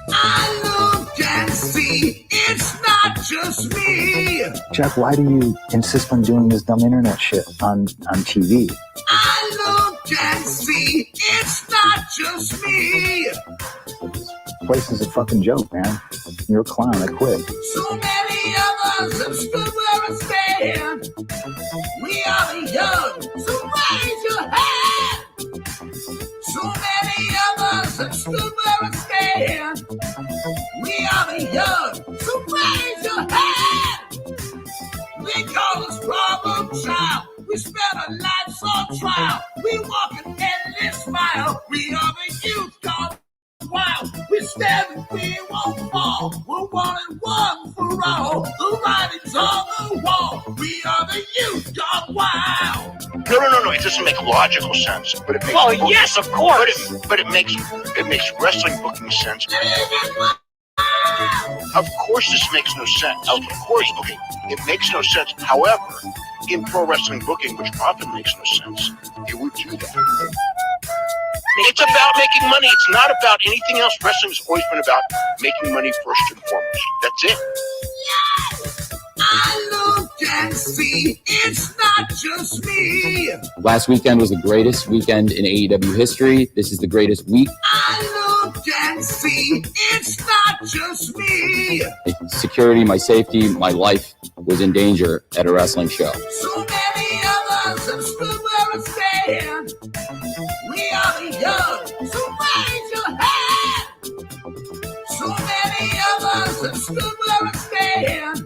I look and see, it's not just me. Jeff, why do you insist on doing this dumb internet shit on TV? I look and see, it's not just me. This place is a fucking joke, man. You're a clown. I quit. So many of us have stood where I stand. We are the young, so raise your hand. So many of us have stood where I stand. We are the young, so raise your hand. They call us problem child. We spend our lives on trial. We walk an endless mile. We are the youth gone wild. We stand and we won't fall. We're one and one for all. The writing's on the wall. We are the youth gone wild. No. It doesn't make logical sense, but it makes. Well, yes, of course. But it makes wrestling booking sense. Of course, this makes no sense. Of course, okay, it makes no sense. However, in pro wrestling booking, which often makes no sense, it would do that. It's about making money. It's not about anything else. Wrestling's always been about making money first and foremost. That's it. Yes, I look and see, it's not just me. Last weekend was the greatest weekend in AEW history. This is the greatest week. I look and see, it's not just me. Security, my safety, my life was in danger at a wrestling show. So many of us have stood where I stand. We are the young, so raise your hand. So many of us have stood where I stand.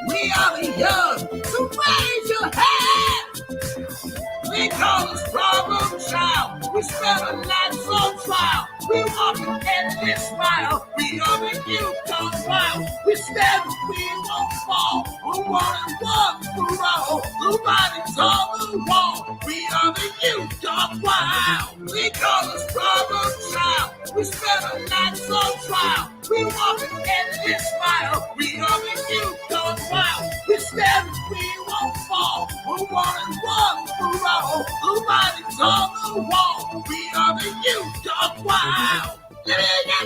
We are the young, so raise your hand. They call us problem child. We spend our lives on trial. We walk an endless mile. We are the youth gone wild. We stand and we won't fall. We're one and one for all. The writing's on the wall. We are the youth gone wild. They call us problem child. We spend our lives on trial. We walk an endless mile. We are the youth gone wild. We stand and we won't fall. We're one and one for all. The writing's on the wall. We are the youth gone wild.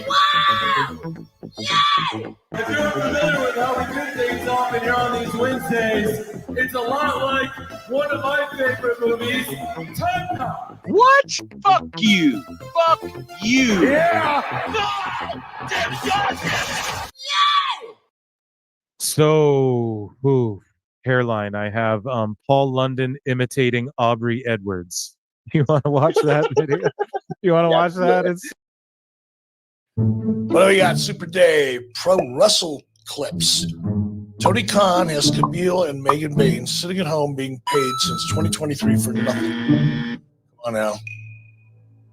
Wild. Yeah. If you're familiar with how we do things often here on these Wednesdays, it's a lot like one of my favorite movies, Time Cop. What? Fuck you. Fuck you. Yeah. Yeah. So, hairline. I have Paul London imitating Aubrey Edwards. You want to watch that video? You want to watch that? It's. Well, we got Super Dave, Pro Wrestle Clips. Tony Khan has Camille and Megan Baines sitting at home being paid since 2023 for nothing. Come on now.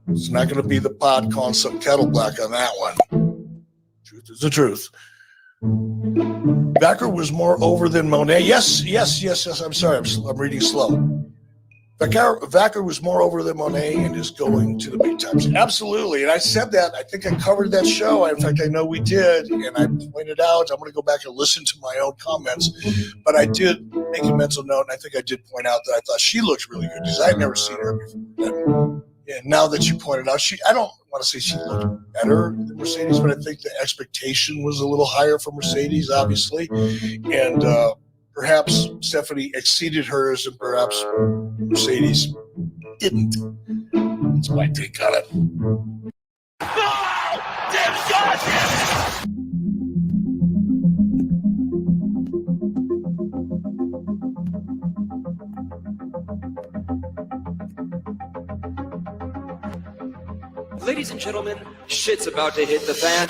It's not going to be the pod calling some kettle black on that one. Truth is the truth. Vacker was more over than Monet. Yes. I'm sorry. I'm reading slow. Vacker was more over than Monet and is going to the big times. Absolutely. And I said that. I think I covered that show. In fact, I know we did. And I pointed out, I'm going to go back and listen to my own comments. But I did make a mental note. And I think I did point out that I thought she looked really good because I had never seen her before. And now that you pointed out, I don't want to say she looked better than Mercedes, but I think the expectation was a little higher for Mercedes, obviously. And perhaps Stephanie exceeded hers and perhaps Mercedes didn't. That's my take on it. Ladies and gentlemen, shit's about to hit the fan.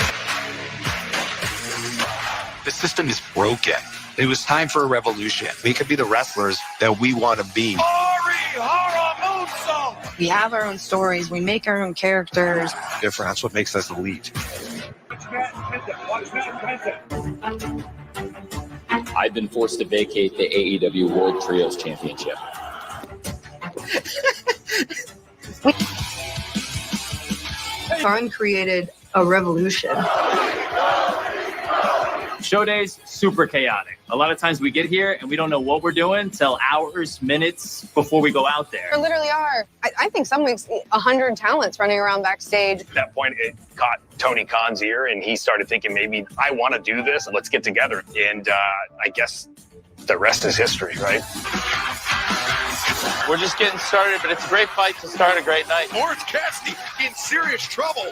The system is broken. It was time for a revolution. We could be the wrestlers that we want to be. We have our own stories. We make our own characters. Different. That's what makes us elite. I've been forced to vacate the AEW World Trios Championship. Khan created a revolution. Show days, super chaotic. A lot of times we get here and we don't know what we're doing till hours, minutes before we go out there. There literally are, I think some weeks, 100 talents running around backstage. At that point, it caught Tony Khan's ear, and he started thinking, maybe I want to do this. Let's get together. And I guess the rest is history, right? We're just getting started, but it's a great fight to start a great night. Orange Cassidy in serious trouble.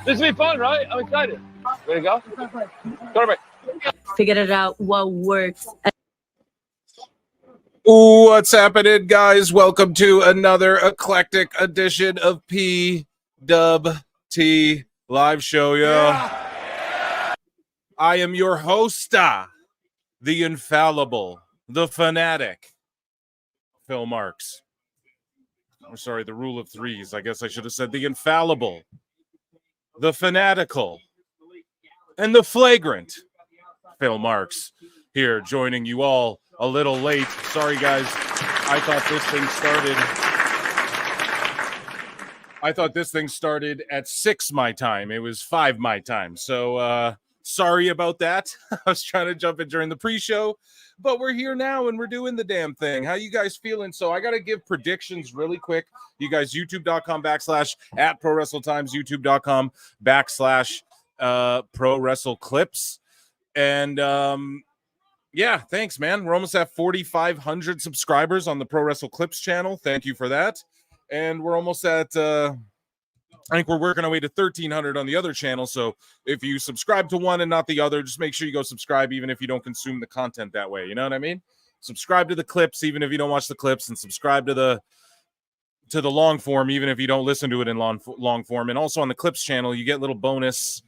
This will be fun, right? I'm excited. Ready to go? Go to break. Figured it out what works. What's happening, guys? Welcome to another eclectic edition of PWT Live Show, I am your host, the infallible, the fanatic, Phil Marks. I'm sorry, the rule of threes. I guess I should have said the infallible, the fanatical, and the flagrant Phil Marks here, joining you all a little late. Sorry, guys. I thought this thing started at 6 my time. It was 5 my time. So sorry about that. I was trying to jump in during the pre-show, but we're here now and we're doing the damn thing. How you guys feeling? So I got to give predictions really quick. You guys, youtube.com/@prowrestletimes, youtube.com/Pro Wrestle Clips. And yeah, thanks, man. We're almost at 4,500 subscribers on the Pro Wrestle Clips channel. Thank you for that. And we're almost at I think we're working our way to 1,300 on the other channel. So if you subscribe to one and not the other, just make sure you go subscribe, even if you don't consume the content that way. You know what I mean? Subscribe to the clips, even if you don't watch the clips, and subscribe to the long form, even if you don't listen to it in long form. And also on the clips channel, you get little bonus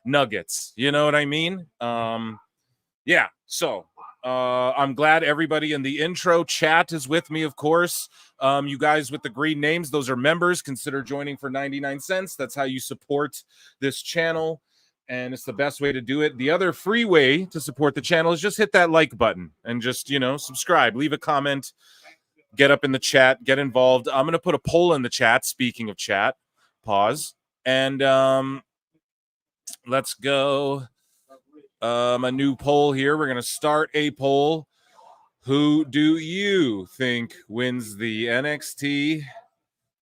nuggets. You know what I mean? Yeah. So I'm glad everybody in the intro chat is with me, of course. You guys with the green names, those are members. Consider joining for 99 cents. That's how you support this channel, and it's the best way to do it. The other free way to support the channel is just hit that like button and just, subscribe, leave a comment, get up in the chat, get involved. I'm going to put a poll in the chat. Speaking of chat, pause. And let's go. A new poll here. We're going to start a poll. Who do you think wins the NXT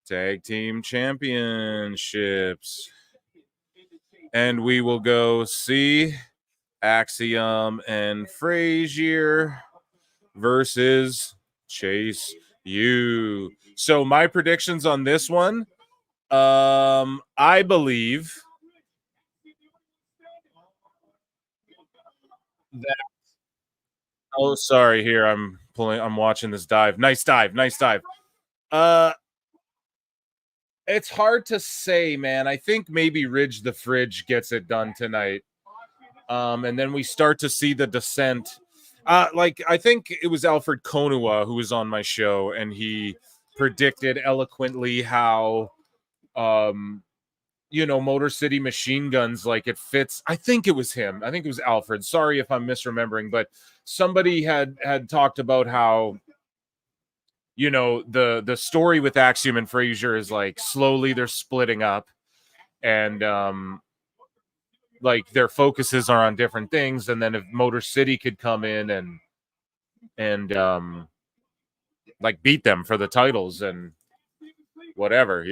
Tag Team Championships? And we will go see Axiom and Frazier versus Chase U. So my predictions on this one, I believe that. Oh, sorry. Here I'm watching this dive. Nice dive. It's hard to say, man. I think maybe Ridge the Fridge gets it done tonight. And then we start to see the descent. I think it was Alfred Konua who was on my show, and he predicted eloquently how Motor City Machine Guns, like, it fits. I think it was him. I think it was Alfred. Sorry if I'm misremembering, but somebody had talked about how, the story with Axiom and Frazier is like slowly they're splitting up, and like their focuses are on different things. And then if Motor City could come in and like beat them for the titles and whatever,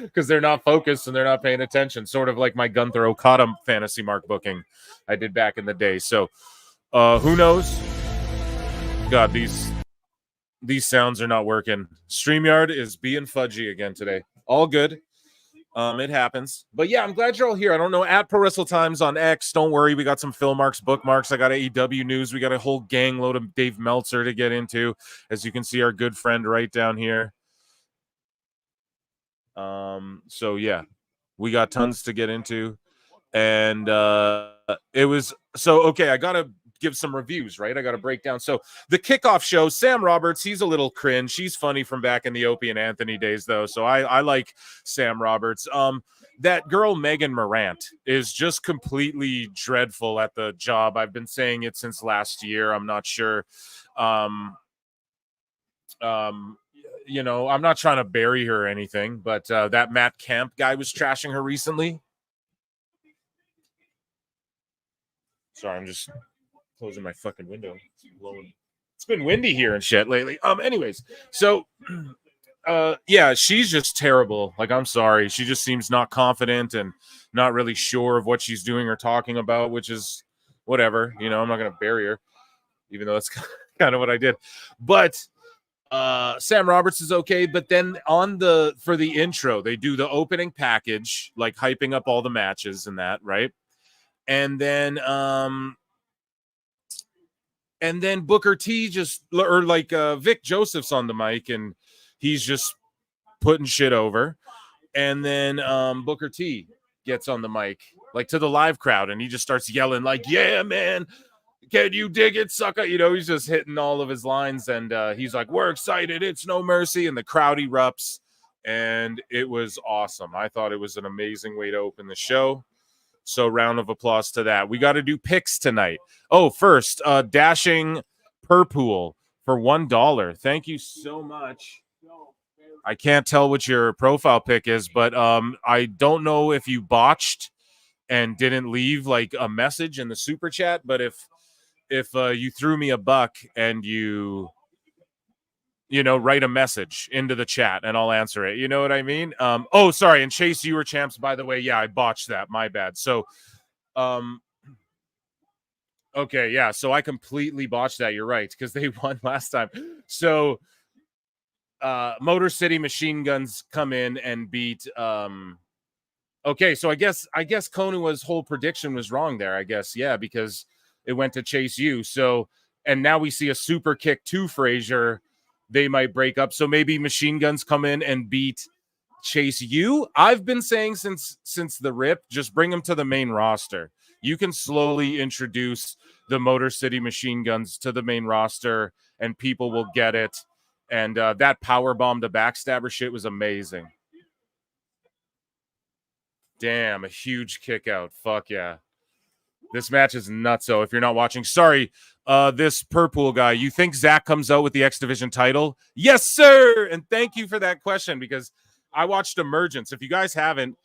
because they're not focused and they're not paying attention, sort of like my Gunther Okada fantasy mark booking I did back in the day. So who knows? God, these sounds are not working. StreamYard is being fudgy again today. All good. It happens. But yeah, I'm glad you're all here. I don't know, at Pro Wrestle Times on X. Don't worry, we got some Phil Marks bookmarks. I got AEW news. We got a whole gang load of Dave Meltzer to get into. As you can see, our good friend right down here. So yeah, we got tons to get into. And it was so okay. I gotta give some reviews, right? I gotta break down. So the kickoff show, Sam Roberts, he's a little cringe. She's funny from back in the Opie and Anthony days, though. So I like Sam Roberts. That girl Megan Morant is just completely dreadful at the job. I've been saying it since last year. I'm not sure. I'm not trying to bury her or anything, but that Matt Camp guy was trashing her recently. Sorry, I'm just closing my fucking window. It's been windy here and shit lately. Anyways, so yeah, she's just terrible. Like, I'm sorry. She just seems not confident and not really sure of what she's doing or talking about, which is whatever. You know, I'm not gonna bury her, even though that's kind of what I did. But Sam Roberts is okay, but then for the intro, they do the opening package, like hyping up all the matches and that, right? And then Booker T Vic Joseph's on the mic and he's just putting shit over. And then Booker T gets on the mic, like to the live crowd, and he just starts yelling, like, "Yeah, man, can you dig it, sucker?" You know, he's just hitting all of his lines, and he's like, "We're excited, it's No Mercy," and the crowd erupts, and it was awesome. I thought it was an amazing way to open the show. So round of applause to that. We got to do picks tonight. Oh, first, Dashing Purpool for $1. Thank you so much. I can't tell what your profile pick is, but I don't know if you botched and didn't leave like a message in the super chat, but if you threw me a buck and you write a message into the chat and I'll answer it. You know what I mean? Oh, sorry. And Chase, you were champs, by the way. Yeah, I botched that. My bad. So, okay. Yeah. So I completely botched that. You're right. Because they won last time. So, Motor City Machine Guns come in and beat, okay. So I guess Konua's whole prediction was wrong there, I guess. Yeah. Because it went to Chase U. So, and now we see a super kick to Frazier. They might break up. So maybe Machine Guns come in and beat Chase U. I've been saying since the rip, just bring them to the main roster. You can slowly introduce the Motor City Machine Guns to the main roster and people will get it. And that powerbomb to backstabber shit was amazing. Damn, a huge kick out. Fuck yeah. This match is nutso. If you're not watching, sorry, this Purple guy, you think Zach comes out with the X Division title? Yes, sir. And thank you for that question because I watched Emergence. If you guys haven't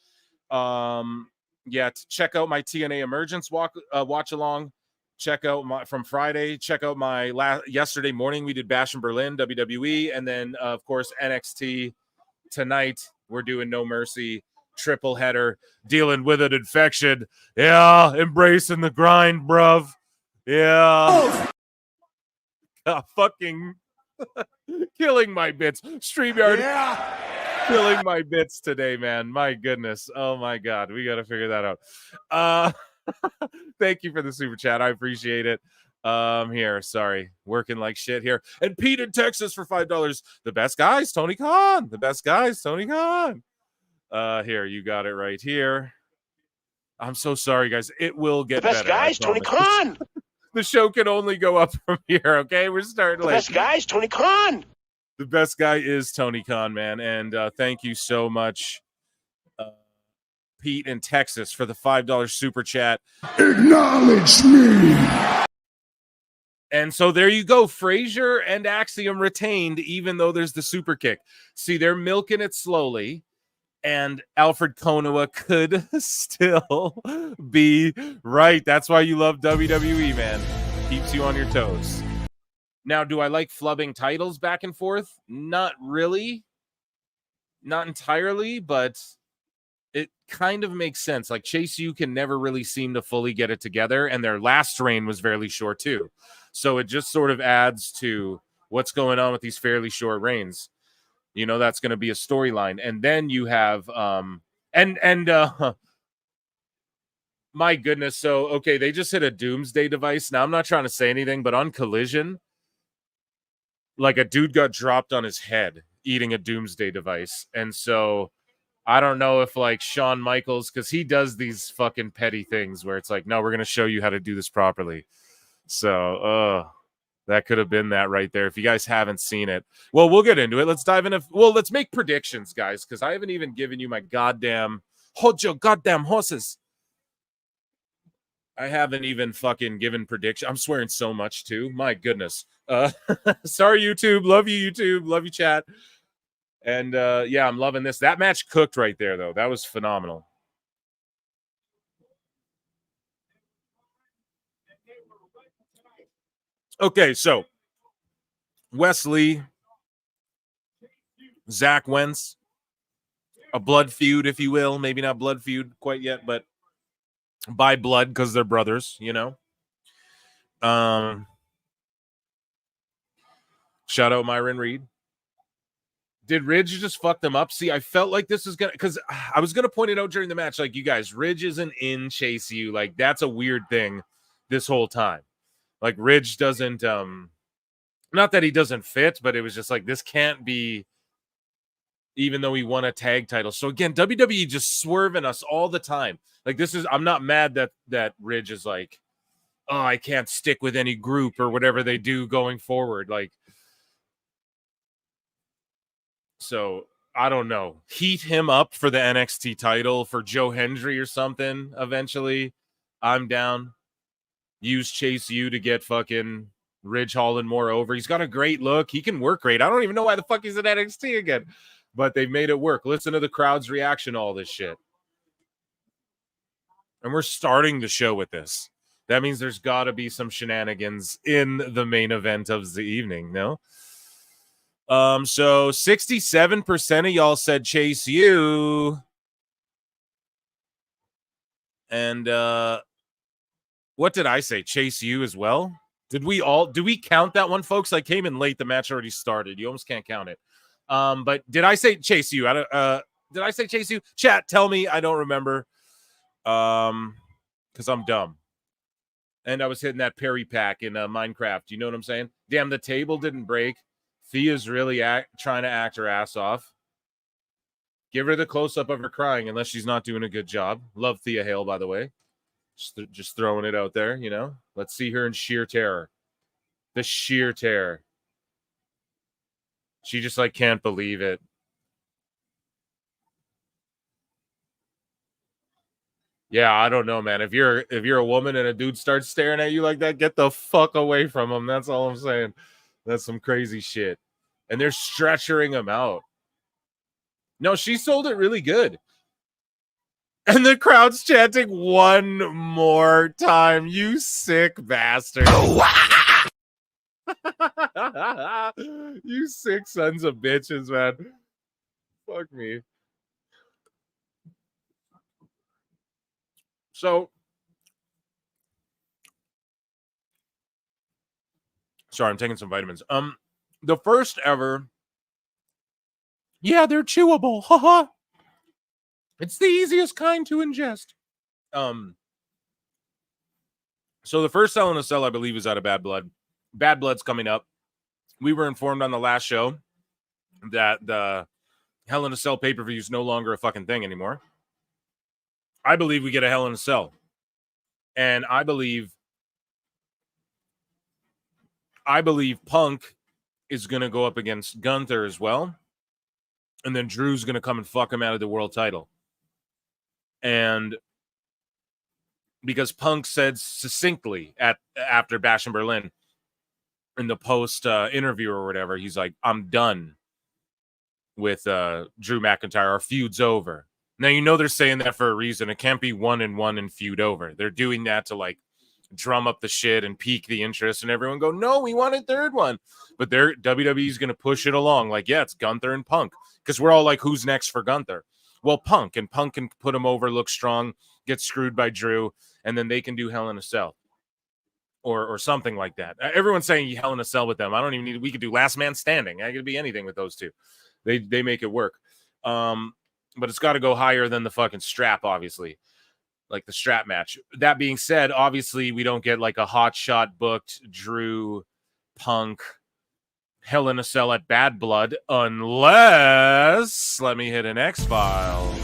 yet, check out my TNA Emergence watch along. Check out from Friday. Check out my yesterday morning. We did Bash in Berlin, WWE, and then of course NXT tonight. We're doing No Mercy. Triple header, dealing with an infection. Yeah, embracing the grind, bruv. Yeah. Fucking killing my bits. StreamYard. Yeah. Killing my bits today, man. My goodness. Oh my God. We got to figure that out. Thank you for the super chat. I appreciate it. Here, sorry. Working like shit here. And Pete in Texas for $5. The best guys, Tony Khan. The best guys, Tony Khan. Here, you got it right here. I'm so sorry, guys. It will get better. The best guys, Tony Khan. The show can only go up from here, okay? We're starting late. The best guys, Tony Khan. The best guy is Tony Khan, man. And thank you so much, Pete in Texas, for the $5 super chat. Acknowledge me. And so there you go. Frazier and Axiom retained, even though there's the super kick. See, they're milking it slowly. And Alfred Konuwa could still be right. That's why you love WWE, man. Keeps you on your toes. Now, do I like flubbing titles back and forth? Not really. Not entirely, but it kind of makes sense. Like Chase U can never really seem to fully get it together. And their last reign was fairly short too. So it just sort of adds to what's going on with these fairly short reigns. You know, that's going to be a storyline. And then you have, my goodness. So, okay, they just hit a doomsday device. Now, I'm not trying to say anything, but on Collision, like a dude got dropped on his head eating a doomsday device. And so I don't know if like Shawn Michaels, because he does these fucking petty things where it's like, no, we're going to show you how to do this properly. So, that could have been that right there. If you guys haven't seen it, well, we'll get into it. Let's dive in. Let's make predictions, guys, because I haven't even given you my goddamn hold your goddamn horses. I haven't even fucking given prediction. I'm swearing so much too. My goodness. Sorry, YouTube. Love you, YouTube. Love you, chat. And yeah, I'm loving this. That match cooked right there, though. That was phenomenal. Okay, so Wesley, Zach Wentz, a blood feud, if you will. Maybe not blood feud quite yet, but by blood because they're brothers, you know. Shout out Myron Reed. Did Ridge just fuck them up? See, I felt like this was gonna, because I was gonna point it out during the match. Like, you guys, Ridge isn't in Chase U. Like, that's a weird thing this whole time. Like, Ridge doesn't, not that he doesn't fit, but it was just like, this can't be, even though he won a tag title. So again, WWE just swerving us all the time. Like, this is, I'm not mad that Ridge is like, oh, I can't stick with any group or whatever they do going forward. Like, so I don't know. Heat him up for the NXT title for Joe Hendry or something eventually. I'm down. Use Chase U to get fucking Ridge Holland more over. He's got a great look. He can work great. I don't even know why the fuck he's in NXT again, but they made it work. Listen to the crowd's reaction to all this shit. And we're starting the show with this. That means there's got to be some shenanigans in the main event of the evening, no? So 67% of y'all said Chase U. And what did I say? Chase U as well? Do we count that one, folks? I came in late. The match already started. You almost can't count it. But did I say Chase U? Did I say Chase U? Chat, tell me. I don't remember. Because I'm dumb. And I was hitting that Perry pack in Minecraft. You know what I'm saying? Damn, the table didn't break. Thea's really trying to act her ass off. Give her the close-up of her crying unless she's not doing a good job. Love Thea Hale, by the way. Just throwing it out there, you know. Let's see her in sheer terror. The sheer terror. She just, like, can't believe it. Yeah, I don't know, man. If you're a woman and a dude starts staring at you like that, get the fuck away from him. That's all I'm saying. That's some crazy shit. And they're stretchering him out. No, she sold it really good. And the crowd's chanting one more time. You sick bastard. You sick sons of bitches, man. Fuck me. So, sorry, I'm taking some vitamins. The first ever. Yeah, they're chewable. Haha. It's the easiest kind to ingest. So the first Hell in a Cell, I believe, is out of Bad Blood. Bad Blood's coming up. We were informed on the last show that the Hell in a Cell pay-per-view is no longer a fucking thing anymore. I believe we get a Hell in a Cell. And I believe Punk is going to go up against Gunther as well. And then Drew's going to come and fuck him out of the world title. And because Punk said succinctly after Bash in Berlin in the post interview or whatever, he's like, I'm done with Drew McIntyre. Our feud's over. Now, you know they're saying that for a reason. It can't be 1-1 and feud over. They're doing that to, like, drum up the shit and pique the interest, and everyone go, no, we want a third one. But WWE's going to push it along. Like, yeah, it's Gunther and Punk. Because we're all like, who's next for Gunther? Well, Punk can put him over, look strong, get screwed by Drew, and then they can do Hell in a Cell. Or something like that. Everyone's saying Hell in a Cell with them. I don't even need, we could do Last Man Standing. I could be anything with those two. They make it work. But it's got to go higher than the fucking strap, obviously. Like the strap match. That being said, obviously we don't get like a hot shot booked Drew Punk Hell in a Cell at Bad Blood unless, let me hit an X-File.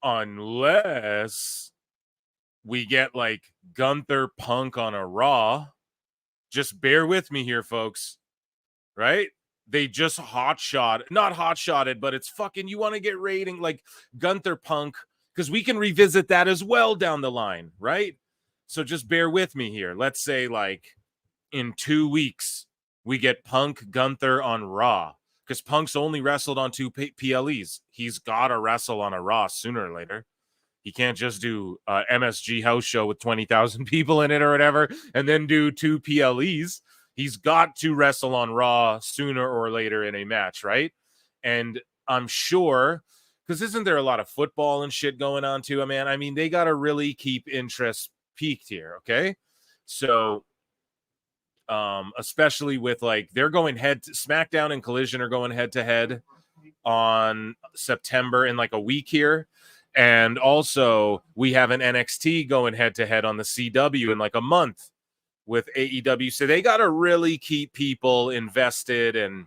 Unless we get like Gunther Punk on a Raw. Just bear with me here, folks. Right? They just not hot shotted, but it's fucking, you want to get rating like Gunther Punk, because we can revisit that as well down the line, right? So just bear with me here. Let's say like in 2 weeks, we get Punk Gunther on Raw, because Punk's only wrestled on 2 PLEs. He's got to wrestle on a Raw sooner or later. He can't just do MSG house show with 20,000 people in it or whatever, and then do 2 PLEs. He's got to wrestle on Raw sooner or later in a match, right? And I'm sure, because isn't there a lot of football and shit going on too, man? I mean, they got to really keep interest peaked here, okay? So, especially with like, they're going SmackDown and Collision are going head to head on September in like a week here. And also, we have an NXT going head to head on the CW in like a month with AEW. So they got to really keep people invested and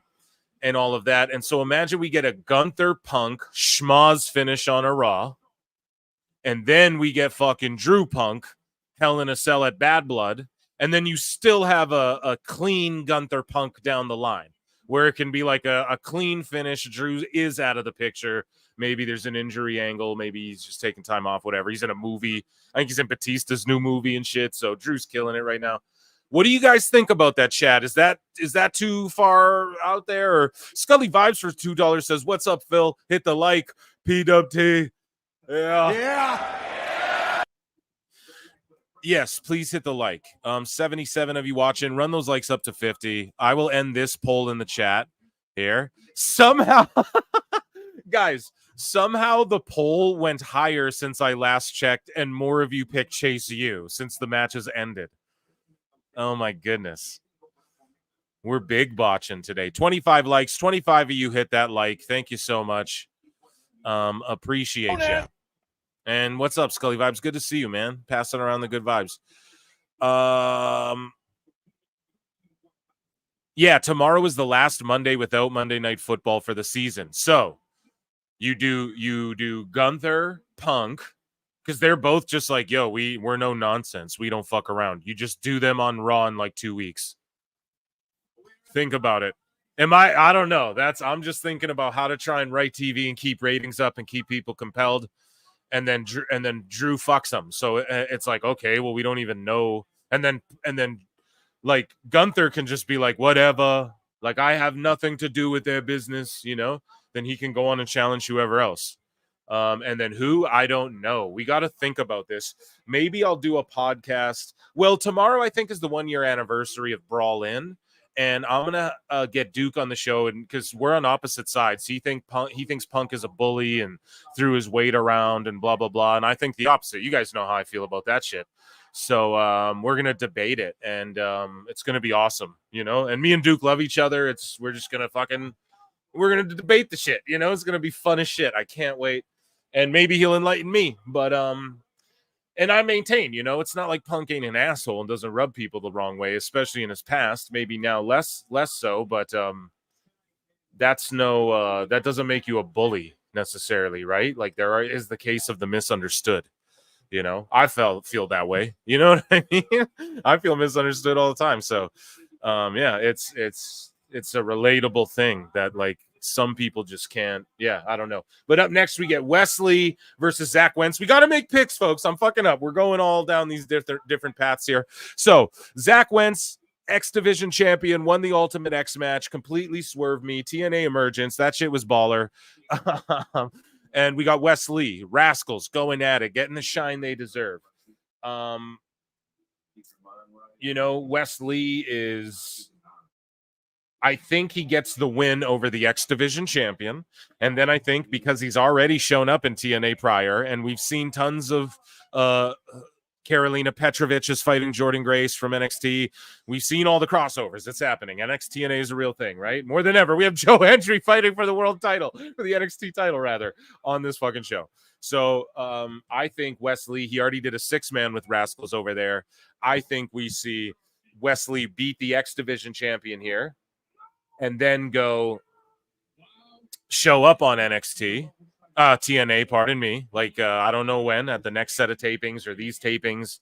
all of that. And so imagine we get a Gunther Punk schmoz finish on a Raw. And then we get fucking Drew Punk, Hell in a Cell at Bad Blood. And then you still have a clean Gunther Punk down the line where it can be like a clean finish. Drew is out of the picture. Maybe there's an injury angle. Maybe he's just taking time off, whatever. He's in a movie. I think he's in Batista's new movie and shit. So Drew's killing it right now. What do you guys think about that, Chad? Is that too far out there? Or Scully Vibes for $2 says, "What's up, Phil? Hit the like, PWT." Yeah. Yes, please hit the like. 77 of you watching. Run those likes up to 50. I will end this poll in the chat here. Somehow, guys, somehow the poll went higher since I last checked, and more of you picked Chase U since the match has ended. Oh my goodness. We're big botching today. 25 likes. 25 of you hit that like. Thank you so much. Appreciate you. And what's up, Scully Vibes? Good to see you, man. Passing around the good vibes. Yeah, tomorrow is the last Monday without Monday Night Football for the season. So you do Gunther, Punk, because they're both just like, yo, we're no nonsense. We don't fuck around. You just do them on Raw in like 2 weeks. Think about it. I don't know. I'm just thinking about how to try and write TV and keep ratings up and keep people compelled. And then Drew fucks them. So it's like, okay, well, we don't even know. And then like Gunther can just be like, whatever. Like, I have nothing to do with their business, you know? Then he can go on and challenge whoever else. And then who? I don't know. We got to think about this. Maybe I'll do a podcast. Well, tomorrow I think is the 1 year anniversary of Brawl In. And I'm gonna get Duke on the show, and because we're on opposite sides, he thinks Punk is a bully and threw his weight around and blah blah blah, and I think the opposite. You guys know how I feel about that shit. So we're gonna debate it, and it's gonna be awesome, you know. And me and Duke love each other. We're gonna debate the shit, you know. It's gonna be fun as shit. I can't wait, and maybe he'll enlighten me, but And I maintain, you know, it's not like Punk ain't an asshole and doesn't rub people the wrong way, especially in his past. Maybe now less so, but that doesn't make you a bully necessarily, right? Like is the case of the misunderstood. You know, I feel that way. You know what I mean? I feel misunderstood all the time. So, yeah, it's a relatable thing that like some people just can't. Yeah, I don't know. But up next, we get Wesley versus Zach Wentz. We got to make picks, folks. I'm fucking up. We're going all down these different paths here. So Zach Wentz, X Division champion, won the Ultimate X match, completely swerved me. TNA Emergence. That shit was baller. And we got Wesley, Rascals going at it, getting the shine they deserve. You know, Wesley is... I think he gets the win over the X Division champion. And then I think because he's already shown up in TNA prior, and we've seen tons of Carolina Petrovich is fighting Jordan Grace from NXT. We've seen all the crossovers that's happening. TNA is a real thing, right? More than ever. We have Joe Hendry fighting for the world title, for the NXT title, rather, on this fucking show. So I think Wesley, he already did a 6-man with Rascals over there. I think we see Wesley beat the X Division champion here, and then go show up on NXT, TNA, pardon me. Like, I don't know when, at the next set of tapings or these tapings.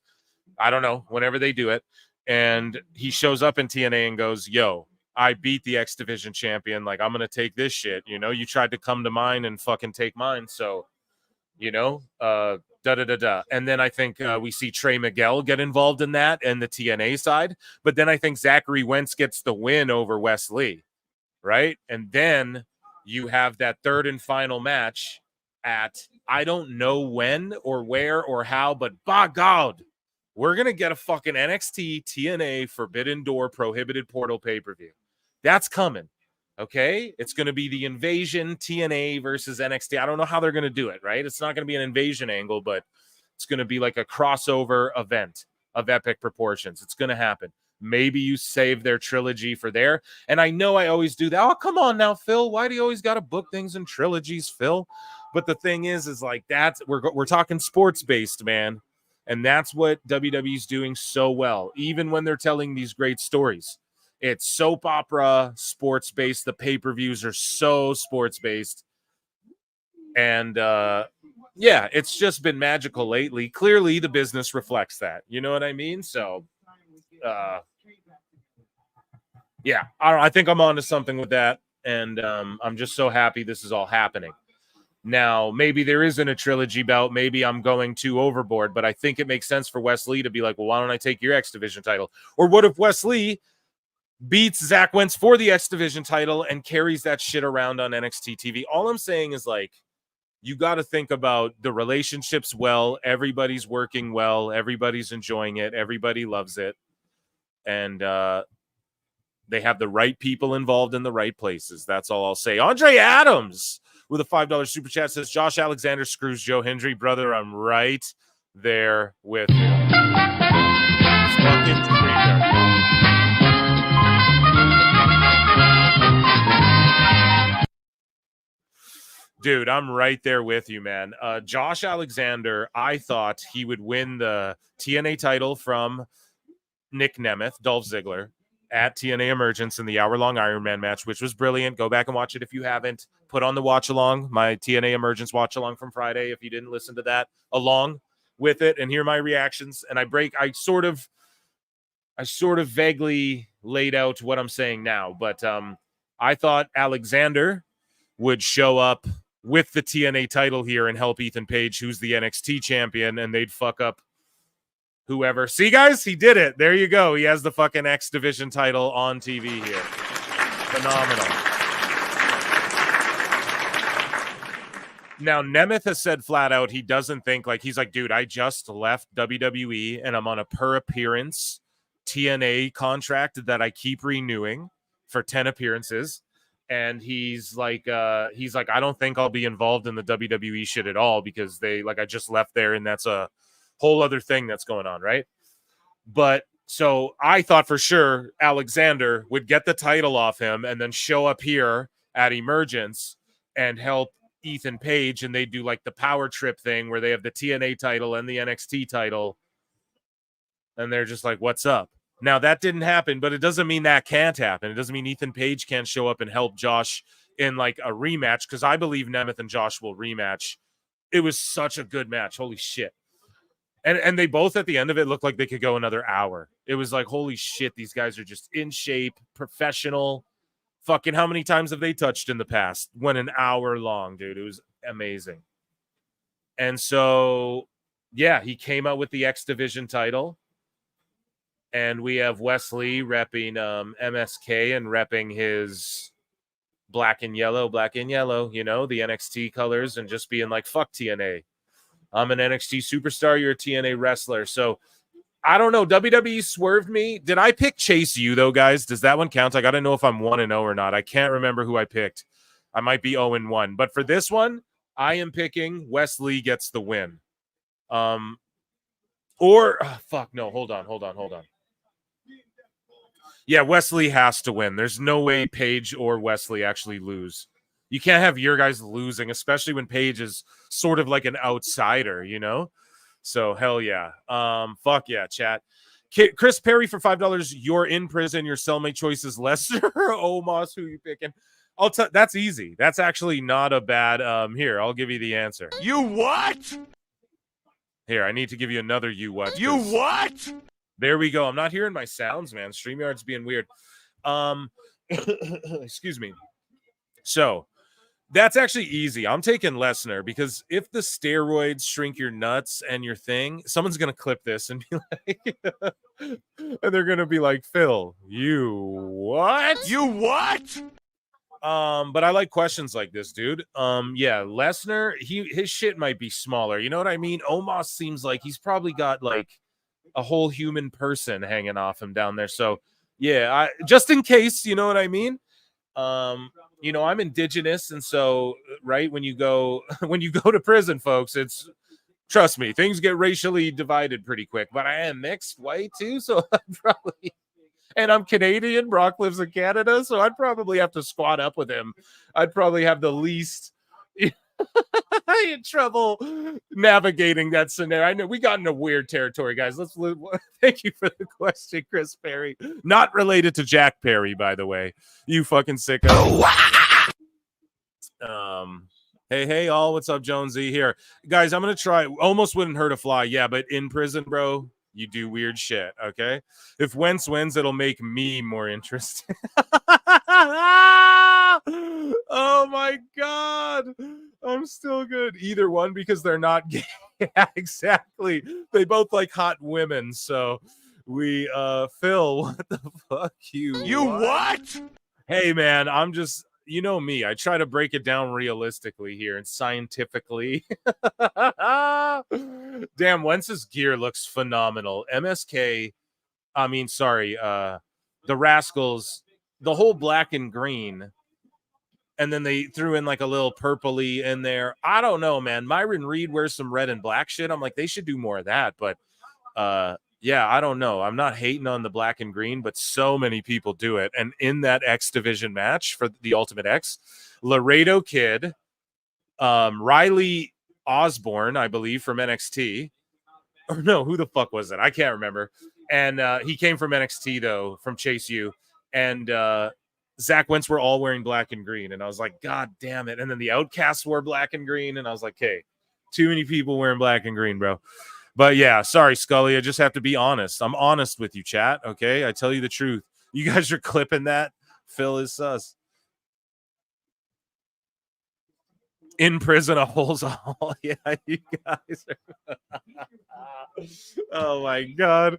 I don't know, whenever they do it. And he shows up in TNA and goes, yo, I beat the X Division champion. Like, I'm going to take this shit. You know, you tried to come to mine and fucking take mine. So, you know, And then I think we see Trey Miguel get involved in that and the TNA side. But then I think Zachary Wentz gets the win over Wesley, right? And then you have that third and final match at I don't know when or where or how, but by God, we're going to get a fucking NXT, TNA, Forbidden Door, Prohibited Portal pay-per-view. That's coming, okay? It's going to be the Invasion, TNA versus NXT. I don't know how they're going to do it, right? It's not going to be an Invasion angle, but it's going to be like a crossover event of epic proportions. It's going to happen. Maybe you save their trilogy for there. And I know I always do that. Oh, come on now, Phil. Why do you always got to book things in trilogies, Phil? But the thing is like that's we're talking sports-based, man. And that's what WWE's doing so well, even when they're telling these great stories. It's soap opera, sports-based. The pay-per-views are so sports-based. And, yeah, it's just been magical lately. Clearly, the business reflects that. You know what I mean? So, yeah, I think I'm on to something with that. And I'm just so happy this is all happening. Now, maybe there isn't a trilogy bout. Maybe I'm going too overboard, but I think it makes sense for Wes Lee to be like, well, why don't I take your X Division title? Or what if Wes Lee beats Zach Wentz for the X Division title and carries that shit around on NXT TV? All I'm saying is like, you got to think about the relationships well. Everybody's working well. Everybody's enjoying it. Everybody loves it. And they have the right people involved in the right places. That's all I'll say. Andre Adams with a $5 super chat says, Josh Alexander screws Joe Hendry. Brother, I'm right there with you. Fucking dude, I'm right there with you, man. Josh Alexander, I thought he would win the TNA title from Nick Nemeth, Dolph Ziggler, at TNA Emergence in the hour-long Iron Man match, which was brilliant. Go back and watch it if you haven't. Put on the watch-along, my TNA Emergence watch-along from Friday, if you didn't listen to that, along with it, and hear my reactions. And I sort of vaguely laid out what I'm saying now, but I thought Alexander would show up with the TNA title here and help Ethan Page, who's the NXT champion, and they'd fuck up whoever. See, guys, he did it. There you go. He has the fucking X Division title on TV here. Phenomenal. Now, Nemeth has said flat out he doesn't think, like, he's like, dude, I just left WWE and I'm on a per appearance TNA contract that I keep renewing for 10 appearances. And he's like, I don't think I'll be involved in the WWE shit at all because I just left there and that's a whole other thing that's going on, right? But so I thought for sure Alexander would get the title off him and then show up here at Emergence and help Ethan Page, and they do like the power trip thing where they have the TNA title and the NXT title, and they're just like, what's up? Now that didn't happen, but it doesn't mean that can't happen. It doesn't mean Ethan Page can't show up and help Josh in like a rematch, because I believe Nemeth and Josh will rematch. It was such a good match. Holy shit. And they both at the end of it looked like they could go another hour. It was like, holy shit, these guys are just in shape, professional. Fucking how many times have they touched in the past? Went an hour long, dude. It was amazing. And so, yeah, he came out with the X Division title. And we have Wes Lee repping MSK and repping his black and yellow, you know, the NXT colors, and just being like, fuck TNA. I'm an NXT superstar. You're a TNA wrestler. So I don't know. WWE swerved me. Did I pick Chase U, though, guys? Does that one count? I got to know if I'm 1-0 or not. I can't remember who I picked. I might be 0-1. But for this one, I am picking Wes Lee gets the win. Hold on. Yeah, Wes Lee has to win. There's no way Paige or Wes Lee actually lose. You can't have your guys losing, especially when Paige is sort of like an outsider, you know? So, hell yeah. Fuck yeah, chat. Chris Perry for $5. You're in prison. Your cellmate choice is Lester or Omos. Who you picking? That's easy. That's actually not a bad... Here, I'll give you the answer. You what? Here, I need to give you another you what. You what? There we go. I'm not hearing my sounds, man. StreamYard's being weird. Excuse me. So, that's actually easy. I'm taking Lesnar because if the steroids shrink your nuts and your thing, someone's going to clip this and be like, and they're going to be like, Phil, you what? You what? But I like questions like this, dude. Yeah, Lesnar, his shit might be smaller. You know what I mean? Omos seems like he's probably got like a whole human person hanging off him down there. So yeah, just in case, you know what I mean? I'm indigenous, and so right when you go to prison, folks, it's trust me, things get racially divided pretty quick. But I am mixed white too, so I'm probably, and I'm Canadian. Brock lives in Canada, so I'd probably have to squat up with him. I'd probably have the least in trouble navigating that scenario. I know we got into weird territory, guys. Thank you for the question, Chris Perry. Not related to Jack Perry, by the way. You fucking sicko. Hey, all. What's up, Jonesy? Here, guys. I'm gonna try. Almost wouldn't hurt a fly. Yeah, but in prison, bro, you do weird shit. Okay. If Wentz wins, it'll make me more interesting. Oh my god, I'm still good. Either one, because they're not gay. Yeah, exactly. They both like hot women. So we Phil, what the fuck you what? Hey man, I'm just, you know me, I try to break it down realistically here and scientifically. Damn, Wentz's gear looks phenomenal. MSK, the Rascals, the whole black and green, and then they threw in like a little purpley in there. I don't know, man. Myron Reed wears some red and black shit. I'm like, they should do more of that. But yeah, I don't know. I'm not hating on the black and green, but so many people do it. And in that X Division match for the Ultimate X, Laredo Kid, Riley Osborne, I believe, from NXT. Or no, who the fuck was it? I can't remember. And he came from NXT, though, from Chase U. And Zach Wentz were all wearing black and green. And I was like, God damn it. And then the Outcasts wore black and green. And I was like, hey, too many people wearing black and green, bro. But yeah, sorry, Scully. I just have to be honest. I'm honest with you, chat. Okay. I tell you the truth. You guys are clipping that. Phil is sus. In prison, a hole's a hole. Yeah, you guys are. Oh my god.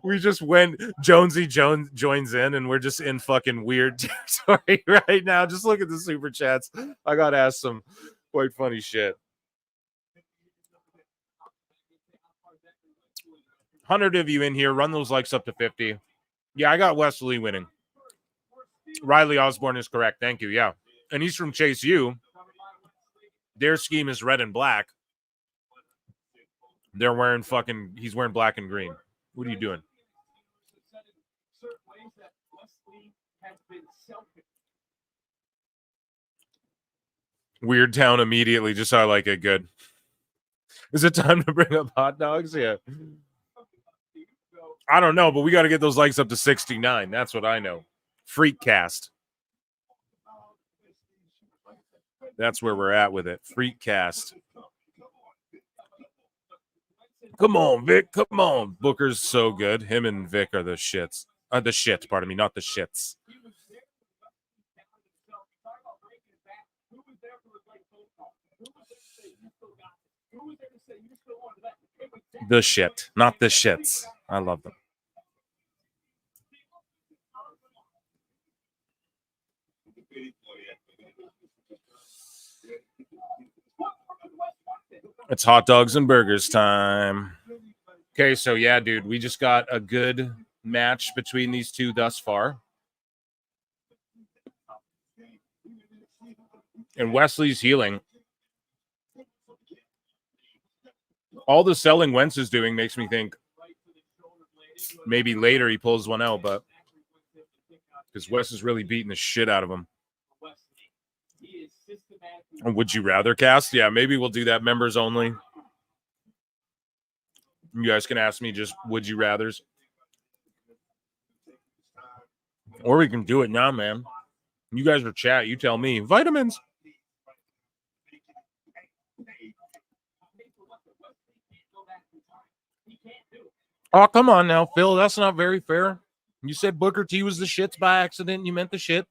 We just went. Jonesy Jones joins in, and we're just in fucking weird territory right now. Just look at the super chats. I got asked some quite funny shit. 100 of you in here. Run those likes up to 50. Yeah, I got Wesley winning. Riley Osborne is correct. Thank you. Yeah. And he's from Chase U. Their scheme is red and black. They're wearing he's wearing black and green. What are you doing? Weird Town immediately. Just I like it. Good. Is it time to bring up hot dogs? Yeah. I don't know, but we got to get those likes up to 69. That's what I know. Freakcast. That's where we're at with it. Freakcast. Come on, Vic. Come on. Booker's so good. Him and Vic are the shits. The shit, pardon me, not the shits. The shit, not the shits. I love them. It's hot dogs and burgers time. Okay, so yeah, dude, we just got a good match between these two thus far. And Wesley's healing. All the selling Wentz is doing makes me think maybe later he pulls one out, but because Wes is really beating the shit out of him. Would you rather cast? Yeah, maybe we'll do that members only. You guys can ask me just would you rathers. Or we can do it now, man. You guys are chat. You tell me. Vitamins. Oh, come on now, Phil. That's not very fair. You said Booker T was the shits by accident. You meant the shit.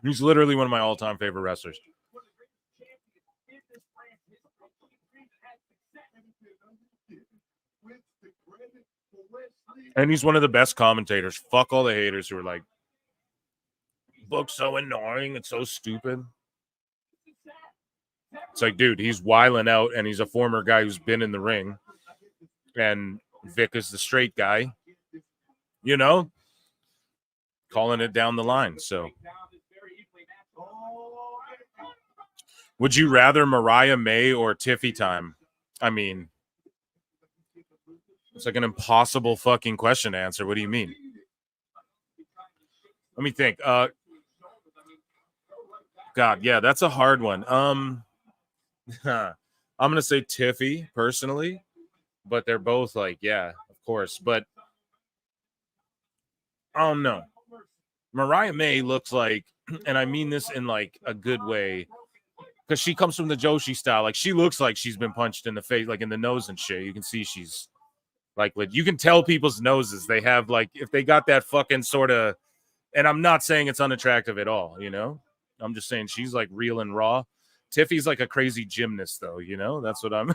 He's literally one of my all-time favorite wrestlers. And he's one of the best commentators. Fuck all the haters who are like, book's so annoying. It's so stupid. It's like, dude, he's wiling out, and he's a former guy who's been in the ring. And Vic is the straight guy, you know, calling it down the line. So, would you rather Mariah May or Tiffy time? I mean, it's like an impossible fucking question to answer. What do you mean? Let me think. God, yeah, that's a hard one. I'm gonna say Tiffy personally, but they're both like, yeah, of course. But I don't know. Mariah May looks like, and I mean this in like a good way, because she comes from the Joshi style. Like, she looks like she's been punched in the face, like in the nose and shit. You can see she's like, you can tell people's noses. They have like, if they got that fucking sort of, and I'm not saying it's unattractive at all, you know? I'm just saying she's like real and raw. Tiffy's like a crazy gymnast, though, you know? That's what I'm,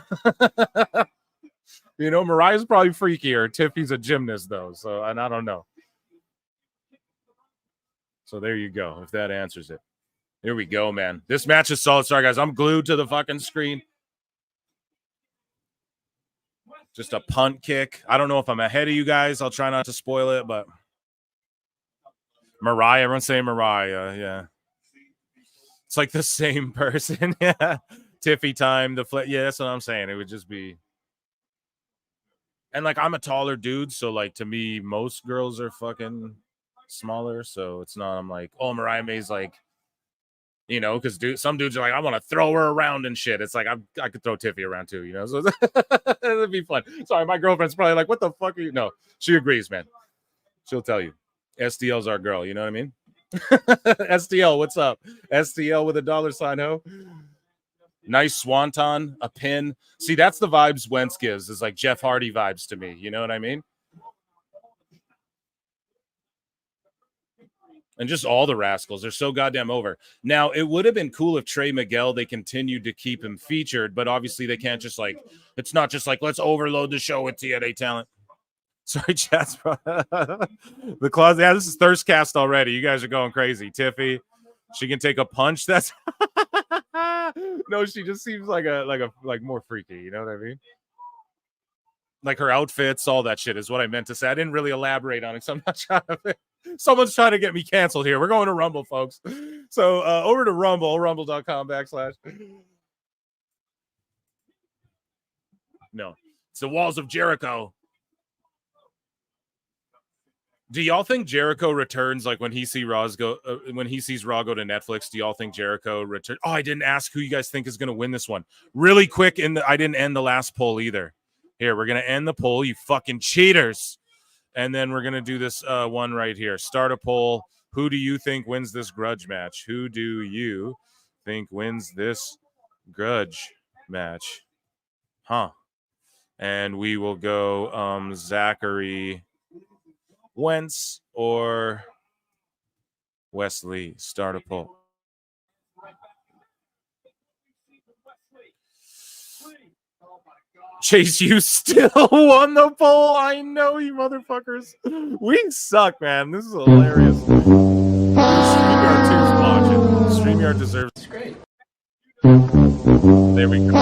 you know, Mariah's probably freakier. Tiffy's a gymnast, though. So, and I don't know. So there you go, if that answers it. Here we go, man. This match is solid. Sorry, guys. I'm glued to the fucking screen. Just a punt kick. I don't know if I'm ahead of you guys. I'll try not to spoil it, but Mariah. Everyone's saying Mariah. Yeah. It's like the same person. Yeah. Tiffy time. Yeah, that's what I'm saying. It would just be. And like, I'm a taller dude. So like, to me, most girls are fucking smaller. So it's not, I'm like, oh, Mariah May's like, you know, because some dudes are like, I want to throw her around and shit. It's like, I could throw Tiffy around too, you know? So it'd be fun. Sorry, my girlfriend's probably like, what the fuck are you? No, she agrees, man. She'll tell you. STL's our girl, you know what I mean? STL, what's up? STL with a $sign, ho. Nice swanton, a pin. See, that's the vibes Wentz gives. Is like Jeff Hardy vibes to me. You know what I mean? And just all the rascals. They're so goddamn over. Now, it would have been cool if Trey Miguel, they continued to keep him featured, but obviously they can't just like, it's not just like, let's overload the show with TNA talent. Sorry, chats. The closet. Yeah, this is Thirstcast already. You guys are going crazy. Tiffy, she can take a punch. That's no, she just seems like more freaky. You know what I mean? Like her outfits, all that shit is what I meant to say. I didn't really elaborate on it, so I'm not trying to. Someone's trying to get me canceled here. We're going to Rumble, folks. So over to Rumble, rumble.com/. No, it's the Walls of Jericho. Do y'all think Jericho returns like when he sees Raw go to Netflix? Do y'all think Jericho returns? Oh, I didn't ask who you guys think is going to win this one. Really quick, I didn't end the last poll either. Here, we're going to end the poll, you fucking cheaters. And then we're going to do this one right here. Start a poll. Who do you think wins this grudge match? Who do you think wins this grudge match? Huh. And we will go Zachary Wentz or Wesley. Start a poll. Chase, you still won the poll. I know, you motherfuckers. We suck, man. This is hilarious. StreamYard 2's watching. StreamYard deserves. It's great. There we go.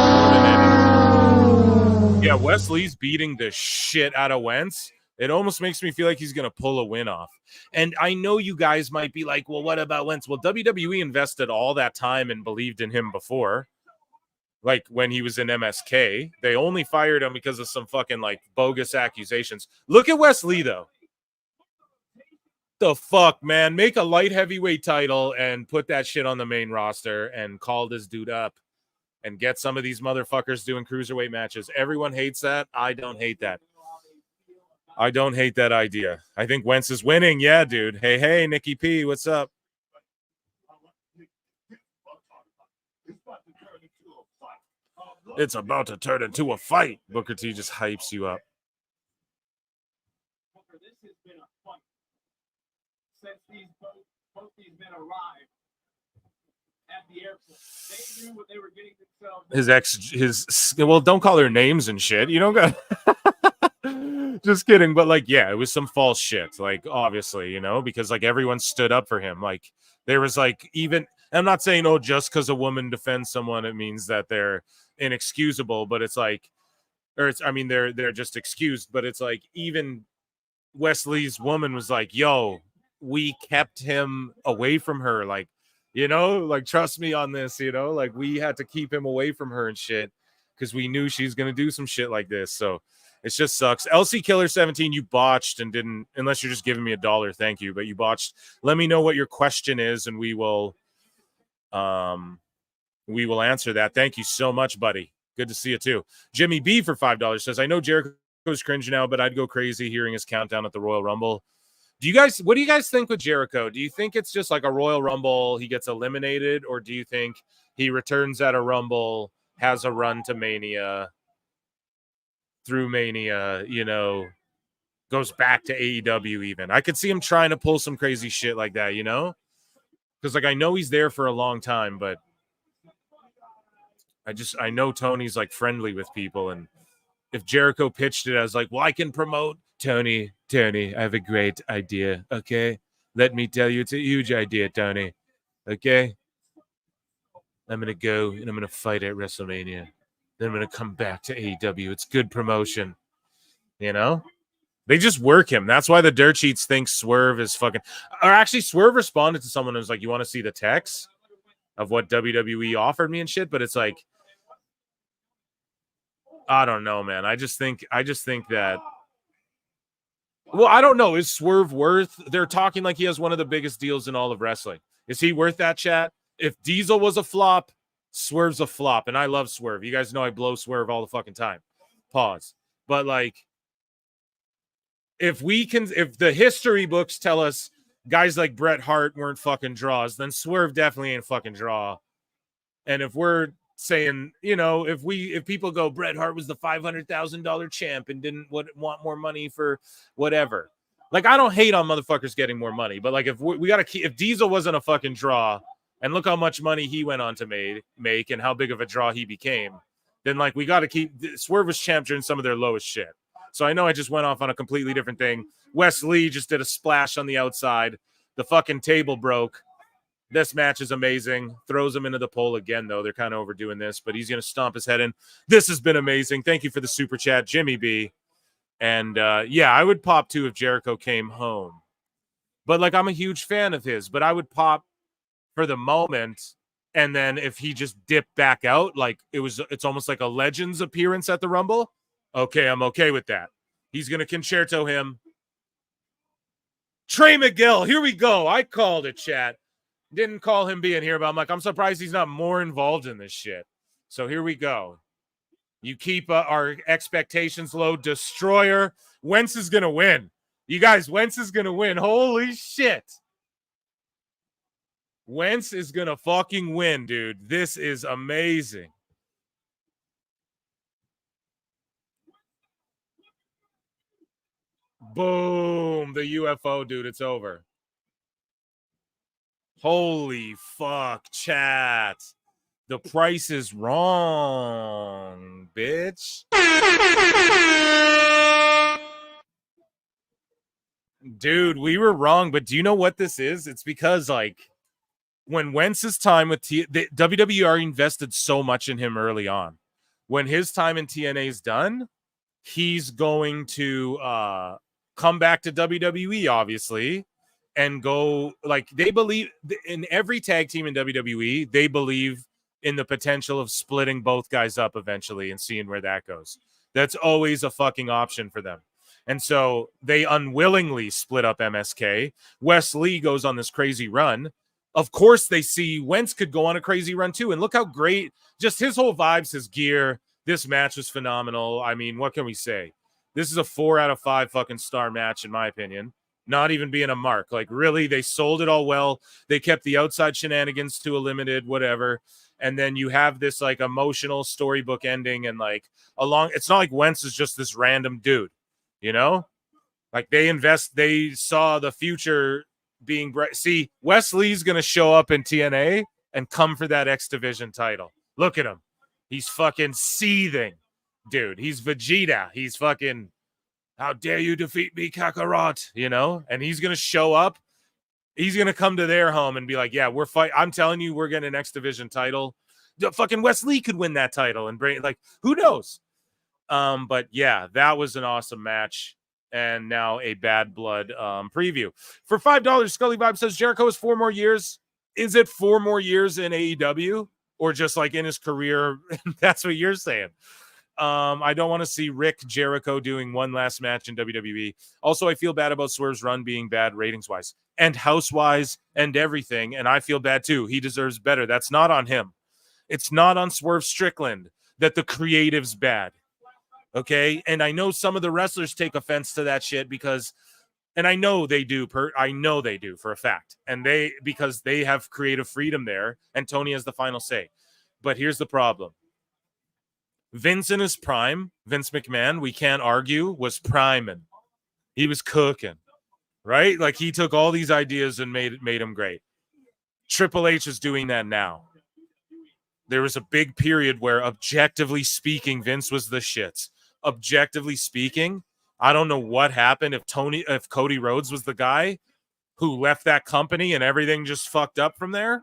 Yeah, Wesley's beating the shit out of Wentz. It almost makes me feel like he's going to pull a win off. And I know you guys might be like, well, what about Wentz? Well, WWE invested all that time and believed in him before. Like when he was in MSK, they only fired him because of some fucking like bogus accusations. Look at Wesley though. The fuck, man? Make a light heavyweight title and put that shit on the main roster and call this dude up and get some of these motherfuckers doing cruiserweight matches. Everyone hates that. I don't hate that. I don't hate that idea. I think Wentz is winning. Yeah, dude. Hey, Nikki P, what's up? It's about to turn into a fight. Booker T just hypes you up. Booker, this has been a fight since both these men arrived at the airport. They knew what they were getting themselves. Well, don't call her names and shit. You don't got. Just kidding. But like, yeah, it was some false shit. Like, obviously, because like everyone stood up for him. Like, there was like even. I'm not saying just because a woman defends someone, it means that they're inexcusable. But it's like, they're just excused. But it's like even Wesley's woman was like, "Yo, we kept him away from her. Like, like trust me on this. Like we had to keep him away from her and shit because we knew she's gonna do some shit like this." So it just sucks. LC Killer 17, you botched and didn't. Unless you're just giving me $1, thank you. But you botched. Let me know what your question is, and we will answer that. Thank you so much, buddy. Good to see you too. Jimmy B for $5 says, "I know Jericho's cringe now, but I'd go crazy hearing his countdown at the Royal Rumble." What do you guys think with Jericho? Do you think it's just like a Royal Rumble, he gets eliminated, or do you think he returns at a Rumble, has a run to Mania, through Mania, goes back to AEW even? I could see him trying to pull some crazy shit like that, because like I know he's there for a long time, but I know Tony's like friendly with people, and if Jericho pitched it as like, well, I can promote Tony, I have a great idea. Okay. Let me tell you, it's a huge idea, Tony. Okay. I'm going to go and I'm going to fight at WrestleMania. Then I'm going to come back to AEW. It's good promotion. They just work him. That's why the dirt sheets think Swerve is fucking, or actually Swerve responded to someone who was like, you want to see the text of what WWE offered me and shit? But it's like, I don't know, man. I just think that, well, I don't know. Is Swerve worth? They're talking like he has one of the biggest deals in all of wrestling. Is he worth that, chat? If Diesel was a flop, Swerve's a flop. And I love Swerve. You guys know I blow Swerve all the fucking time. Pause. But like, if the history books tell us guys like Bret Hart weren't fucking draws, then Swerve definitely ain't fucking draw. And if we're saying, if people go, Bret Hart was the $500,000 champ and didn't want more money for whatever. Like, I don't hate on motherfuckers getting more money, but like, if we got to keep, if Diesel wasn't a fucking draw and look how much money he went on to make and how big of a draw he became, then like, we got to keep Swerve was champ during some of their lowest shit. So I know I just went off on a completely different thing. Wes Lee just did a splash on the outside. The fucking table broke. This match is amazing. Throws him into the pole again, though. They're kind of overdoing this, but he's going to stomp his head in. This has been amazing. Thank you for the super chat, Jimmy B. And yeah, I would pop too if Jericho came home. But like, I'm a huge fan of his, but I would pop for the moment. And then if he just dipped back out, like it's almost like a Legends appearance at the Rumble. Okay, I'm okay with that. He's going to concerto him. Trey Miguel, here we go. I called it, chat. Didn't call him being here, but I'm surprised he's not more involved in this shit. So here we go. You keep our expectations low. Destroyer. Wentz is going to win. You guys, Wentz is going to win. Holy shit. Wentz is going to fucking win, dude. This is amazing. Boom. The UFO, dude. It's over. Holy fuck, chat. The price is wrong, bitch. Dude, we were wrong, but do you know what this is? It's because, like, when Wentz's time with the WWE invested so much in him early on. When his time in TNA is done, he's going to come back to WWE, obviously, and go, like, they believe in every tag team in WWE, they believe in the potential of splitting both guys up eventually and seeing where that goes. That's always a fucking option for them. And so they unwillingly split up MSK. Wes Lee goes on this crazy run. Of course, they see Wentz could go on a crazy run too. And look how great, just his whole vibes, his gear. This match was phenomenal. I mean, what can we say? This is a 4 out of 5 fucking star match, in my opinion. Not even being a mark. Like, really, they sold it all well. They kept the outside shenanigans to a limited, whatever. And then you have this, like, emotional storybook ending. And, like, it's not like Wentz is just this random dude, you know? Like, they saw the future being bright. See, Wes Lee's going to show up in TNA and come for that X Division title. Look at him. He's fucking seething, dude. He's Vegeta. He's fucking How dare you defeat me, Kakarot? You know, and he's going to show up. He's going to come to their home and be like, yeah, we're fight. I'm telling you, we're getting an X Division title. Fucking Wesley could win that title and bring, like, who knows? But yeah, that was an awesome match. And now a Bad Blood preview. For $5, Scully Vibe says Jericho is 4 more years. Is it 4 more years in AEW? Or just like in his career? That's what you're saying. I don't want to see Rick Jericho doing one last match in WWE. Also, I feel bad about Swerve's run being bad ratings-wise and house-wise and everything, and I feel bad too. He deserves better. That's not on him. It's not on Swerve Strickland that the creative's bad, okay? And I know some of the wrestlers take offense to that shit because, and I know they do. I know they do for a fact, and because they have creative freedom there, and Tony has the final say. But here's the problem. Vince in his prime, Vince McMahon, we can't argue, was priming. He was cooking, right? Like he took all these ideas and made them great. Triple H is doing that now. There was a big period where, objectively speaking, Vince was the shits. Objectively speaking, I don't know what happened if Cody Rhodes was the guy who left that company and everything just fucked up from there.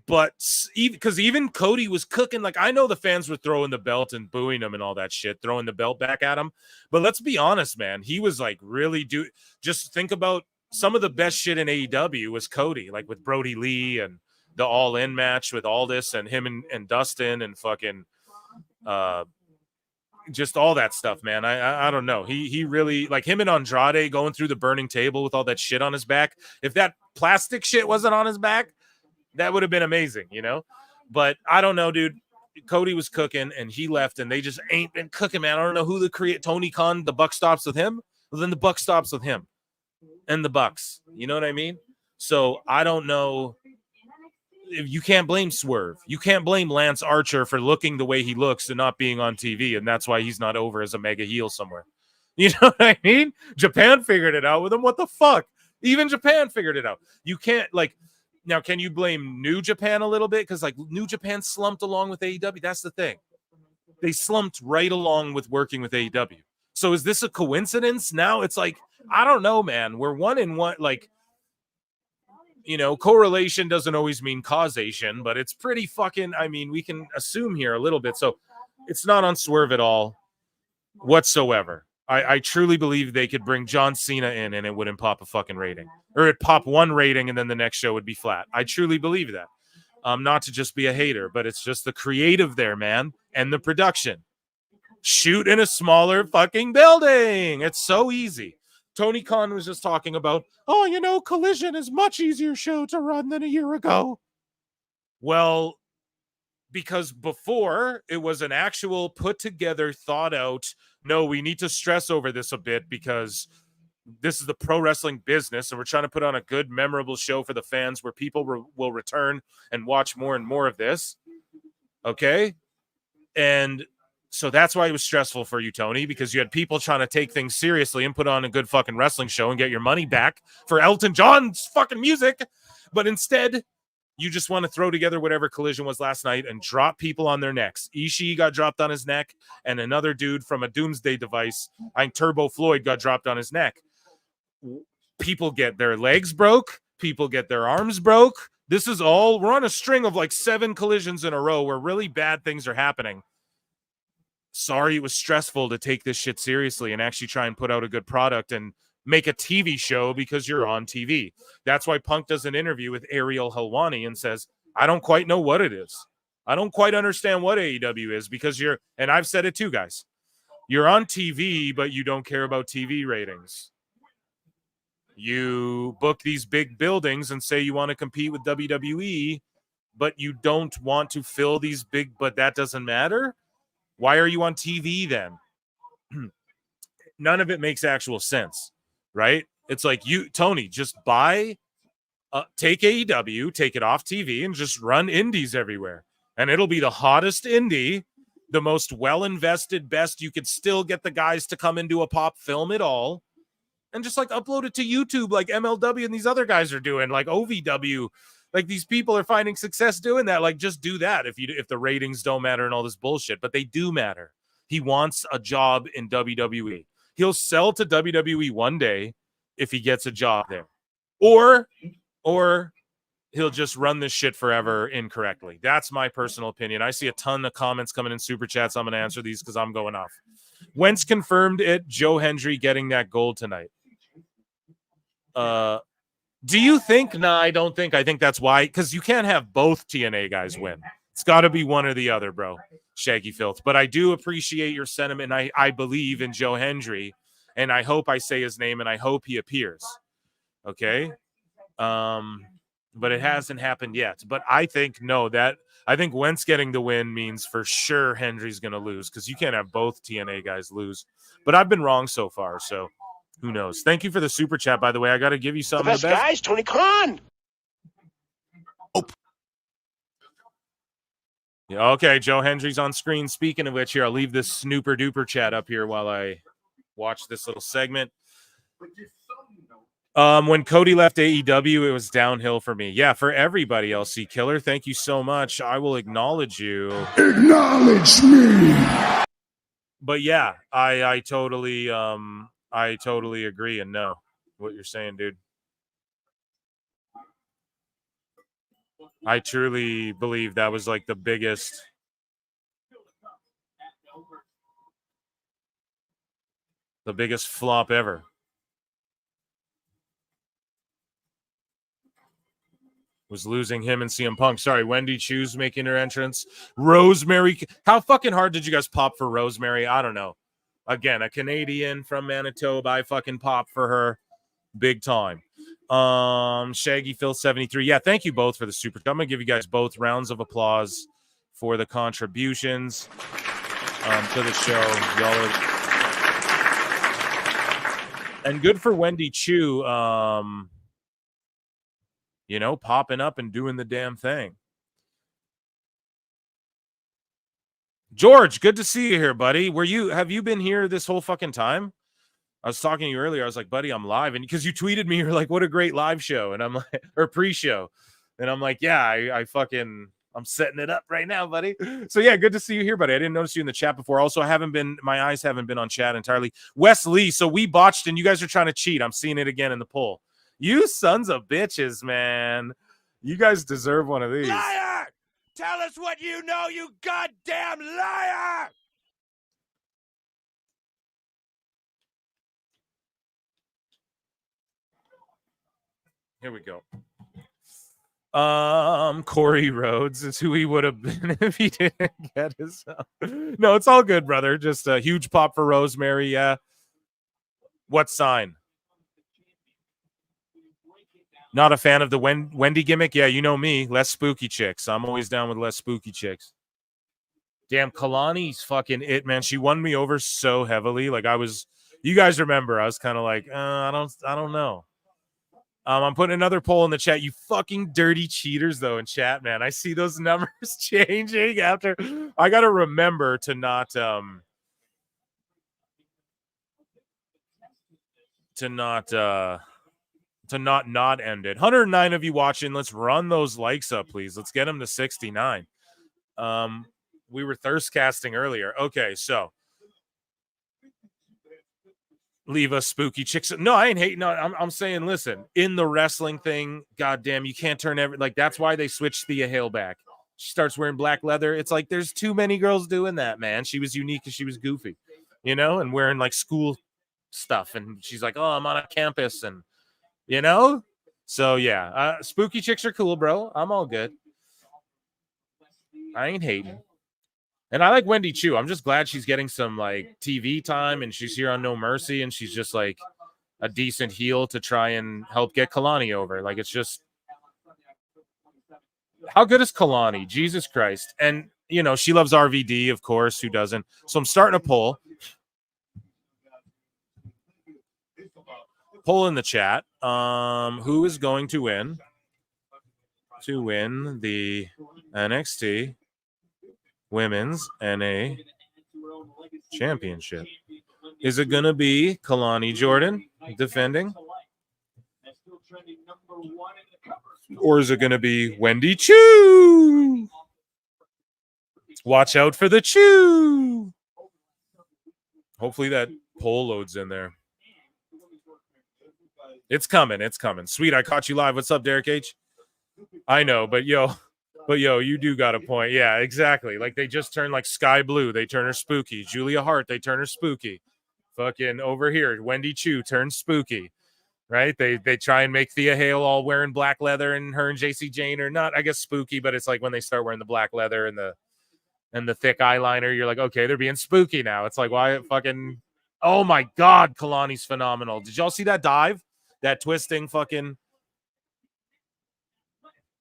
But because even Cody was cooking, like I know the fans were throwing the belt and booing him and all that shit, throwing the belt back at him. But let's be honest, man, he was like really just think about some of the best shit in AEW was Cody, like with Brody Lee and the All In match with Aldis and him and Dustin and fucking just all that stuff, man. I don't know. He really, like him and Andrade going through the burning table with all that shit on his back. If that plastic shit wasn't on his back, that would have been amazing, you know? But I don't know, dude. Cody was cooking, and he left, and they just ain't been cooking, man. I don't know who Tony Khan, the buck stops with him. Well, then the buck stops with him and the Bucks. You know what I mean? So I don't know. You can't blame Swerve. You can't blame Lance Archer for looking the way he looks and not being on TV, and that's why he's not over as a mega heel somewhere. You know what I mean? Japan figured it out with him. What the fuck? Even Japan figured it out. You can't, like... Now, can you blame New Japan a little bit? Because, like, New Japan slumped along with AEW. That's the thing. They slumped right along with working with AEW. So is this a coincidence? Now it's like, I don't know, man. We're 1-1. Like, you know, correlation doesn't always mean causation, but it's pretty fucking, I mean, we can assume here a little bit. So it's not on Swerve at all whatsoever. I truly believe they could bring John Cena in and it wouldn't pop a fucking rating. Or it'd pop one rating and then the next show would be flat. I truly believe that. Not to just be a hater, but it's just the creative there, man, and the production. Shoot in a smaller fucking building. It's so easy. Tony Khan was just talking about, oh, you know, Collision is much easier show to run than a year ago. Well, because before it was an actual put together, thought out, no, we need to stress over this a bit because this is the pro wrestling business and we're trying to put on a good, memorable show for the fans where people will return and watch more and more of this. Okay? And so that's why it was stressful for you, Tony, because you had people trying to take things seriously and put on a good fucking wrestling show and get your money back for Elton John's fucking music. But instead, you just want to throw together whatever Collision was last night and drop people on their necks. Ishii got dropped on his neck, and another dude from a Doomsday device, Turbo Floyd, got dropped on his neck. People get their legs broke. People get their arms broke. This is all, we're on a string of like 7 collisions in a row where really bad things are happening. Sorry, it was stressful to take this shit seriously and actually try and put out a good product and make a TV show because you're on TV. That's why Punk does an interview with Ariel Helwani and says, I don't quite know what it is. I don't quite understand what AEW is because you're, and I've said it too, guys, you're on TV, but you don't care about TV ratings. You book these big buildings and say you want to compete with WWE, but you don't want to fill these big, but that doesn't matter. Why are you on TV then? None of it makes actual sense. Right? It's like you, Tony, just take AEW, take it off TV, and just run indies everywhere. And it'll be the hottest indie, the most well-invested, best. You could still get the guys to come into a pop, film it all, and just like upload it to YouTube like MLW and these other guys are doing, like OVW. Like these people are finding success doing that. Like just do that if the ratings don't matter and all this bullshit, but they do matter. He wants a job in WWE. He'll sell to WWE one day if he gets a job there. Or he'll just run this shit forever incorrectly. That's my personal opinion. I see a ton of comments coming in super chats. I'm going to answer these because I'm going off. Wentz confirmed it. Joe Hendry getting that gold tonight. Do you think? No, I don't think. I think that's why. Because you can't have both TNA guys win. It's got to be one or the other, bro. Shaggy Filth. But I do appreciate your sentiment. I believe in Joe Hendry. And I hope I say his name and I hope he appears. Okay? But it hasn't happened yet. But I think, I think Wentz getting the win means for sure Hendry's going to lose because you can't have both TNA guys lose. But I've been wrong so far, so who knows? Thank you for the super chat, by the way. I got to give you something. The best guys, Tony Khan. Yeah, okay, Joe Hendry's on screen. Speaking of which, here, I'll leave this snooper duper chat up here while I watch this little segment. When Cody left AEW, it was downhill for me. Yeah, for everybody, LC Killer. Thank you so much. I will acknowledge you. Acknowledge me. But yeah, I totally agree and know what you're saying, dude. I truly believe that was like the biggest flop ever. Was losing him and CM Punk. Sorry, Wendy Chu's making her entrance. Rosemary. How fucking hard did you guys pop for Rosemary? I don't know. Again, a Canadian from Manitoba. I fucking pop for her big time. Shaggy Phil 73. Yeah, thank you both for the super. I'm gonna give you guys both rounds of applause for the contributions to the show. Y'all are... And good for Wendy Chu. Popping up and doing the damn thing. George, good to see you here, buddy. Have you been here this whole fucking time? I was talking to you earlier. I was like, buddy, I'm live. And because you tweeted me, you're like, what a great live show. And I'm like, or pre-show. And I'm like, yeah, I'm setting it up right now, buddy. So yeah, good to see you here, buddy. I didn't notice you in the chat before. Also, my eyes haven't been on chat entirely. Wes Lee, so we botched and you guys are trying to cheat. I'm seeing it again in the poll. You sons of bitches, man. You guys deserve one of these. Liar! Tell us what you know, you goddamn liar! Here we go. Corey Rhodes is who he would have been if he didn't get his. No, it's all good, brother. Just a huge pop for Rosemary. Yeah. What sign? Not a fan of the Wendy gimmick. Yeah, you know me. Less spooky chicks. I'm always down with less spooky chicks. Damn, Kalani's fucking it, man. She won me over so heavily. Like you guys remember, I was kind of like, I don't know. I'm putting another poll in the chat. You fucking dirty cheaters, though, in chat, man. I see those numbers changing after. I got to remember to not end it. 109 of you watching. Let's run those likes up, please. Let's get them to 69. We were thirst casting earlier. Okay, so leave us spooky chicks. No, I ain't hating. No, I'm saying, listen, in the wrestling thing, goddamn, you can't turn that's why they switched Thea Hale back. She starts wearing black leather. It's like there's too many girls doing that, man. She was unique because she was goofy, and wearing like school stuff. And she's like, oh, I'm on a campus and so yeah, spooky chicks are cool, bro. I'm all good. I ain't hating. And I like Wendy Chu. I'm just glad she's getting some like TV time and she's here on No Mercy and she's just like a decent heel to try and help get Kalani over. Like it's just how good is Kalani? Jesus Christ. And she loves RVD, of course, who doesn't? So I'm starting a poll in the chat. Who is going to win the NXT Women's NA Championship? Is it going to be Kalani Jordan defending? Or is it going to be Wendy Chu? Watch out for the Chu. Hopefully that poll loads in there. It's coming. It's coming. Sweet. I caught you live. What's up, Derek H? I know, but yo, you do got a point. Yeah, exactly. Like they just turned like Sky Blue. They turn her spooky. Giulia Hart, they turn her spooky. Fucking over here, Wendy Chu turns spooky. Right? They try and make Thea Hale all wearing black leather, and her and JC Jane are not, I guess, spooky, but it's like when they start wearing the black leather and the thick eyeliner, you're like, okay, they're being spooky now. It's like, why fucking, oh my God, Kalani's phenomenal. Did y'all see that dive? That twisting fucking,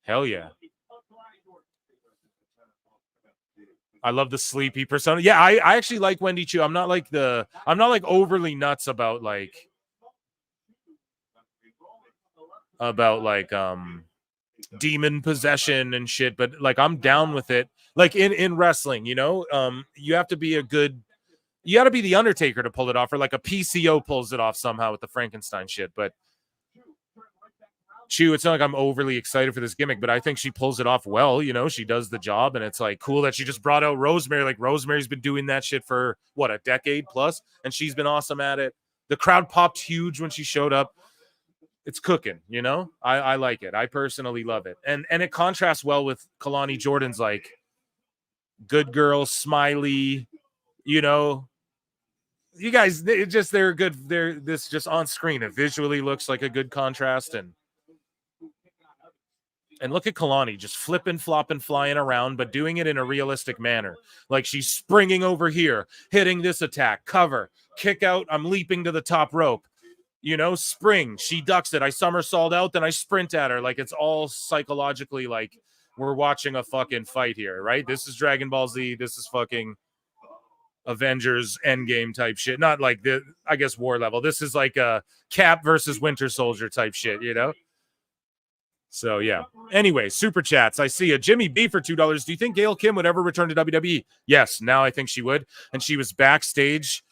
hell yeah. I love the sleepy persona. Yeah, I actually like Wendy Chu. I'm not like overly nuts about demon possession and shit, but like I'm down with it. Like in wrestling, you know, you have to be you got to be the Undertaker to pull it off, or like a PCO pulls it off somehow with the Frankenstein shit. But Chu, it's not like I'm overly excited for this gimmick, but I think she pulls it off well. You know, she does the job, and it's like cool that she just brought out Rosemary. Like Rosemary's been doing that shit for what, a decade plus, and she's been awesome at it. The crowd popped huge when she showed up. It's cooking, you know. I like it. I personally love it, and it contrasts well with Kalani Jordan's like good girl, smiley. You know, you guys, they're good. This just on screen, it visually looks like a good contrast, and look at Kalani just flipping, flopping, flying around, but doing it in a realistic manner. Like she's springing over here, hitting this attack, cover, kick out. I'm leaping to the top rope. You know, spring. She ducks it. I somersault out, then I sprint at her. Like it's all psychologically like we're watching a fucking fight here, right? This is Dragon Ball Z. This is fucking Avengers Endgame type shit. Not like I guess war level. This is like a Cap versus Winter Soldier type shit, you know? So, yeah. Anyway, super chats. I see a Jimmy B for $2. Do you think Gail Kim would ever return to WWE? Yes, now I think she would. And she was backstage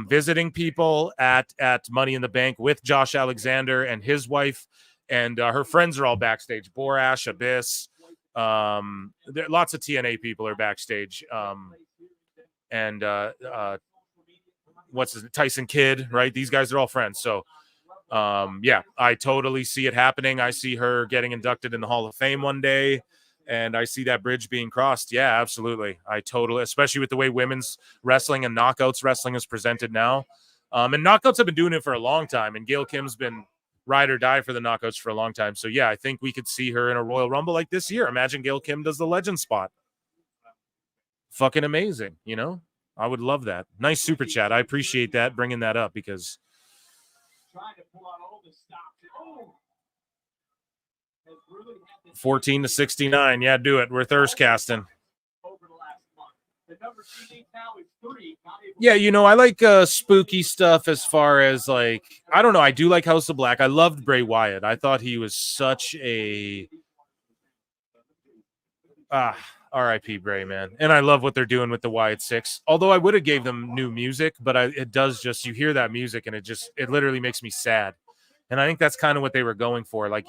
visiting people at Money in the Bank with Josh Alexander and his wife. And her friends are all backstage. Borash, Abyss. Lots of TNA people are backstage. And what's his Tyson Kidd, right? These guys are all friends. So, yeah, I totally see it happening. I see her getting inducted in the Hall of Fame one day, and I see that bridge being crossed. Yeah, absolutely. I totally, especially with the way women's wrestling and knockouts wrestling is presented now. And knockouts have been doing it for a long time, and Gail Kim's been ride or die for the knockouts for a long time. So yeah, I think we could see her in a Royal Rumble like this year. Imagine Gail Kim does the legend spot. Fucking amazing, you know? I would love that. Nice super chat. I appreciate that, bringing that up, because 14 to 69. Yeah, do it. We're thirst casting. Yeah, you know, I like spooky stuff as far as like, I don't know. I do like House of Black. I loved Bray Wyatt. I thought he was such a R.I.P. Bray, man. And I love what they're doing with the Wyatt Six. Although I would have gave them new music, but it does just, you hear that music and it literally makes me sad. And I think that's kind of what they were going for. Like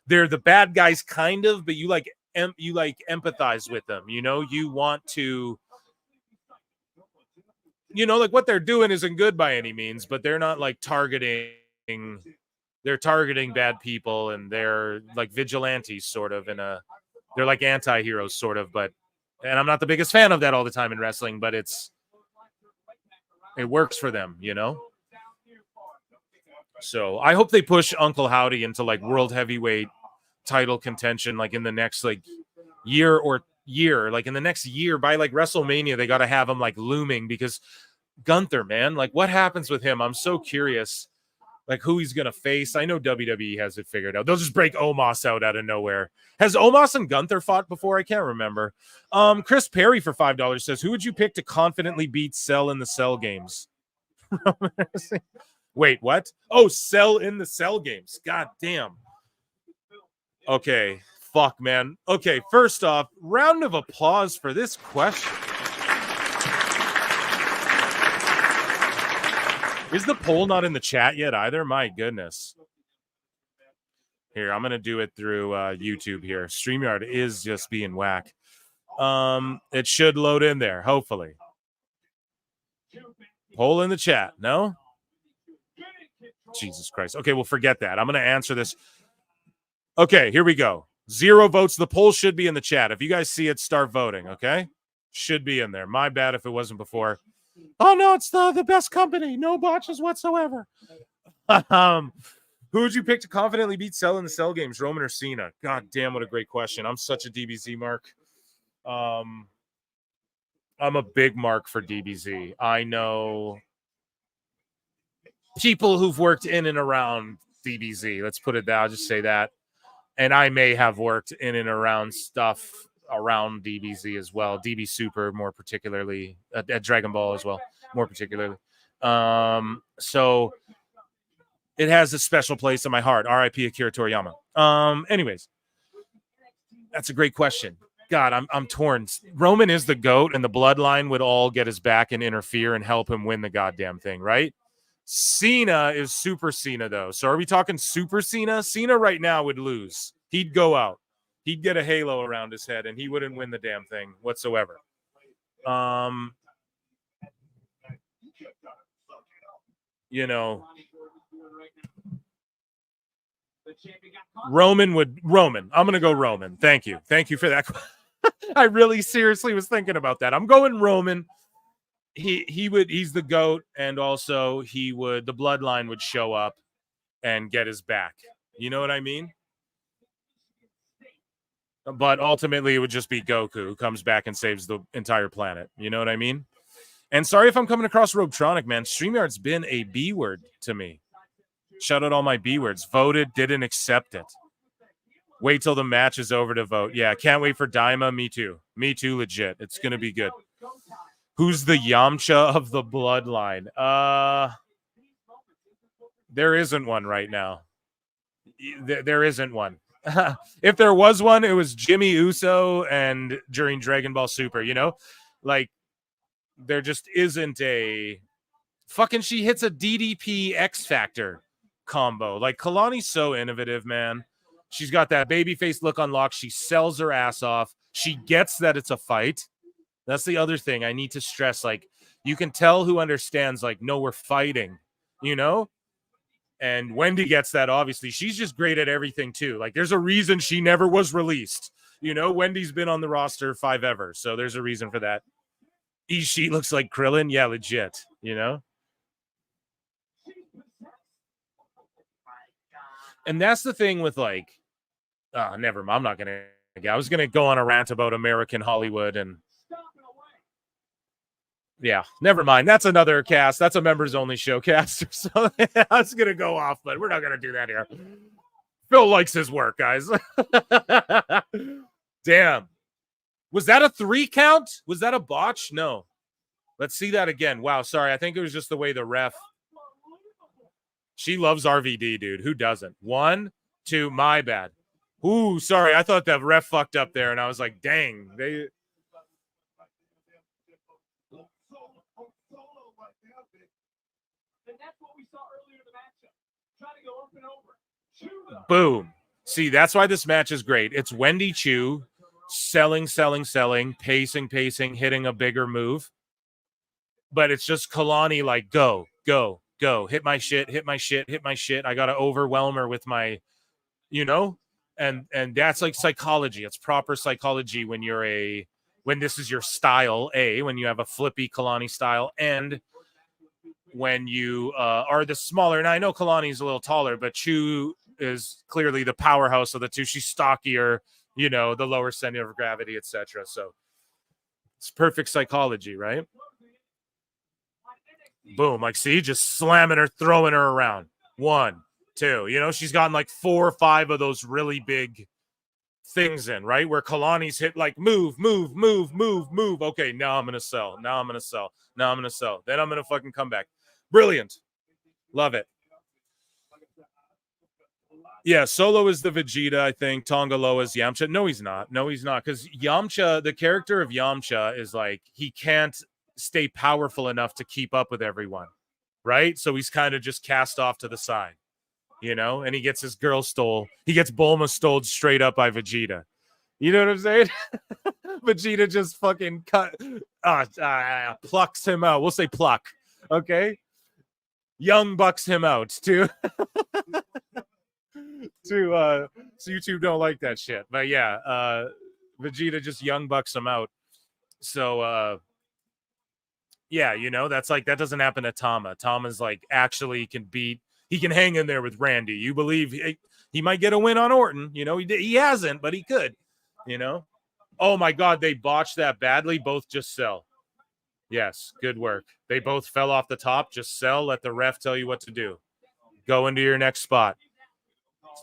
they're the bad guys kind of, but you like empathize with them. You know, you want to, you know, like what they're doing isn't good by any means, but they're not like targeting bad people, and they're like vigilantes sort of they're like anti-heroes sort of, and I'm not the biggest fan of that all the time in wrestling, but it works for them, you know? So I hope they push Uncle Howdy into like world heavyweight title contention, like in the next like year, like in the next year by like WrestleMania, they got to have him like looming, because Gunther, man, like what happens with him? I'm so curious, like who he's going to face. I know WWE has it figured out. They'll just break Omos out of nowhere. Has Omos and Gunther fought before? I can't remember. Chris Perry for $5 says, who would you pick to confidently beat Cell in the Cell games? Wait, what? Oh, Cell in the Cell games. God damn. Okay. Fuck, man. Okay, first off, round of applause for this question. Is the poll not in the chat yet either? My goodness. Here, I'm going to do it through YouTube here. StreamYard is just being whack. It should load in there, hopefully. Poll in the chat. No? Jesus Christ. Okay, well, forget that. I'm going to answer this. Okay, here we go. 0 votes. The poll should be in the chat. If you guys see it, start voting, okay? Should be in there. My bad if it wasn't before. Oh, no, it's the best company. No botches whatsoever. Who would you pick to confidently beat Cell in the Cell games, Roman or Cena? God damn, what a great question. I'm such a DBZ mark. I'm a big mark for DBZ. I know people who've worked in and around DBZ. Let's put it that. I'll just say that. And I may have worked in and around stuff around DBZ as well. DB Super, more particularly, at Dragon Ball as well, more particularly. So it has a special place in my heart. R.I.P. Akira Toriyama. Anyways, that's a great question. God, I'm torn. Roman is the GOAT, and the bloodline would all get his back and interfere and help him win the goddamn thing, right? Cena is Super Cena, though. So are we talking Super Cena? Cena right now would lose. He'd go out. He'd get a halo around his head, and he wouldn't win the damn thing whatsoever. You know, Roman. I'm going to go Roman. Thank you. Thank you for that. I really seriously was thinking about that. I'm going Roman. He's the GOAT, and also the bloodline would show up and get his back. You know what I mean? But ultimately, it would just be Goku who comes back and saves the entire planet. You know what I mean? And sorry if I'm coming across Robetronic, man. StreamYard's been a B word to me. Shout out all my B words. Voted, didn't accept it. Wait till the match is over to vote. Yeah, can't wait for Daima. Me too. Me too, legit. It's going to be good. Who's the Yamcha of the bloodline? There isn't one right now. There isn't one. If there was one, it was Jimmy Uso and during Dragon Ball Super, you know? Like, there just isn't a fucking she hits a DDP X Factor combo. Like, Kalani's so innovative, man. She's got that babyface look unlocked. She sells her ass off. She gets that it's a fight. That's the other thing I need to stress. Like, you can tell who understands, like, no, we're fighting, you know? And Wendy gets that, obviously. She's just great at everything, too. Like, there's a reason she never was released. You know, Wendy's been on the roster 5 ever, so there's a reason for that. Ishii looks like Krillin. Yeah, legit, you know? And that's the thing with, like, never mind. I'm not going to. I was going to go on a rant about American Hollywood and. Yeah, never mind. That's another cast. That's a members only show cast. So I was going to go off, but we're not going to do that here. Phil likes his work, guys. Damn. Was that a 3 count? Was that a botch? No. Let's see that again. Wow, sorry. I think it was just the way the ref. She loves RVD, dude. Who doesn't? 1, 2, my bad. Ooh, sorry. I thought the ref fucked up there, and I was like, dang. Boom. See, that's why this match is great. It's Wendy Chu selling, pacing, hitting a bigger move. But it's just Kalani like, go. Hit my shit. I got to overwhelm her with my, you know? And that's like psychology. It's proper psychology when when this is your style, when you have a flippy Kalani style, and when you are the smaller. And I know Kalani's a little taller, but Chu is clearly the powerhouse of the two. She's stockier, you know, the lower center of gravity, etc. So it's perfect psychology, right? Boom. Like, see, just slamming her, throwing her around. 1, 2. You know, she's gotten like 4 or 5 of those really big things in, right? Where Kalani's hit like move. Okay, now I'm going to sell. Then I'm going to fucking come back. Brilliant. Love it. Yeah, Solo is the Vegeta, I think. Tongaloa is Yamcha. No, he's not. Because Yamcha, the character of Yamcha is like, he can't stay powerful enough to keep up with everyone, right? So he's kind of just cast off to the side, you know? And he gets his girl stole. He gets Bulma stole straight up by Vegeta. You know what I'm saying? Vegeta just fucking plucks him out. We'll say pluck. Okay. Young bucks him out too. So YouTube don't like that shit. But yeah, Vegeta just young bucks him out. So yeah, you know, that's like that doesn't happen to Tama. Tama's like actually he can hang in there with Randy. You believe he might get a win on Orton, you know, he hasn't, but he could, you know. Oh my god, they botched that badly. Both just sell. Yes, good work. They both fell off the top. Just sell, let the ref tell you what to do. Go into your next spot.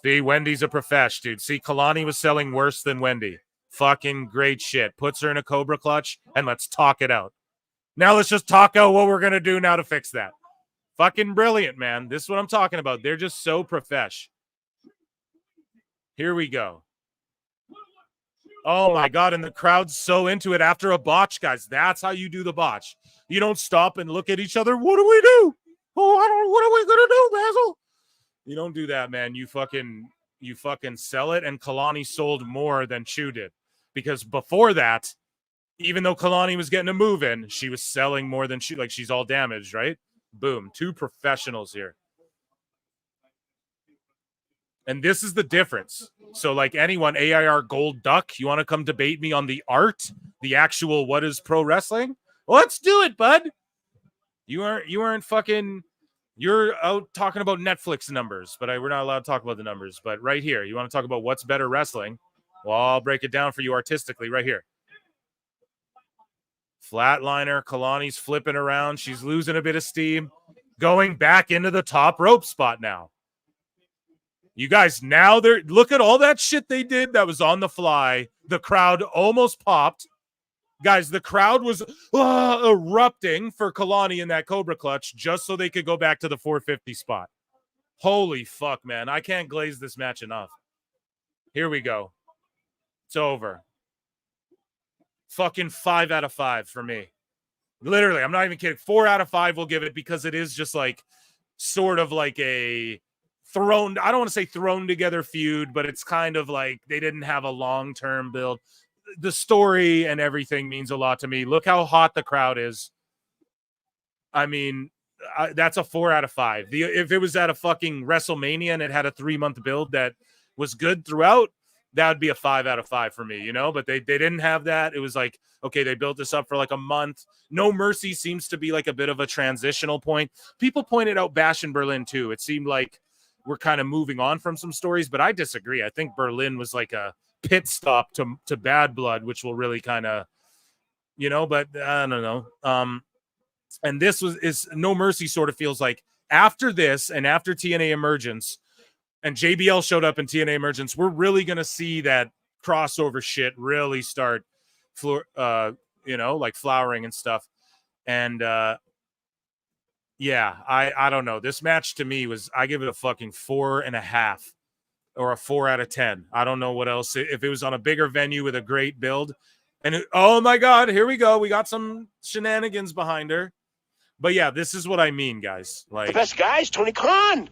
See, Wendy's a profesh, dude. See, Kalani was selling worse than Wendy. Fucking great shit. Puts her in a Cobra clutch, and let's talk it out. Now let's just talk out what we're going to do now to fix that. Fucking brilliant, man. This is what I'm talking about. They're just so profesh. Here we go. Oh, my God, and the crowd's so into it after a botch, guys. That's how you do the botch. You don't stop and look at each other. What do we do? Oh, what are we going to do, Basil? You don't do that, man. You fucking sell it, and Kalani sold more than Chu did. Because before that, even though Kalani was getting a move in, she was selling more than Chu. Like, she's all damaged, right? Boom. Two professionals here. And this is the difference. So, like anyone, AIR Gold Duck, you want to come debate me on the art, the actual what is pro wrestling? Well, let's do it, bud. You aren't fucking... You're out talking about Netflix numbers, but we're not allowed to talk about the numbers. But right here, you want to talk about what's better wrestling? Well, I'll break it down for you artistically right here. Flatliner, Kalani's flipping around. She's losing a bit of steam. Going back into the top rope spot now. You guys, now look at all that shit they did that was on the fly. The crowd almost popped. Guys, the crowd was erupting for Kalani in that Cobra clutch just so they could go back to the 450 spot. Holy fuck, man. I can't glaze this match enough. Here we go. It's over. Fucking 5 out of 5 for me. Literally, I'm not even kidding. 4 out of 5 we'll give it because it is just like sort of like a thrown, I don't want to say thrown together feud, but it's kind of like they didn't have a long-term build. The story and everything means a lot to me. Look how hot the crowd is. I mean, that's a 4 out of 5. If it was at a fucking WrestleMania and it had a 3-month build that was good throughout, that would be a 5 out of 5 for me, you know? But they didn't have that. It was like, okay, they built this up for like a month. No Mercy seems to be like a bit of a transitional point. People pointed out Bash in Berlin too. It seemed like we're kind of moving on from some stories, but I disagree. I think Berlin was like a pit stop to Bad Blood, which will really kind of, you know, but I don't know. And this is No Mercy sort of feels like after this and after TNA Emergence and JBL showed up in TNA Emergence, we're really going to see that crossover shit really start, you know, like flowering and stuff. And yeah, I don't know. This match to me I give it a fucking 4.5. or a 4 out of 10. I don't know what else. If it was on a bigger venue with a great build. And oh my God, here we go. We got some shenanigans behind her. But yeah, this is what I mean, guys. Like, the best guys, Tony Khan.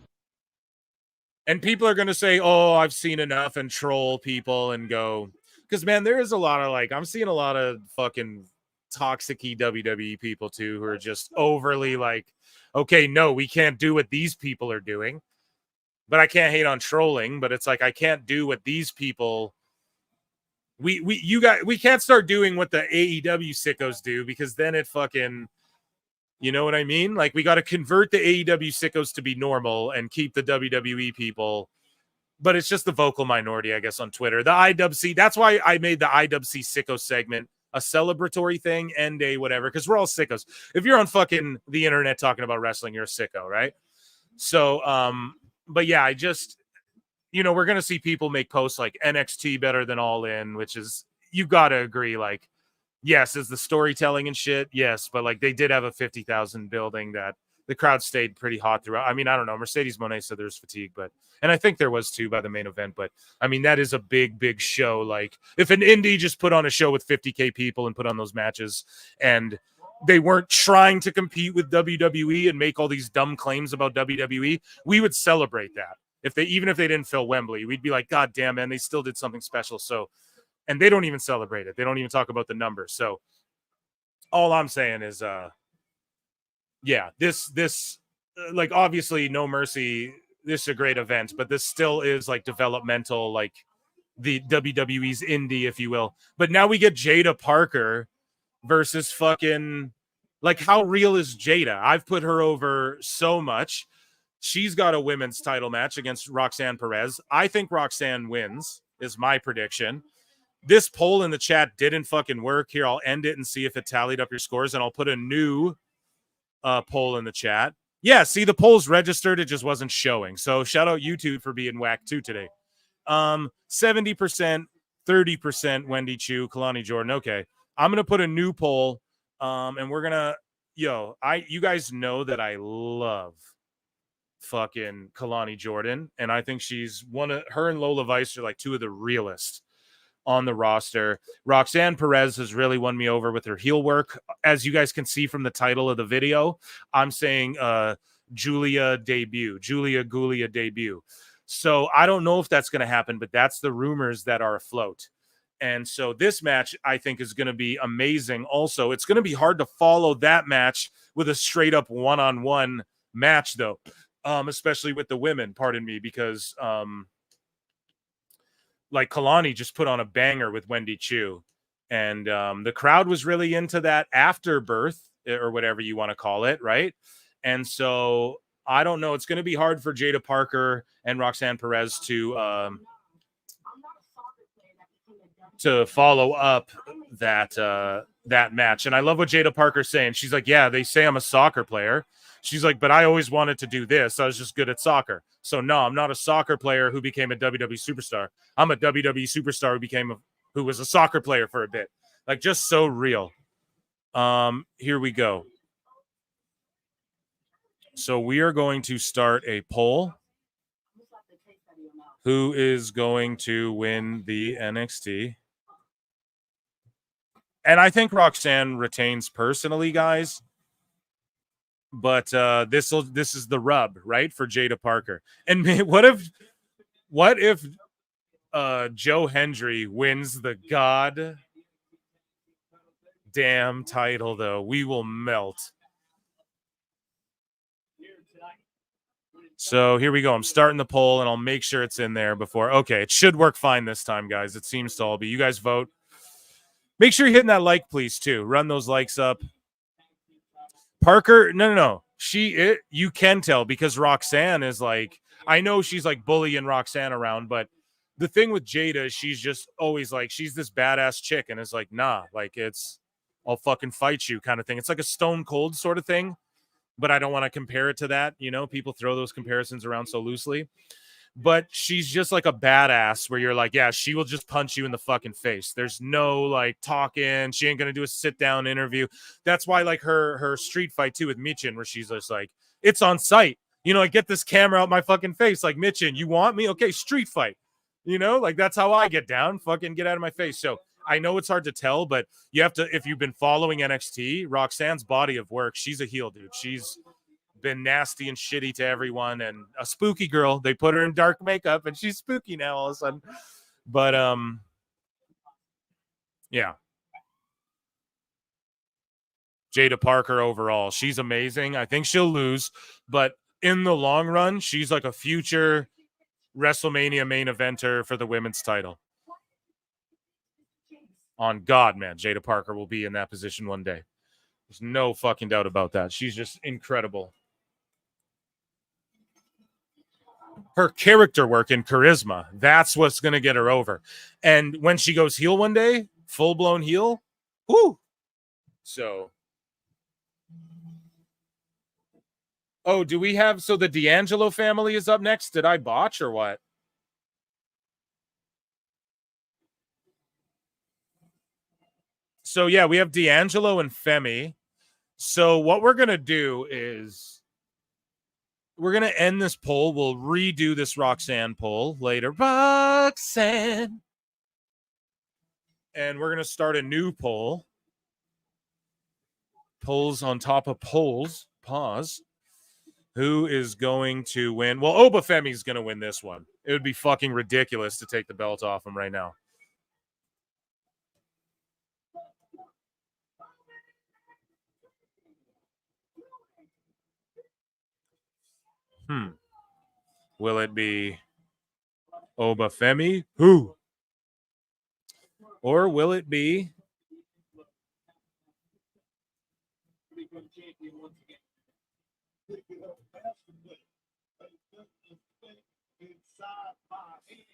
And people are going to say, oh, I've seen enough, and troll people and go. Because, man, there is a lot of like, I'm seeing a lot of fucking toxic-y WWE people too who are just overly like, okay, no, we can't do what these people are doing. But I can't hate on trolling, but it's like I can't do what these people we can't start doing what the AEW sickos do, because then it fucking, you know what I mean? Like, we got to convert the AEW sickos to be normal and keep the WWE people. But it's just the vocal minority, I guess, on Twitter. The IWC, that's why I made the IWC sicko segment a celebratory thing and a whatever, because we're all sickos. If you're on fucking the internet talking about wrestling, you're a sicko, right? So, but yeah, I just, you know, we're going to see people make posts like NXT better than All In, which is, you got to agree, like, yes, is the storytelling and shit. Yes. But like, they did have a 50,000 building that the crowd stayed pretty hot throughout. I mean, I don't know. Mercedes Moné said there's fatigue, and I think there was too by the main event, but I mean, that is a big, big show. Like, if an indie just put on a show with 50K people and put on those matches and they weren't trying to compete with WWE and make all these dumb claims about WWE, we would celebrate that. Even if they didn't fill Wembley, we'd be like, God damn, man, they still did something special. So, and they don't even celebrate it. They don't even talk about the numbers. So all I'm saying is, yeah, this like obviously No Mercy, this is a great event, but this still is like developmental, like the WWE's indie, if you will. But now we get Jada Parker versus fucking, like, how real is Jada? I've put her over so much. She's got a women's title match against Roxanne Perez. I think Roxanne wins, is my prediction. This poll in the chat didn't fucking work. Here, I'll end it and see if it tallied up your scores, and I'll put a new poll in the chat. Yeah, see, the poll's registered. It just wasn't showing. So shout out YouTube for being whacked too today. 70%, 30% Wendy Chu, Kalani Jordan. Okay, I'm gonna put a new poll, and we're gonna, you guys know that I love fucking Kalani Jordan, and I think she's her and Lola Vice are like two of the realest on the roster. Roxanne Perez has really won me over with her heel work. As you guys can see from the title of the video, I'm saying Giulia Giulia debut. So I don't know if that's going to happen, but that's the rumors that are afloat. And so this match, I think, is going to be amazing. Also, it's going to be hard to follow that match with a straight up one-on-one match, though, especially with the women, pardon me, because like Kalani just put on a banger with Wendy Chu. And the crowd was really into that afterbirth, or whatever you want to call it, right? And so I don't know. It's going to be hard for Jada Parker and Roxanne Perez to follow up that match. And I love what Jada Parker's saying. She's like, yeah, they say I'm a soccer player. She's like, but I always wanted to do this. I was just good at soccer. So no, I'm not a soccer player who became a WWE superstar. I'm a WWE superstar who was a soccer player for a bit. Like, just so real. Here we go. So we are going to start a poll. Who is going to win the NXT? And I think Roxanne retains personally, guys. But this is the rub, right, for Jada Parker. And what if Joe Hendry wins the god damn title, though? We will melt. So here we go. I'm starting the poll, and I'll make sure it's in there before. Okay, it should work fine this time, guys. It seems to all be. You guys vote. Make sure you're hitting that like, please, too. Run those likes up. Parker, no. You can tell because Roxanne is like, I know she's like bullying Roxanne around, but the thing with Jada is she's just always like, she's this badass chick, and it's like, nah, like I'll fucking fight you kind of thing. It's like a Stone Cold sort of thing. But I don't want to compare it to that. You know, people throw those comparisons around so loosely. But she's just like a badass where you're like, yeah, she will just punch you in the fucking face. There's no like talking. She ain't going to do a sit down interview. That's why like her street fight too with Michin, where she's just like, it's on site. You know, like, get this camera out my fucking face. Like, Michin, you want me? Okay, street fight. You know, like, that's how I get down. Fucking get out of my face. So I know it's hard to tell, but you have to, if you've been following NXT, Roxanne's body of work, she's a heel, dude. She's been nasty and shitty to everyone, and a spooky girl. They put her in dark makeup, and she's spooky now all of a sudden. But, yeah. Jada Parker overall, she's amazing. I think she'll lose, but in the long run, she's like a future WrestleMania main eventer for the women's title. On God, man, Jada Parker will be in that position one day. There's no fucking doubt about that. She's just incredible. Her character work and charisma, that's what's going to get her over. And when she goes heel one day, full-blown heel, whoo. So, oh, do we have, so the D'Angelo family is up next? Did I botch or what? So, yeah, we have D'Angelo and Femi. So what we're going to do is we're going to end this poll. We'll redo this Roxanne poll later. Roxanne. And we're going to start a new poll. Polls on top of polls. Pause. Who is going to win? Well, Obafemi's going to win this one. It would be fucking ridiculous to take the belt off him right now. Will it be Obafemi? Who? Or will it be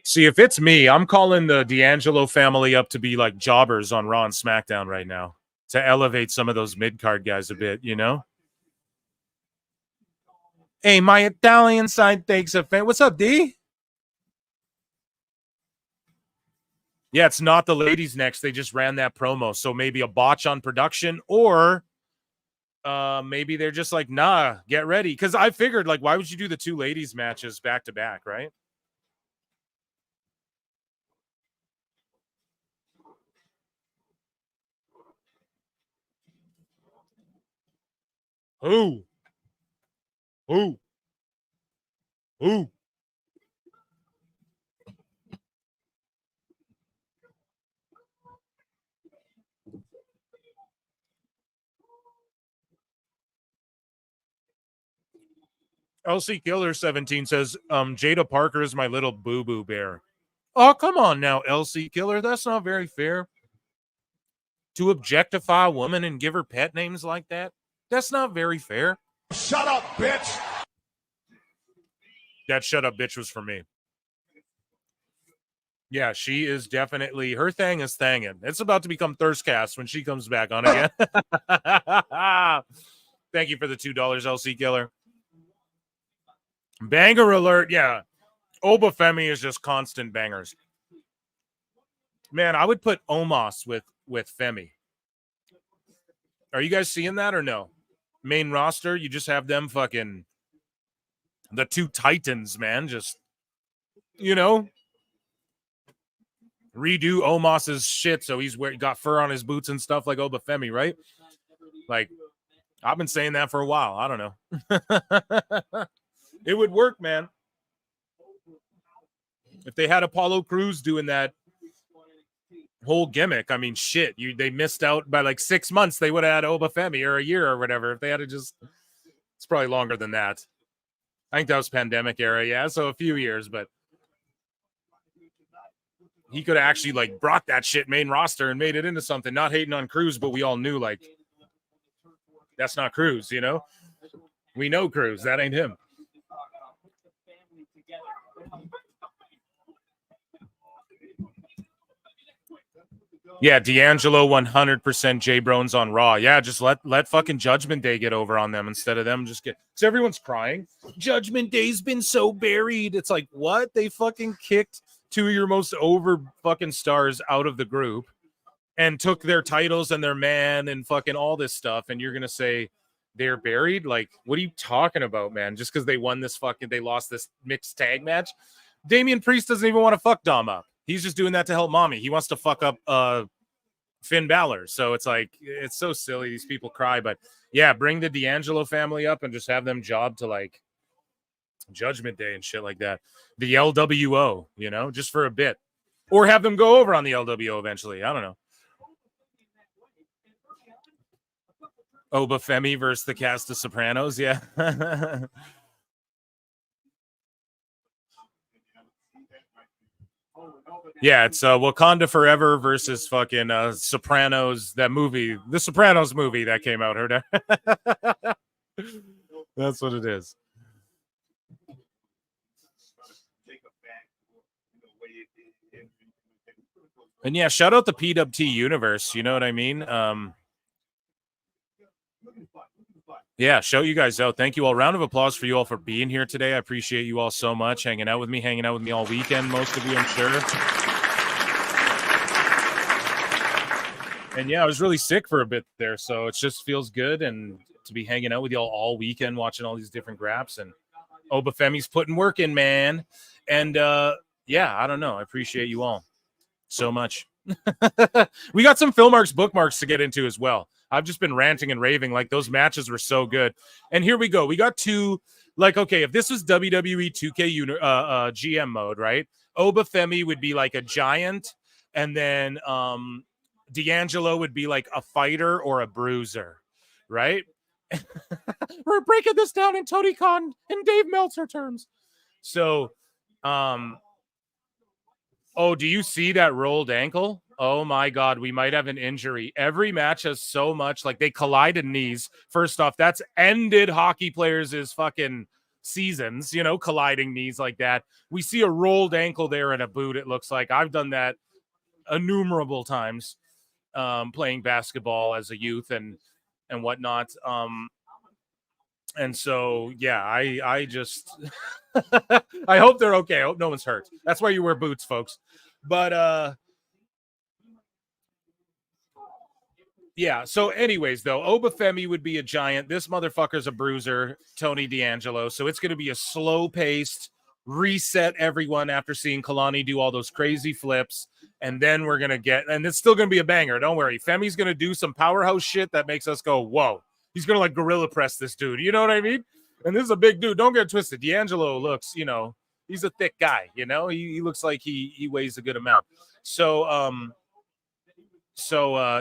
See, if it's me, I'm calling the D'Angelo family up to be like jobbers on Raw and SmackDown right now to elevate some of those mid-card guys a bit, you know? Hey, my Italian side takes offense. What's up, D? Yeah, it's not the ladies next. They just ran that promo. So maybe a botch on production, or maybe they're just like, nah, get ready. Because I figured, like, why would you do the two ladies matches back to back, right? Who? LC Killer 17 says, Jada Parker is my little boo-boo bear. Oh, come on now, LC Killer. That's not very fair. To objectify a woman and give her pet names like that, that's not very fair. Shut up, bitch. That shut up bitch was for me. Yeah, she is definitely, her thing is thangin'. It's about to become Thirstcast when she comes back on again. Thank you for the $2, LC Killer. Banger alert, yeah. Obafemi is just constant bangers. Man, I would put Omos with Femi. Are you guys seeing that or no? Main roster, you just have them fucking the two titans, man. Just, you know, redo Omos's shit so he's got fur on his boots and stuff like Obafemi, right? Like, I've been saying that for a while. I don't know. It would work, man. If they had Apollo Crews doing that whole gimmick, I mean, shit, they missed out by like 6 months. They would have had Obafemi, or a year or whatever. If they had to just, it's probably longer than that. I think that was pandemic era, yeah. So a few years, but he could have actually like brought that shit main roster and made it into something. Not hating on Crews, but we all knew like that's not Crews, you know. We know Crews, that ain't him. Yeah, D'Angelo 100% Jay Brones on Raw. Yeah, just let fucking Judgment Day get over on them instead of them just get. So everyone's crying. Judgment Day's been so buried. It's like, what? They fucking kicked two of your most over fucking stars out of the group and took their titles and their man and fucking all this stuff. And you're gonna say they're buried? Like, what are you talking about, man? Just because they won this they lost this mixed tag match. Damian Priest doesn't even want to fuck Dom up. He's just doing that to help mommy. He wants to fuck up Finn Balor. So it's like, it's so silly. These people cry. But yeah, bring the D'Angelo family up and just have them job to like Judgment Day and shit like that. The LWO, you know, just for a bit. Or have them go over on the LWO eventually. I don't know. Obafemi versus the cast of Sopranos. Yeah. Yeah, it's Wakanda Forever versus fucking Sopranos, that movie, the Sopranos movie that came out. Heard that? That's what it is. And yeah, shout out the PWT universe. You know what I mean? Yeah, show you guys out. Thank you all. Round of applause for you all for being here today. I appreciate you all so much. Hanging out with me all weekend, most of you, I'm sure. And yeah, I was really sick for a bit there, so it just feels good and to be hanging out with y'all all weekend, watching all these different graps. And Obafemi's putting work in, man. And yeah, I don't know. I appreciate you all so much. We got some Philmarks bookmarks to get into as well. I've just been ranting and raving, like those matches were so good. And here we go. We got two, like, okay, if this was WWE 2K GM mode, right? Obafemi would be like a giant, and then D'Angelo would be like a fighter or a bruiser, right? We're breaking this down in Tony Khan and Dave Meltzer terms. So, oh, do you see that rolled ankle? Oh my God, we might have an injury. Every match has so much, like they collided knees. First off, that's ended hockey players' fucking seasons, you know, colliding knees like that. We see a rolled ankle there in a boot, it looks like. I've done that innumerable times playing basketball as a youth and whatnot. And so, yeah, I just, I hope they're okay. I hope no one's hurt. That's why you wear boots, folks. But, yeah. So anyways, though, Obafemi would be a giant. This motherfucker's a bruiser, Tony D'Angelo. So it's going to be a slow paced reset everyone after seeing Kalani do all those crazy flips. And then we're going to get, and it's still going to be a banger. Don't worry. Femi's going to do some powerhouse shit that makes us go, whoa. He's going to like gorilla press this dude. You know what I mean? And this is a big dude. Don't get it twisted. D'Angelo looks, you know, he's a thick guy, you know, he looks like he weighs a good amount. So,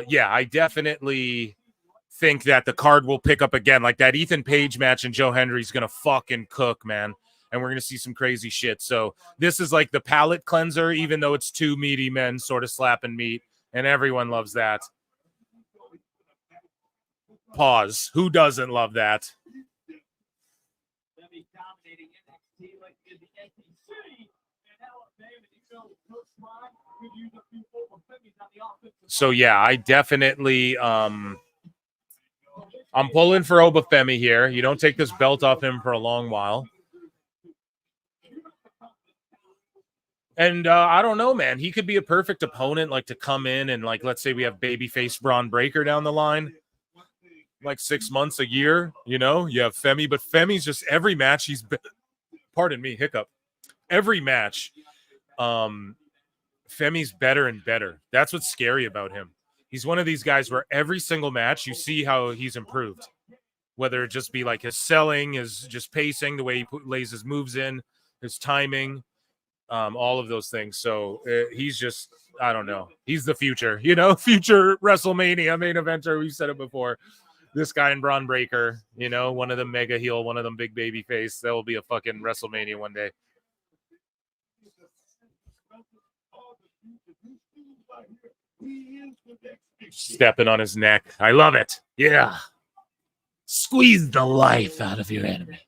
yeah, I definitely think that the card will pick up again. Like that Ethan Page match and Joe Hendry's going to fucking cook, man. And we're going to see some crazy shit. So this is like the palate cleanser, even though it's two meaty men sort of slapping meat. And everyone loves that. Pause. Who doesn't love that? So yeah, I definitely I'm pulling for Obafemi here. You don't take this belt off him for a long while. And I don't know, man. He could be a perfect opponent, like to come in and like, let's say we have babyface Braun Breaker down the line. Like 6 months, a year, you know, you have Femi, but Femi's just every match he's been, pardon me, hiccup. Every match, Femi's better and better. That's what's scary about him. He's one of these guys where every single match you see how he's improved, whether it just be like his selling, his just pacing, the way he lays his moves in, his timing, all of those things. So he's just, I don't know. He's the future, you know, future WrestleMania main eventer. We've said it before. This guy in Braun Breaker, you know, one of them mega heel, one of them big baby face. That will be a fucking WrestleMania one day. Stepping on his neck. I love it. Yeah. Squeeze the life out of your enemy.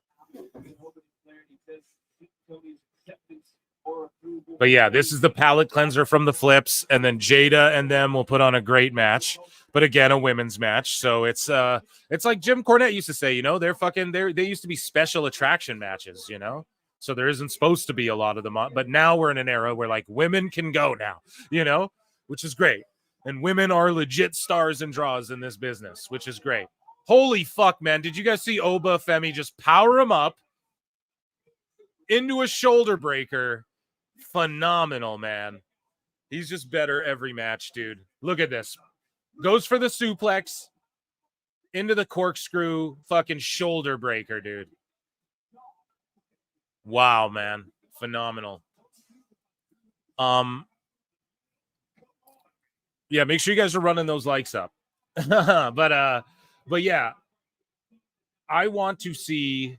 But yeah, this is the palate cleanser from the flips, and then Jada and them will put on a great match. But again, a women's match. So it's like Jim Cornette used to say, you know, they used to be special attraction matches, you know. So there isn't supposed to be a lot of them on, but now we're in an era where like women can go now, you know, which is great. And women are legit stars and draws in this business, which is great. Holy fuck, man. Did you guys see Obafemi just power him up into a shoulder breaker? Phenomenal, man. He's just better every match, dude. Look at this. Goes for the suplex into the corkscrew fucking shoulder breaker, dude. Wow, man. Phenomenal. Yeah, make sure you guys are running those likes up. But yeah, I want to see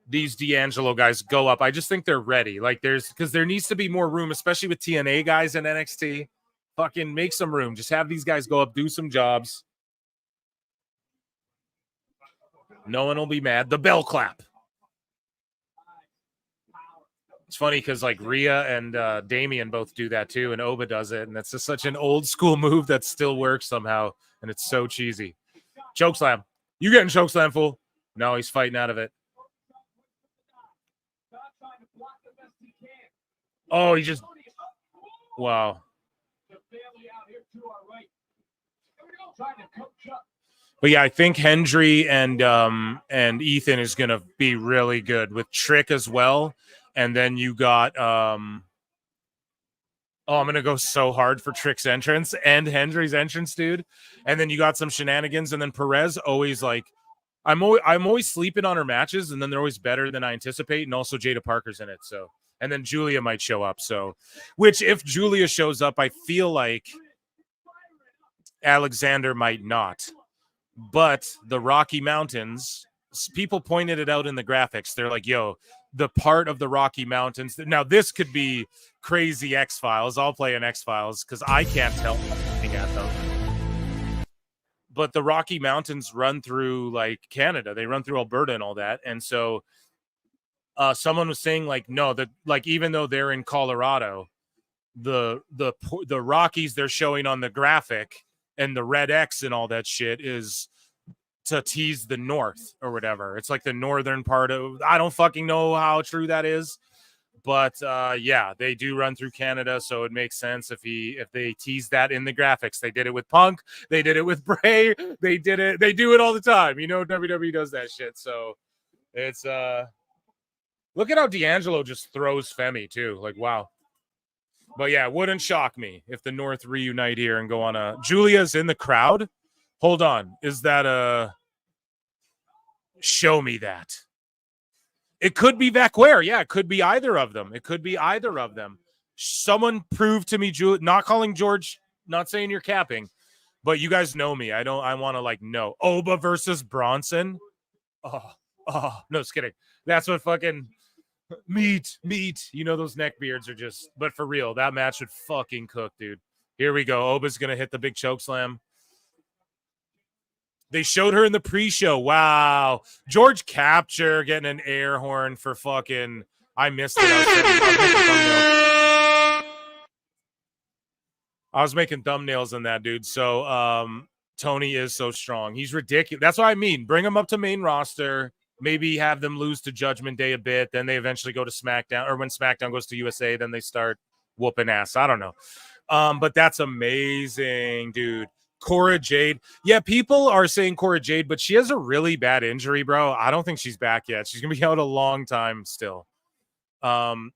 these D'Angelo guys go up. I just think they're ready. Like because there needs to be more room, especially with TNA guys in NXT. Fucking make some room. Just have these guys go up, do some jobs. No one will be mad. The bell clap. It's funny because like Rhea and Damian both do that too, and Oba does it, and it's just such an old school move that still works somehow, and it's so cheesy. Chokeslam. You getting chokeslam, fool? No, he's fighting out of it. Oh, he just... Wow. But yeah, I think Hendry and Ethan is going to be really good with Trick as well. And then you got I'm going to go so hard for Trick's entrance and Hendry's entrance, dude. And then you got some shenanigans, and then Perez always like I'm always sleeping on her matches, and then they're always better than I anticipate, and also Jada Parker's in it. So, and then Giulia might show up. So, which if Giulia shows up, I feel like Alexander might not. but the Rocky Mountains, people pointed it out in the graphics. They're like, yo, the part of the Rocky Mountains. Now, this could be crazy X-Files. I'll play an X-Files because I can't tell anything at them. But the Rocky Mountains run through like Canada. They run through Alberta and all that. And so someone was saying like, no, that like even though they're in Colorado, the Rockies they're showing on the graphic and the red X and all that shit is to tease the north or whatever. It's like the northern part of, I don't fucking know how true that is, but yeah, they do run through Canada, so it makes sense if they tease that in the graphics. They did it with Punk, they did it with Bray, they do it all the time. You know, WWE does that shit. So it's look at how D'Angelo just throws Femi too. Like, wow. But yeah, it wouldn't shock me if the North reunite here and go on a Giulia's in the crowd. Hold on. Is that a show me that? It could be Vacquer. Yeah, it could be either of them. It could be either of them. Someone prove to me, Giulia, not calling George, not saying you're capping, but you guys know me. I want to like know. Oba versus Bronson. Oh, no, just kidding. That's what fucking meat. You know, those neck beards are just, but for real, that match would fucking cook, dude. Here we go. Oba's going to hit the big choke slam. They showed her in the pre-show. Wow. George Capture getting an air horn for fucking, I missed it. I was making thumbnails on that, dude. So Tony is so strong. He's ridiculous. That's what I mean. Bring him up to main roster. Maybe have them lose to Judgment Day a bit. Then they eventually go to SmackDown. Or when SmackDown goes to USA, then they start whooping ass. I don't know. But that's amazing, dude. Cora Jade. Yeah, people are saying Cora Jade, but she has a really bad injury, bro. I don't think she's back yet. She's going to be out a long time still. And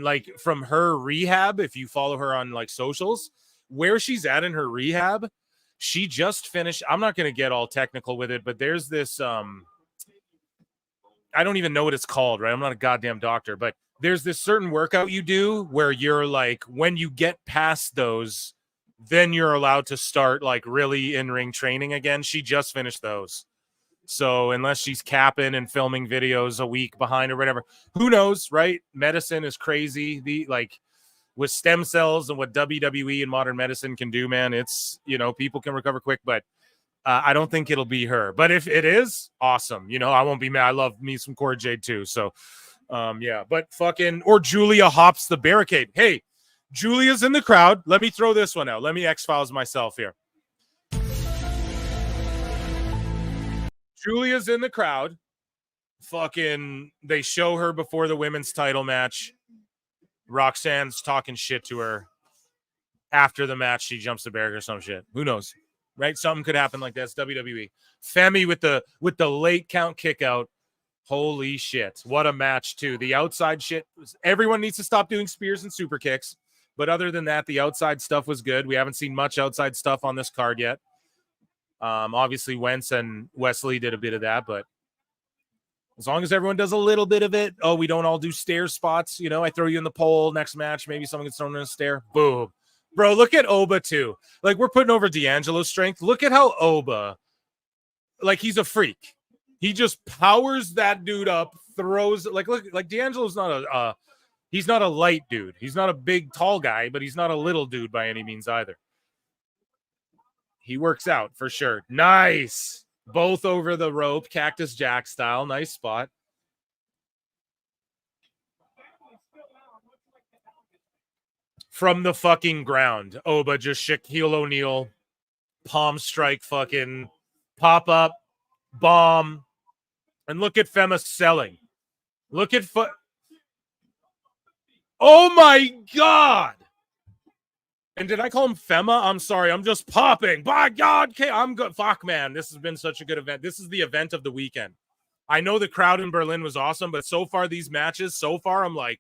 like from her rehab, if you follow her on like socials, where she's at in her rehab, she just finished. I'm not going to get all technical with it, but there's this, I don't even know what it's called, right? I'm not a goddamn doctor, but there's this certain workout you do where you're like, when you get past those, then you're allowed to start like really in-ring training again. She just finished those. So unless she's capping and filming videos a week behind or whatever, who knows, right? Medicine is crazy. The like with stem cells and what WWE and modern medicine can do, man, it's, you know, people can recover quick, but I don't think it'll be her. But if it is, awesome. You know, I won't be mad. I love me some Cora Jade too. So yeah, but fucking, or Giulia hops the barricade. Hey, Giulia's in the crowd. Let me throw this one out. Let me X-Files myself here. Giulia's in the crowd. Fucking, they show her before the women's title match. Roxanne's talking shit to her. After the match, she jumps the barrier or some shit. Who knows? Right? Something could happen like that. It's WWE. Femi with the late count kick out. Holy shit. What a match, too. The outside shit. Everyone needs to stop doing spears and super kicks. But other than that, the outside stuff was good. We haven't seen much outside stuff on this card yet. Obviously, Wentz and Wesley did a bit of that, but as long as everyone does a little bit of it, we don't all do stair spots. You know, I throw you in the pole next match. Maybe someone gets thrown in a stair. Boom. Bro, look at Oba, too. Like, we're putting over D'Angelo's strength. Look at how Oba, like, he's a freak. He just powers that dude up, throws, like, look, like D'Angelo's not he's not a light dude. He's not a big, tall guy, but he's not a little dude by any means either. He works out for sure. Nice. Both over the rope, Cactus Jack style. Nice spot. From the fucking ground. Oba just Shaquille O'Neal. Palm strike fucking pop up. Bomb. And look at Fema selling. Look at oh my God. And did I call him Fema? I'm sorry. I'm just popping. By God. I'm good. Fuck, man. This has been such a good event. This is the event of the weekend. I know the crowd in Berlin was awesome, but so far these matches, I'm like,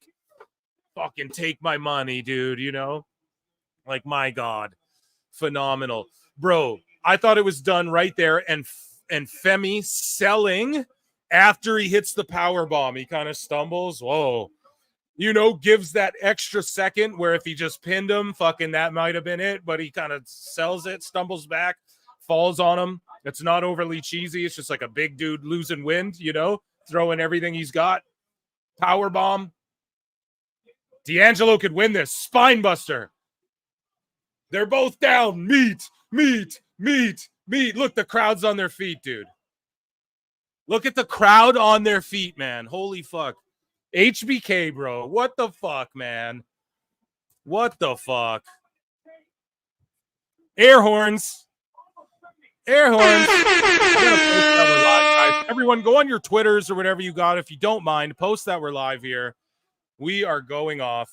fucking take my money, dude. You know? Like, my God. Phenomenal. Bro, I thought it was done right there. And Femi selling after he hits the power bomb. He kind of stumbles. Whoa. You know, gives that extra second where if he just pinned him, fucking that might have been it, but he kind of sells it, stumbles back. falls on him. It's not overly cheesy. It's just like a big dude losing wind, you know, throwing everything he's got. Power bomb. D'Angelo could win this. Spine buster. They're both down. Meet. Look, the crowd's on their feet, dude. Look at the crowd on their feet, man. Holy fuck. HBK, bro. What the fuck, man? What the fuck? Air horns. Air horns. Everyone, go on your Twitters or whatever you got. If you don't mind, post that we're live here. We are going off.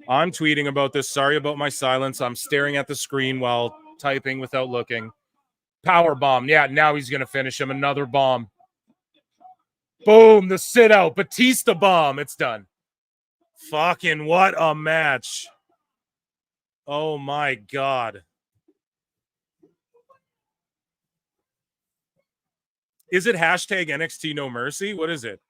I'm tweeting about this. Sorry about my silence. I'm staring at the screen while typing without looking. Power bomb. Yeah, now he's going to finish him. Another bomb. Boom, the sit out. Batista bomb. It's done. Fucking what a match. Oh my God. Is it hashtag NXT No Mercy? What is it?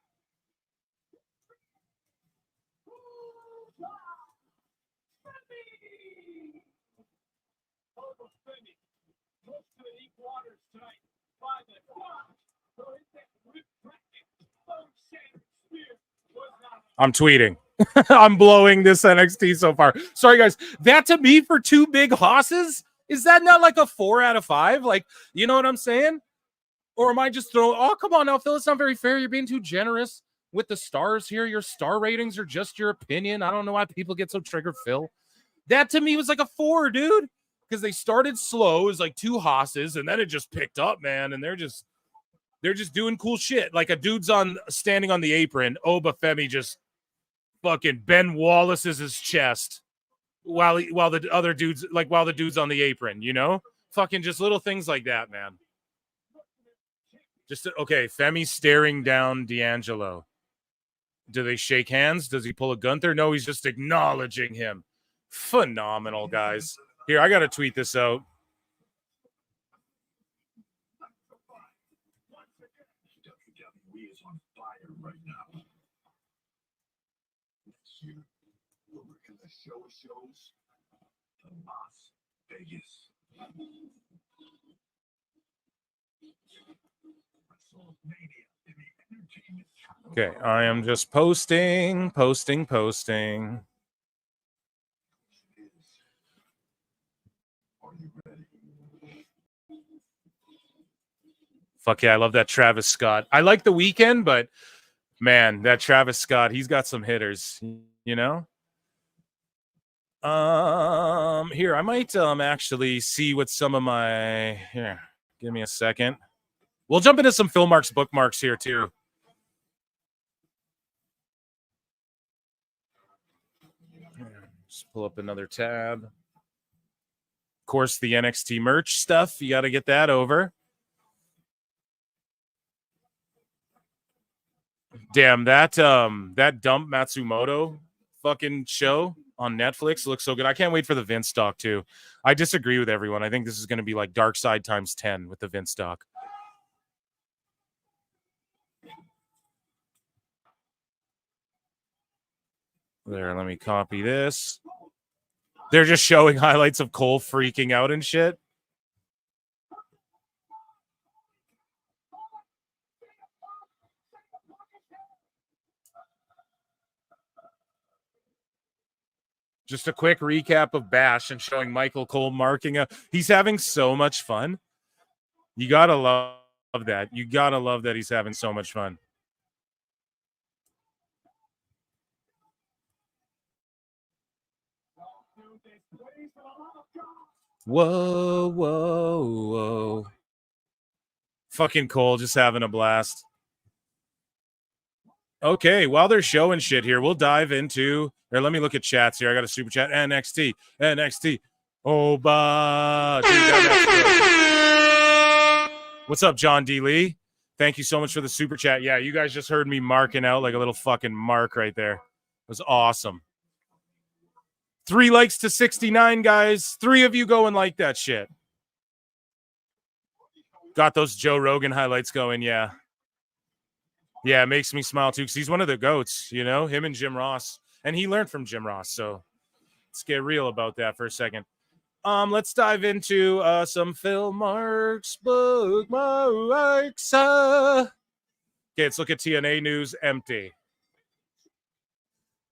I'm tweeting. I'm blowing this NXT so far. Sorry, guys. That to me for two big hosses, is that not like a 4 out of 5? Like, you know what I'm saying? Or am I just throwing, oh, come on now, Phil, it's not very fair. You're being too generous with the stars here. Your star ratings are just your opinion. I don't know why people get so triggered, Phil. That to me was like a 4, dude. Because they started slow as like two hosses, and then it just picked up, man. And they're just doing cool shit. Like a dude's standing on the apron. Oba Femi just fucking Ben Wallace's his chest while the other dude's while the dude's on the apron, you know? Fucking just little things like that, man. Just okay, Femi's staring down D'Angelo. Do they shake hands? Does he pull a Gunther? No, he's just acknowledging him. Phenomenal, guys. Here, I gotta tweet this out. WWE is on fire right now. Next year, we're going to show shows to Las Vegas. Okay, I am just posting. Fuck yeah, I love that Travis Scott. I like The Weeknd, but man, that Travis Scott, he's got some hitters, you know? Here, I might actually see what some of my here. Give me a second. We'll jump into some Phil Marks bookmarks here too. Just pull up another tab. Of course, the NXT merch stuff. You got to get that over. Damn, that Dump Matsumoto fucking show on Netflix looks so good. I can't wait for the Vince doc too. I disagree with everyone. I think this is going to be like Dark Side times 10 with the Vince doc. There, let me copy this. They're just showing highlights of Cole freaking out and shit. Just a quick recap of Bash and showing Michael Cole marking a. He's having so much fun. You gotta love that. You gotta love that he's having so much fun. Whoa, whoa, whoa. Fucking Cole just having a blast. Okay, while they're showing shit here, we'll dive into. Or let me look at chats here. I got a super chat. NXT. Oh, bah. What's up, John D. Lee? Thank you so much for the super chat. Yeah, you guys just heard me marking out like a little fucking mark right there. It was awesome. 3 likes to 69, guys. 3 of you go and like that shit. Got those Joe Rogan highlights going, yeah. Yeah, it makes me smile too because he's one of the GOATs, you know, him and Jim Ross. And he learned from Jim Ross, so Let's get real about that for a second. Let's dive into some Phil Marks bookmarks. Okay, let's look at TNA news. Empty.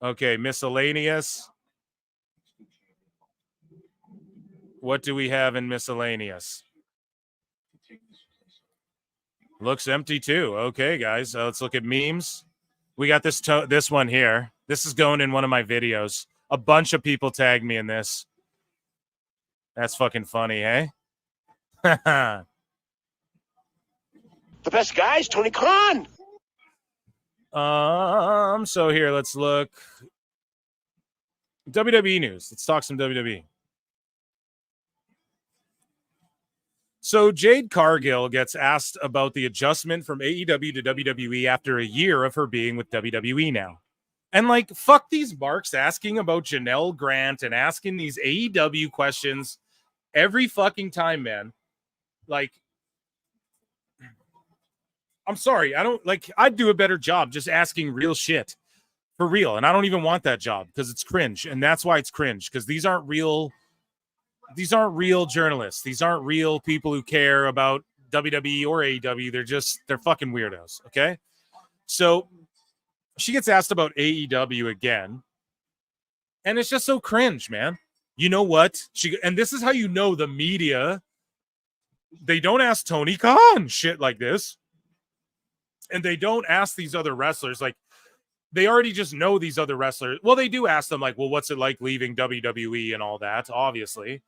Okay, miscellaneous. What do we have in miscellaneous? Looks empty too. Okay, guys, let's look at memes. We got this one here. This is going in one of my videos. A bunch of people tagged me in this. That's fucking funny, eh? The best guys, Tony Khan. So here, let's look. WWE news. Let's talk some WWE. So Jade Cargill gets asked about the adjustment from AEW to WWE after a year of her being with WWE now. And like, fuck these marks asking about Janelle Grant and asking these AEW questions every fucking time, man. Like, I'm sorry. I'd do a better job just asking real shit for real. And I don't even want that job because it's cringe. And that's why it's cringe, because these aren't real journalists. These aren't real people who care about WWE or AEW. They're fucking weirdos. Okay. So she gets asked about AEW again. And it's just so cringe, man. You know what? And this is how you know the media, they don't ask Tony Khan shit like this. And they don't ask these other wrestlers. Like, they already just know these other wrestlers. Well, they do ask them, like, well, what's it like leaving WWE and all that, obviously.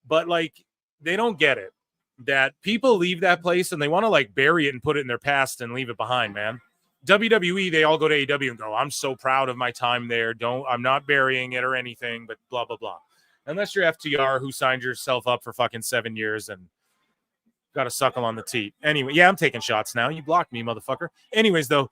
But, like, they don't get it. That people leave that place and they want to, like, bury it and put it in their past and leave it behind, man. WWE, they all go to AEW and go, I'm so proud of my time there. I'm not burying it or anything, but blah, blah, blah. Unless you're FTR, who signed yourself up for fucking 7 years and got to suckle on the teat. Anyway, yeah, I'm taking shots now. You blocked me, motherfucker. Anyways, though,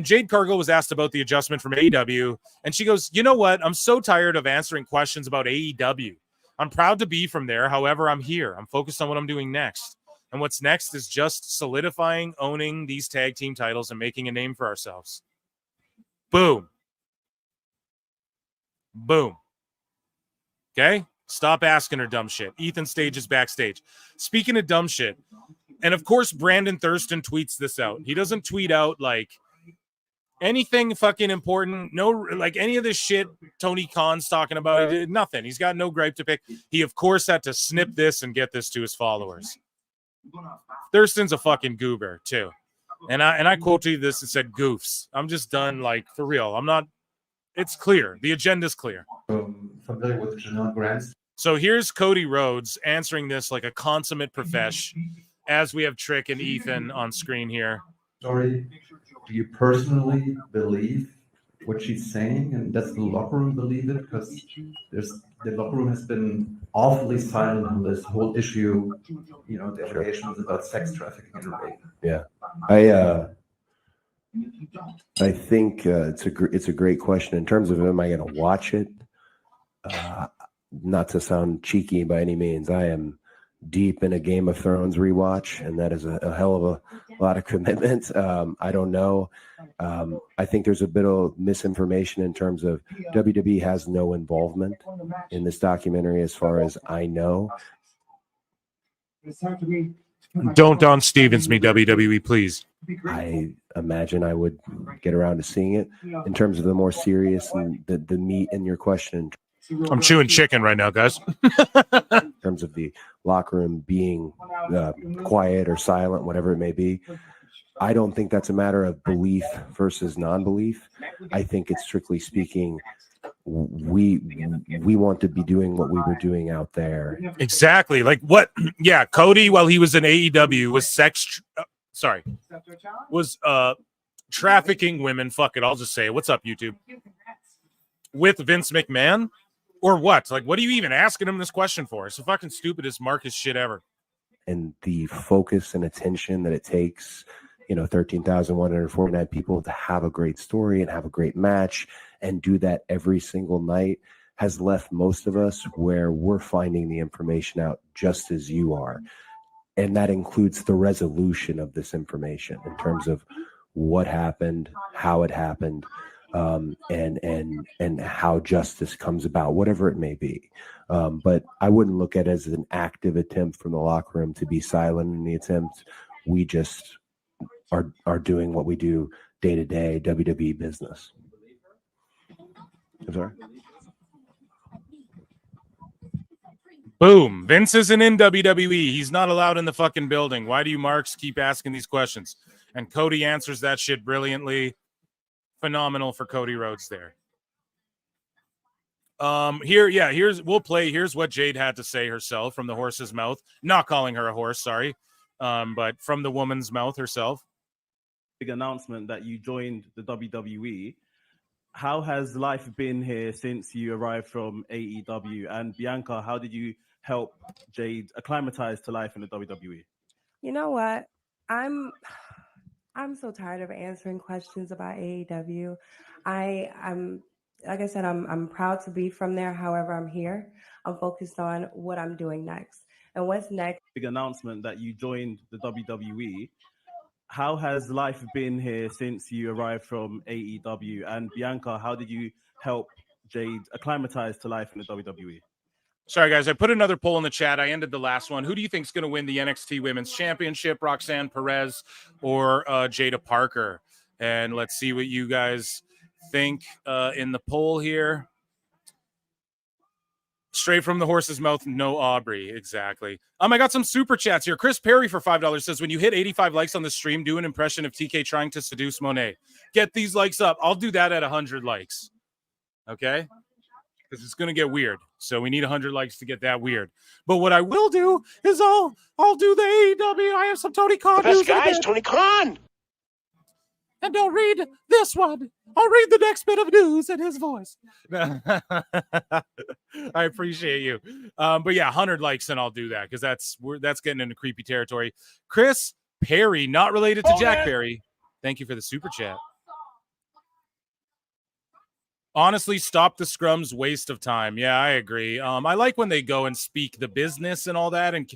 Jade Cargill was asked about the adjustment from AEW, and she goes, you know what? I'm so tired of answering questions about AEW. I'm proud to be from there. However, I'm here. I'm focused on what I'm doing next. And what's next is just solidifying, owning these tag team titles and making a name for ourselves. Boom. Boom. Okay? Stop asking her dumb shit. Ethan Stage is backstage. Speaking of dumb shit, and of course, Brandon Thurston tweets this out. He doesn't tweet out, like, anything fucking important. No, like, any of this shit Tony Khan's talking about. He did nothing. He's got no gripe to pick. He, of course, had to snip this and get this to his followers. Thurston's a fucking goober, too. And I quoted this and said, goofs. I'm just done, like, for real. I'm not. It's clear. The agenda's clear. Familiar with Janelle Grant. So here's Cody Rhodes answering this like a consummate profesh, as we have Trick and Ethan on screen here. Sorry, do you personally believe what she's saying, and does the locker room believe it? Because the locker room has been awfully silent on this whole issue. You know, the allegations about sex trafficking and rape. Yeah, I think it's a great question. In terms of am I going to watch it? Not to sound cheeky by any means, I am deep in a Game of Thrones rewatch, and that is a hell of a lot of commitment. I don't know. I think there's a bit of misinformation in terms of WWE has no involvement in this documentary, as far as I know. Don't Don Stevens me, WWE, please. I imagine I would get around to seeing it. In terms of the more serious and the meat in your question, I'm chewing chicken right now, guys. in terms of the locker room being quiet or silent, whatever it may be, I don't think that's a matter of belief versus non-belief. I think it's strictly speaking, we want to be doing what we were doing out there. Exactly. Like what? Yeah, Cody, while he was in AEW, was trafficking women. Fuck it, I'll just say it. What's up, YouTube? With Vince McMahon? Or what? Like, what are you even asking him this question for? It's the fucking stupidest Marcus shit ever. And the focus and attention that it takes, 13,149 people to have a great story and have a great match and do that every single night has left most of us where we're finding the information out just as you are. And that includes the resolution of this information in terms of what happened, how it happened, and how justice comes about, whatever it may be. But I wouldn't look at it as an active attempt from the locker room to be silent in the attempt. We just are doing what we do day to day WWE business. I'm sorry. Boom. Vince isn't in WWE. He's not allowed in the fucking building. Why do you marks keep asking these questions? And Cody answers that shit brilliantly. Phenomenal for Cody Rhodes there. Here's what Jade had to say herself from the horse's mouth. Not calling her a horse, sorry. But from the woman's mouth herself. Big announcement that you joined the WWE. How has life been here since you arrived from AEW? And Bianca, how did you help Jade acclimatize to life in the WWE? You know what? I'm so tired of answering questions about AEW. I'm like I said, I'm proud to be from there. However, I'm here. I'm focused on what I'm doing next. And what's next? Big announcement that you joined the WWE. How has life been here since you arrived from AEW? And Bianca, how did you help Jade acclimatize to life in the WWE? Sorry, guys. I put another poll in the chat. I ended the last one. Who do you think is going to win the NXT Women's Championship? Roxanne Perez or Jada Parker? And let's see what you guys think in the poll here. Straight from the horse's mouth, no Aubrey. Exactly. I got some super chats here. Chris Perry for $5 says, when you hit 85 likes on the stream, do an impression of TK trying to seduce Monet. Get these likes up. I'll do that at 100 likes. Okay? Because it's going to get weird. So we need 100 likes to get that weird. But what I will do is I'll do the AEW. I have some Tony Khan. The best guy is Tony Khan. And don't read this one. I'll read the next bit of news in his voice. I appreciate you. But yeah, 100 likes and I'll do that because that's getting into creepy territory. Chris Perry, not related to Jack Perry. Thank you for the super chat. Honestly, stop the scrums, waste of time. Yeah, I agree. I like when they go and speak the business and all that and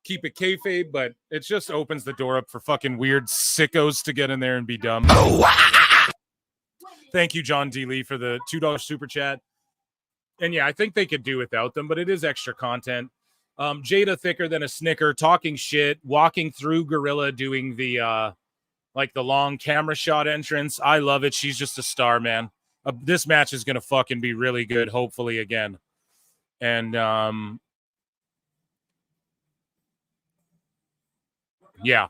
keep it kayfabe, but it just opens the door up for fucking weird sickos to get in there and be dumb. Thank you, John D. Lee, for the $2 super chat. And yeah, I think they could do without them, but it is extra content. Jada thicker than a Snicker, talking shit, walking through Gorilla, doing the the long camera shot entrance. I love it. She's just a star, man. This match is gonna fucking be really good, hopefully again. And yeah.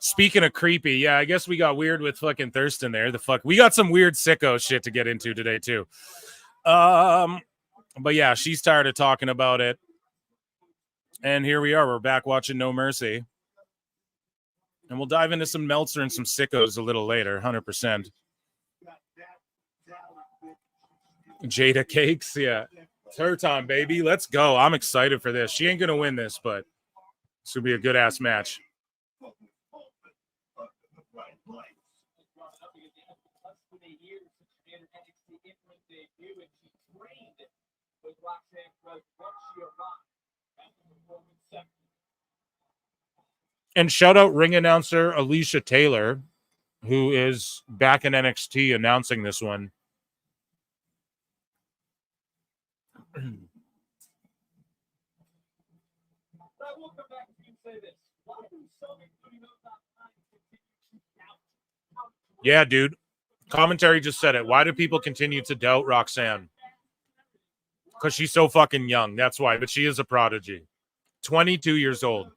Speaking of creepy, yeah, I guess we got weird with fucking Thurston there. We got some weird sicko shit to get into today too. But yeah, she's tired of talking about it. And here we are. We're back watching No Mercy. And we'll dive into some Meltzer and some sickos a little later, 100%. Jada Cakes, yeah. It's her time, baby. Let's go. I'm excited for this. She ain't going to win this, but this will be a good-ass match. And shout out ring announcer Alicia Taylor, who is back in NXT announcing this one. Yeah, dude. Commentary just said it. Why do people continue to doubt Roxanne? Because she's so fucking young. That's why. But she is a prodigy. 22 years old.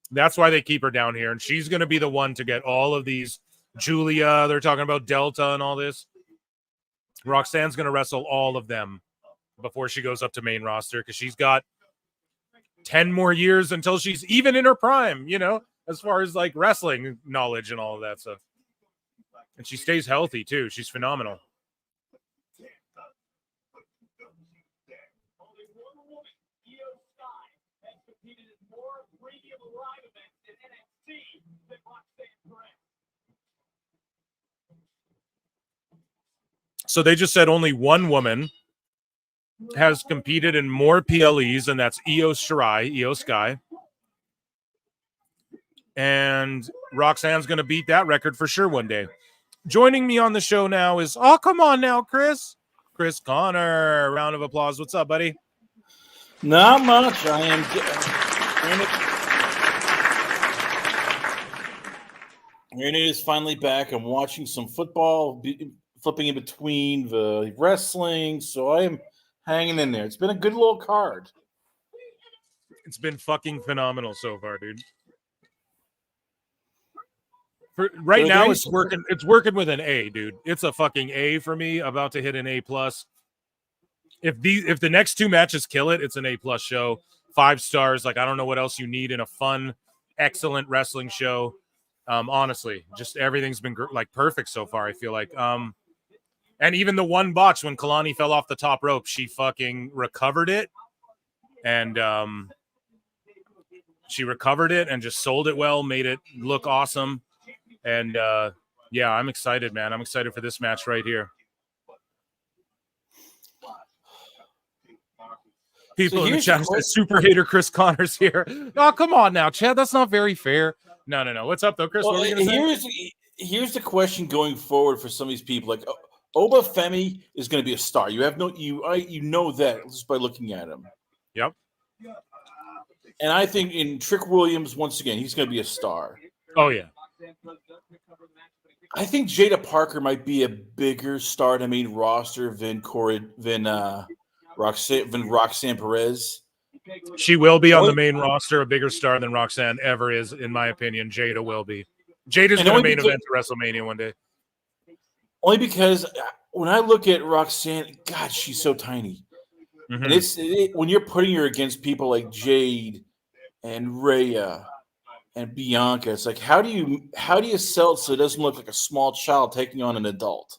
That's why they keep her down here. And she's going to be the one to get all of these. Giulia, they're talking about Delta and all this. Roxanne's going to wrestle all of them before she goes up to main roster because she's got 10 more years until she's even in her prime, you know, as far as like wrestling knowledge and all of that stuff. And she stays healthy too. She's phenomenal. So they just said only one woman has competed in more PLEs, and that's Io Sky. And Roxanne's going to beat that record for sure one day. Joining me on the show now is, oh, come on now, Chris Connor. Round of applause. What's up, buddy? Not much. I am. Randy is finally back. I'm watching some football, flipping in between the wrestling, so I am hanging in there. It's been a good little card. It's been fucking phenomenal so far, dude. Now, it's working. It's working with an A, dude. It's a fucking A for me. About to hit an A plus. If the next two matches kill it, it's an A plus show. 5 stars. Like, I don't know what else you need in a fun, excellent wrestling show. Honestly, just everything's been like perfect so far. I feel like, and even the one botch when Kalani fell off the top rope, she fucking recovered it, and just sold it well, made it look awesome, and yeah, I'm excited, man. I'm excited for this match right here. People in the chat say super hater Chris Connor's here. Oh, come on now, Chad. That's not very fair. No. What's up, though, Chris? Well, what are you gonna say? Here's the question going forward for some of these people. Like, Oba Femi is going to be a star. You know that just by looking at him. Yep. And I think in Trick Williams, once again, he's going to be a star. Oh, yeah. I think Jada Parker might be a bigger star in the main roster than Roxanne Perez. She will be on the main roster, a bigger star than Roxanne ever is, in my opinion. Jada will be. Jada's going to main event to WrestleMania one day. Only because when I look at Roxanne, God, she's so tiny. Mm-hmm. And when you're putting her against people like Jade and Rhea and Bianca, it's like, how do you sell it so it doesn't look like a small child taking on an adult?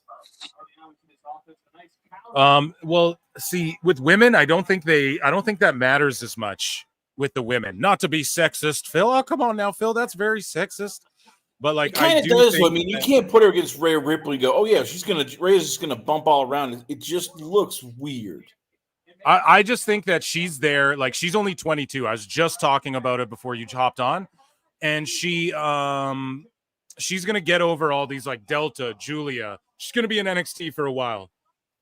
Well, see, with women, I don't think that matters as much with the women. Not to be sexist, Phil. Oh, come on now, Phil. That's very sexist. But like, it kind of does. I mean, you can't put her against Rhea Ripley and go, "Oh yeah, Rhea's just gonna bump all around." It just looks weird. I just think that she's there. Like, she's only 22. I was just talking about it before you hopped on, and she's gonna get over all these like Delta, Giulia. She's gonna be in NXT for a while.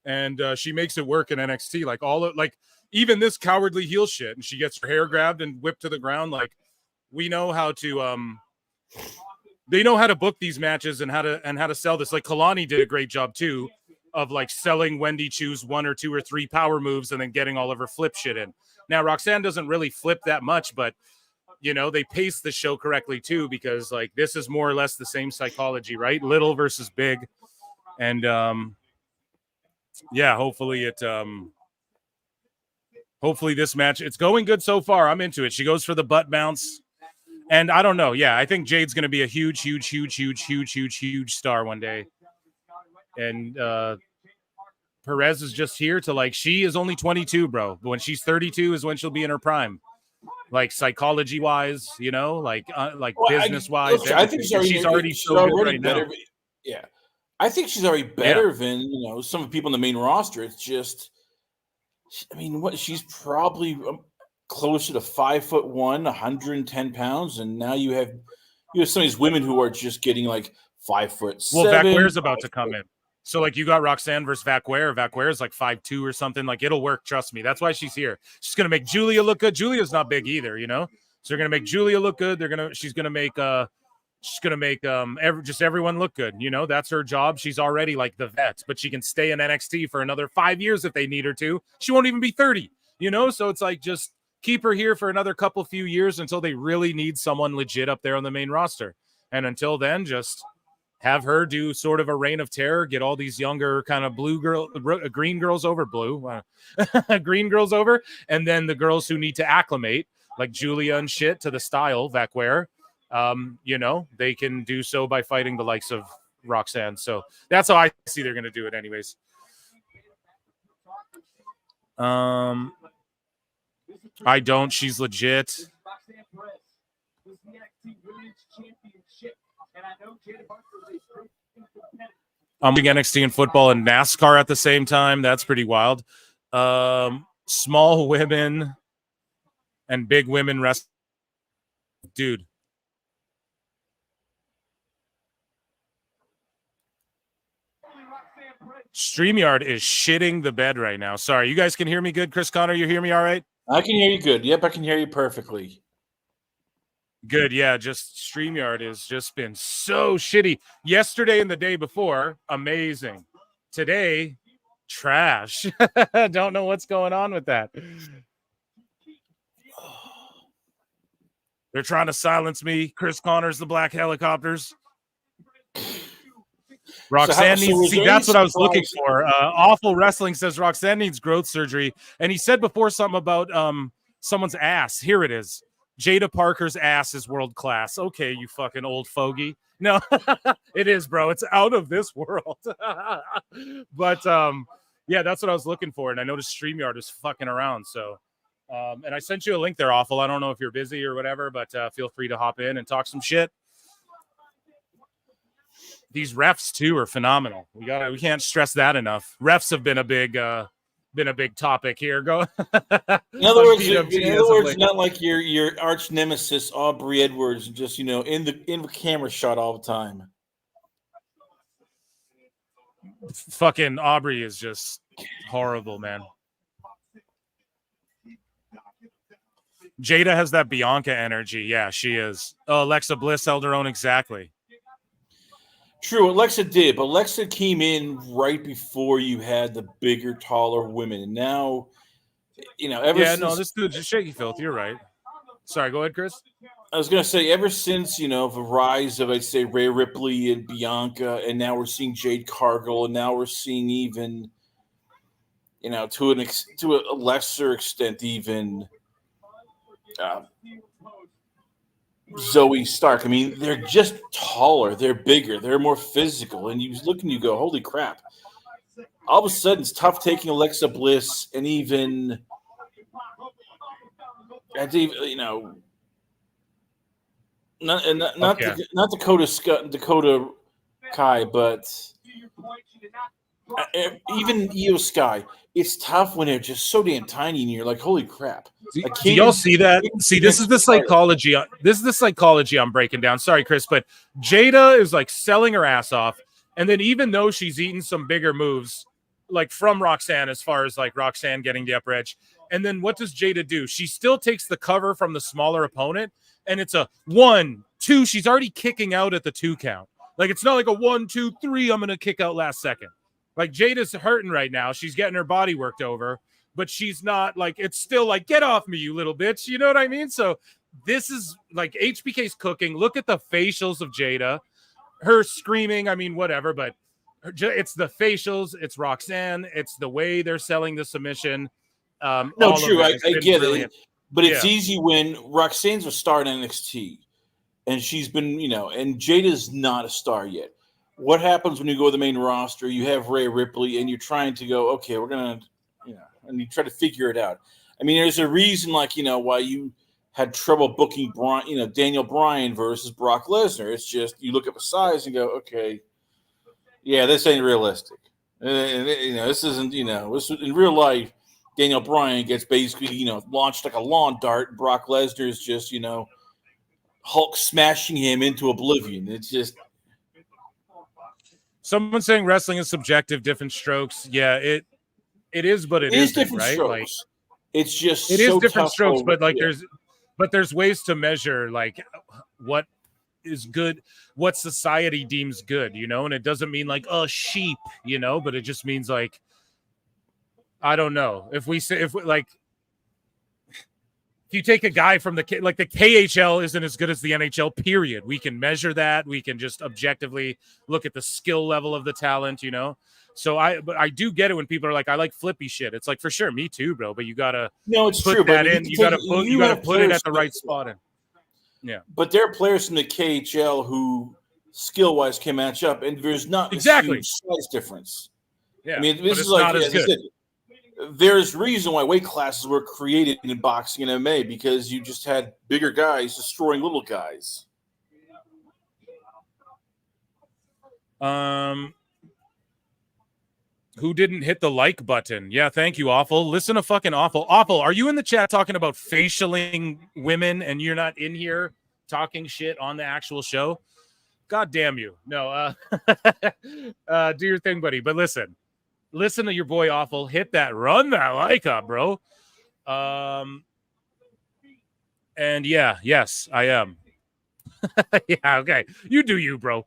And she makes it work in NXT, even this cowardly heel shit. And she gets her hair grabbed and whipped to the ground. Like, we know how to, they know how to book these matches and how to sell this. Like, Kalani did a great job too of like selling Wendy Chu's 1 or 2 or 3 power moves and then getting all of her flip shit in. Now Roxanne doesn't really flip that much, but you know, they pace the show correctly too, because like this is more or less the same psychology, right? Little versus big, and yeah, hopefully this match, it's going good so far. I'm into it. She goes for the butt bounce. And I don't know. Yeah, I think Jade's going to be a huge star one day. And Perez is just here to like, she is only 22, bro. But when she's 32 is when she'll be in her prime. Like psychology wise, you know, like business wise. I think she's already so good right now. Yeah. I think she's already better than, some of the people in the main roster. It's just, I mean, she's probably closer to 5'1", 110 pounds, and now you have some of these women who are just getting like 5'7". Well, Vacquere's about to come in, so like you got Roxanne versus Vacquere. Vacquere's like 5'2" or something. Like, it'll work. Trust me. That's why she's here. She's gonna make Giulia look good. Giulia's not big either, So they're gonna make Giulia look good. She's gonna make everyone look good. That's her job. She's already like the vet, but she can stay in NXT for another 5 years if they need her to. She won't even be 30, so it's like, just keep her here for another few years until they really need someone legit up there on the main roster. And until then, just have her do sort of a reign of terror, get all these younger kind of green girls over, green girls over, and then the girls who need to acclimate, like Giulia and shit, to the style, Vacquere. They can do so by fighting the likes of Roxanne. So that's how I see they're going to do it anyways. I don't. She's legit. I'm doing NXT and football and NASCAR at the same time. That's pretty wild. Small women and big women wrestling. Dude. StreamYard is shitting the bed right now. Sorry, you guys can hear me good? Chris Connor, you hear me all right? I can hear you good. Yep, I can hear you perfectly. Good, yeah. Just StreamYard has just been so shitty. Yesterday and the day before, amazing. Today, trash. Don't know what's going on with that. They're trying to silence me. Chris Connor's the Black Helicopters. Roxanne needs. See, that's what I was looking for. Awful Wrestling says Roxanne needs growth surgery, and he said before something about someone's ass. Here it is. Jada Parker's ass is world class. Okay, you fucking old fogey. No, it is, bro. It's out of this world. But yeah, that's what I was looking for, and I noticed StreamYard is fucking around. So, and I sent you a link there, Awful. I don't know if you're busy or whatever, but feel free to hop in and talk some shit. These refs too are phenomenal. We can't stress that enough. Refs have been a big topic here. Go. In other words, not like your arch nemesis Aubrey Edwards, just in the camera shot all the time. Fucking Aubrey is just horrible, man. Jada has that Bianca energy. Yeah, she is. Oh, Alexa Bliss held her own exactly. True, Alexa did, but Alexa came in right before you had the bigger, taller women, and now, this dude's just shaky filth. You're right. Sorry, go ahead, Chris. I was gonna say, ever since the rise of, I'd say, Rhea Ripley and Bianca, and now we're seeing Jade Cargill, and now we're seeing even, to a lesser extent, even Zoe Stark. I mean, they're just taller, they're bigger, they're more physical, and you look and you go, holy crap. All of a sudden, it's tough taking Alexa Bliss and even, not Dakota Kai, but even Io Sky. It's tough when they're just so damn tiny, and you're like, holy crap. Do y'all see that? See, this is the psychology. This is the psychology I'm breaking down. Sorry, Chris, but Jada is like selling her ass off. And then even though she's eaten some bigger moves, like from Roxanne, as far as like Roxanne getting the upper edge. And then what does Jada do? She still takes the cover from the smaller opponent. And it's a 1, 2. She's already kicking out at the 2 count. Like, it's not like a 1, 2, 3. I'm going to kick out last second. Like, Jada's hurting right now. She's getting her body worked over, but she's not like, it's still like, get off me, you little bitch. You know what I mean? So this is like HBK's cooking. Look at the facials of Jada, her screaming. I mean, whatever, but it's the facials. It's Roxanne. It's the way they're selling the submission. No, true. I get it. But it's easy when Roxanne's a star in NXT and she's been, and Jada's not a star yet. What happens when you go to the main roster? You have Rhea Ripley, and you're trying to go, okay, we're gonna, and you try to figure it out. I mean, there's a reason, like why you had trouble booking Daniel Bryan versus Brock Lesnar. It's just you look at the size and go, okay, yeah, this ain't realistic. And this isn't, this in real life. Daniel Bryan gets basically, launched like a lawn dart. Brock Lesnar is just, Hulk smashing him into oblivion. It's just. Someone saying wrestling is subjective, different strokes. Yeah, it is, but it is different, right? Strokes. Like, it's just it is different strokes, but like there's ways to measure like what is good, what society deems good, and it doesn't mean like sheep, but it just means like I don't know. If you take a guy from the KHL isn't as good as the NHL, period. We can measure that. We can just objectively look at the skill level of the talent, So I do get it when people are like, I like flippy shit. It's like, for sure, me too, bro. But you gotta put that in. You gotta put it at the right spot in. Yeah. But there are players from the KHL who skill wise can match up, and there's not exactly a size difference. Yeah. I mean, this is like there's reason why weight classes were created in boxing and MMA because you just had bigger guys destroying little guys. Who didn't hit the like button? Yeah, thank you, Awful. Listen to fucking Awful. Awful, are you in the chat talking about facialing women and you're not in here talking shit on the actual show? God damn you. No, do your thing, buddy. But listen, listen to your boy Awful. Hit that, run that like up, bro. And yeah, yes, I am. Yeah, okay. You do you, bro.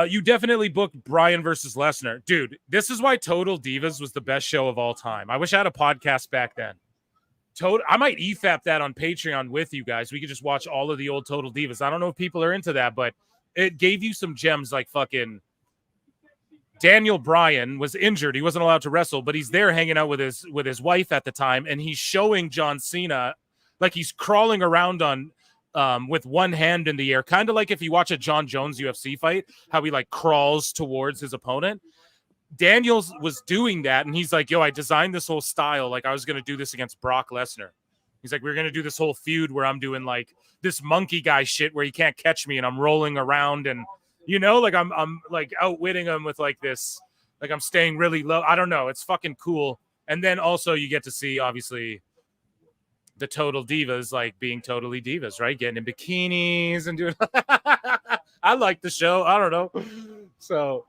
You definitely booked Bryan versus Lesnar. Dude, this is why Total Divas was the best show of all time. I wish I had a podcast back then. I might EFAP that on Patreon with you guys. We could just watch all of the old Total Divas. I don't know if people are into that, but it gave you some gems like fucking Daniel Bryan was injured. He wasn't allowed to wrestle, but he's there hanging out with his wife at the time, and he's showing John Cena like he's crawling around on with one hand in the air, kind of like if you watch a John Jones UFC fight, how he like crawls towards his opponent. Daniels was doing that, and he's like, yo, I designed this whole style. Like, I was going to do this against Brock Lesnar. He's like, we're going to do this whole feud where I'm doing like this monkey guy shit where he can't catch me and I'm rolling around and, you know, like I'm like outwitting him with like this, like I'm staying really low. I don't know. It's fucking cool. And then also you get to see, obviously, the Total Divas like being totally divas, right? Getting in bikinis and doing I like the show. I don't know. So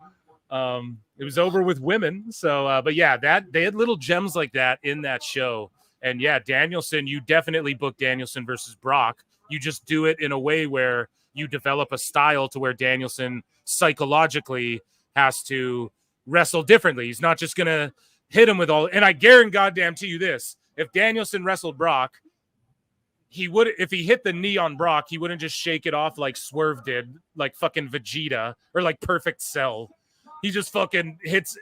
it was over with women. So but yeah, that they had little gems like that in that show. And yeah, Danielson, you definitely book Danielson versus Brock. You just do it in a way where you develop a style to where Danielson psychologically has to wrestle differently. He's not just gonna hit him with all, and I guarantee goddamn to you this. If Danielson wrestled Brock, he would, if he hit the knee on Brock, he wouldn't just shake it off like Swerve did, like fucking Vegeta or like Perfect Cell. He just fucking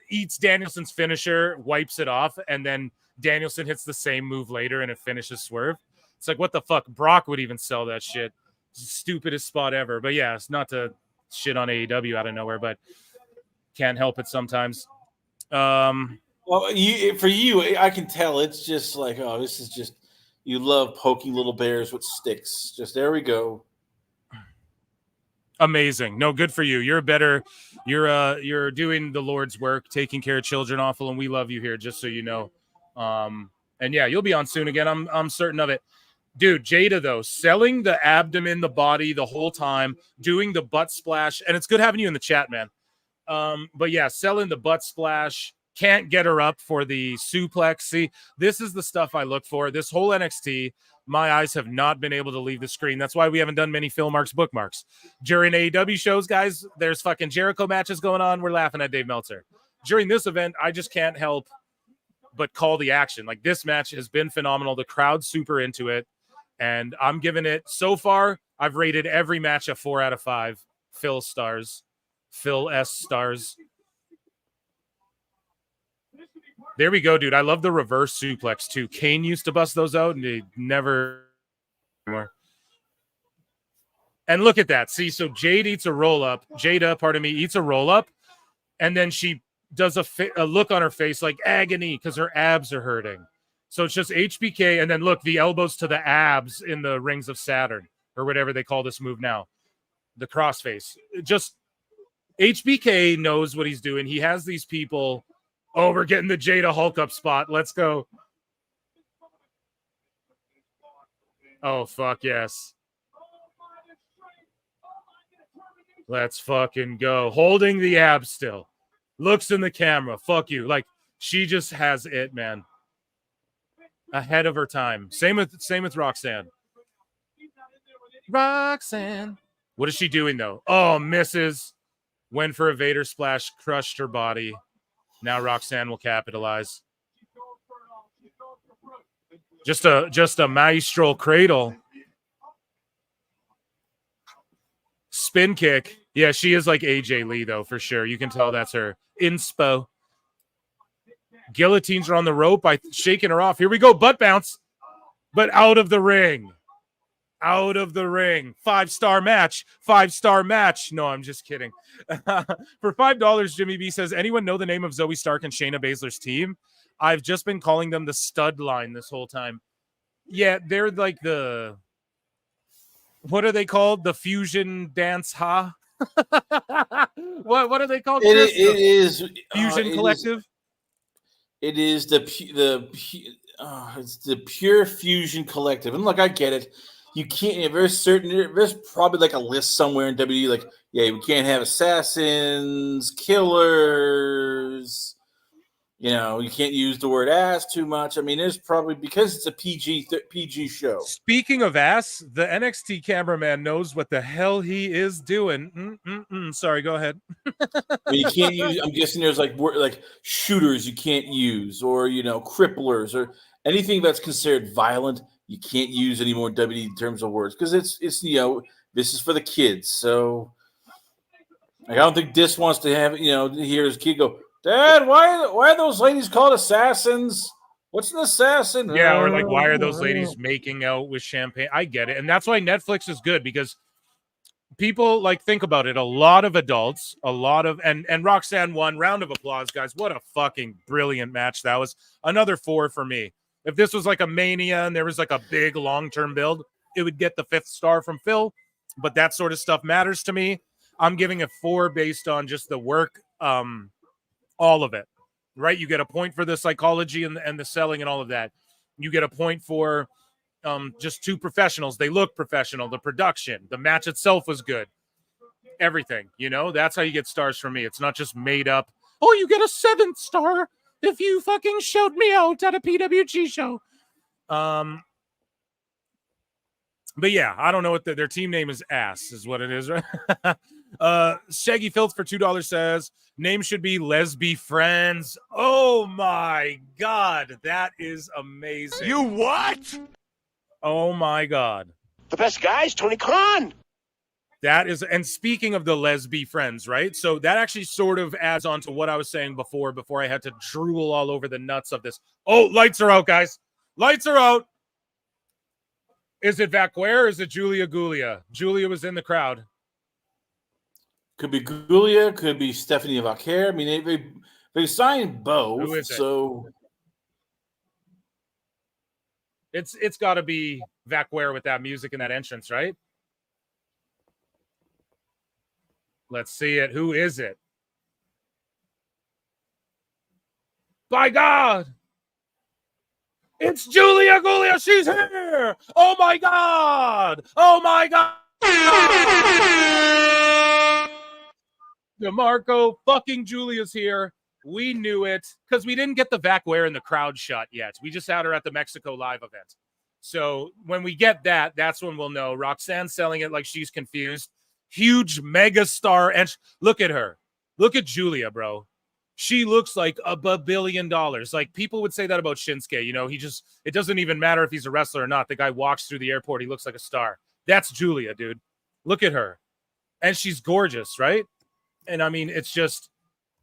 eats Danielson's finisher, wipes it off, and then Danielson hits the same move later and it finishes Swerve. It's like, what the fuck? Brock would even sell that shit. Stupidest spot ever. But yeah, it's not to shit on AEW out of nowhere, but can't help it sometimes. Well, for you, I can tell it's just like, oh, this is just, you love poking little bears with sticks. Just there we go. Amazing. No, good for you. You're doing the Lord's work, taking care of children, Awful, and we love you here, just so you know. And yeah, you'll be on soon again. I'm certain of it. Dude, Jada, though, selling the abdomen, the body the whole time, doing the butt splash, and it's good having you in the chat, man. But yeah, selling the butt splash, can't get her up for the suplex. See, this is the stuff I look for. This whole NXT, my eyes have not been able to leave the screen. That's why we haven't done many Phil Marks bookmarks. During AEW shows, guys, there's fucking Jericho matches going on. We're laughing at Dave Meltzer. During this event, I just can't help but call the action. Like, this match has been phenomenal. The crowd's super into it. And I'm giving it, so far, I've rated every match a 4 out of 5. Phil stars. Phil S stars. There we go, dude. I love the reverse suplex, too. Kane used to bust those out, and they never anymore. And look at that. See, so Jada, eats a roll-up, and then she does a look on her face like agony because her abs are hurting. So it's just HBK, and then look, the elbows to the abs in the Rings of Saturn, or whatever they call this move now. The crossface. Just HBK knows what he's doing. He has these people. Oh, we're getting the Jada Hulk up spot. Let's go. Oh, fuck yes. Let's fucking go. Holding the abs still. Looks in the camera. Fuck you. Like, she just has it, man. Ahead of her time. Same with Roxanne. Roxanne. What is she doing, though? Oh, misses. Went for a Vader splash. Crushed her body. Now Roxanne will capitalize. Just a maestro cradle. Spin kick. Yeah, she is like AJ Lee, though, for sure. You can tell that's her inspo. Guillotines her on the rope by shaking her off. Here we go. Butt bounce. But out of the ring. Out of the ring. 5-star match. 5-star match. No, I'm just kidding. For $5, Jimmy B says, anyone know the name of Zoe Stark and Shayna Baszler's team? I've just been calling them the stud line this whole time. Yeah, they're like the... What are they called? The fusion dance, huh? What are they called? It is Fusion Collective. It is it's the Pure Fusion Collective. And look, I get it. You can't. There's probably like a list somewhere in WWE. Like, yeah, we can't have assassins, killers, You know, you can't use the word ass too much. I mean, there's probably because it's a PG show. Speaking of ass, the NXT cameraman knows what the hell he is doing. Sorry, go ahead. I mean, you can't use. I'm guessing there's like shooters you can't use, or cripplers, or anything that's considered violent. You can't use any more WWE terms of words because it's this is for the kids. So like, I don't think Dis wants to have to hear his kid go, Dad, why are those ladies called assassins? What's an assassin? Yeah, or like, why are those ladies making out with champagne? I get it. And that's why Netflix is good, because people think about it. A lot of adults, and Roxanne won. Round of applause, guys. What a fucking brilliant match that was. Another 4 for me. If this was like a Mania and there was like a big long-term build, it would get the 5th star from Phil. But that sort of stuff matters to me. I'm giving it 4 based on just the work, all of it, right? You get a point for the psychology and the selling and all of that. You get a point for just 2 professionals. They look professional. The production, the match itself was good. Everything, that's how you get stars from me. It's not just made up. Oh, you get a 7th star if you fucking showed me out at a PWG show. But yeah, I don't know what their team name is. Ass is what it is, right? Shaggy Filth for $2 says name should be Lesby Friends. Oh my god, that is amazing. You what? Oh my god, The best guys, Tony Khan. that is. And speaking of the Lesby Friends, right? So that actually sort of adds on to what I was saying before I had to drool all over the nuts of this. Oh, lights are out, guys. Lights are out. Is it Vacquer or is it Giulia? Giulia was in the crowd. Could be Giulia, could be Stephanie Vacquer. I mean, they signed both. Who is it? So it's got to be Vacquer with that music and that entrance, right? Let's see it. Who is it? By God! It's Giulia. She's here. Oh my God. Oh my God. DeMarco fucking Giulia's here. We knew it because we didn't get the Vacquer in the crowd shot yet. We just had her at the Mexico Live event. So when we get that, that's when we'll know. Roxanne's selling it like she's confused. Huge mega star. And look at her. Look at Giulia, bro. She looks like $1 billion. Like, people would say that about Shinsuke. It doesn't even matter if he's a wrestler or not. The guy walks through the airport. He looks like a star. That's Giulia, dude. Look at her. And she's gorgeous, right? And I mean, it's just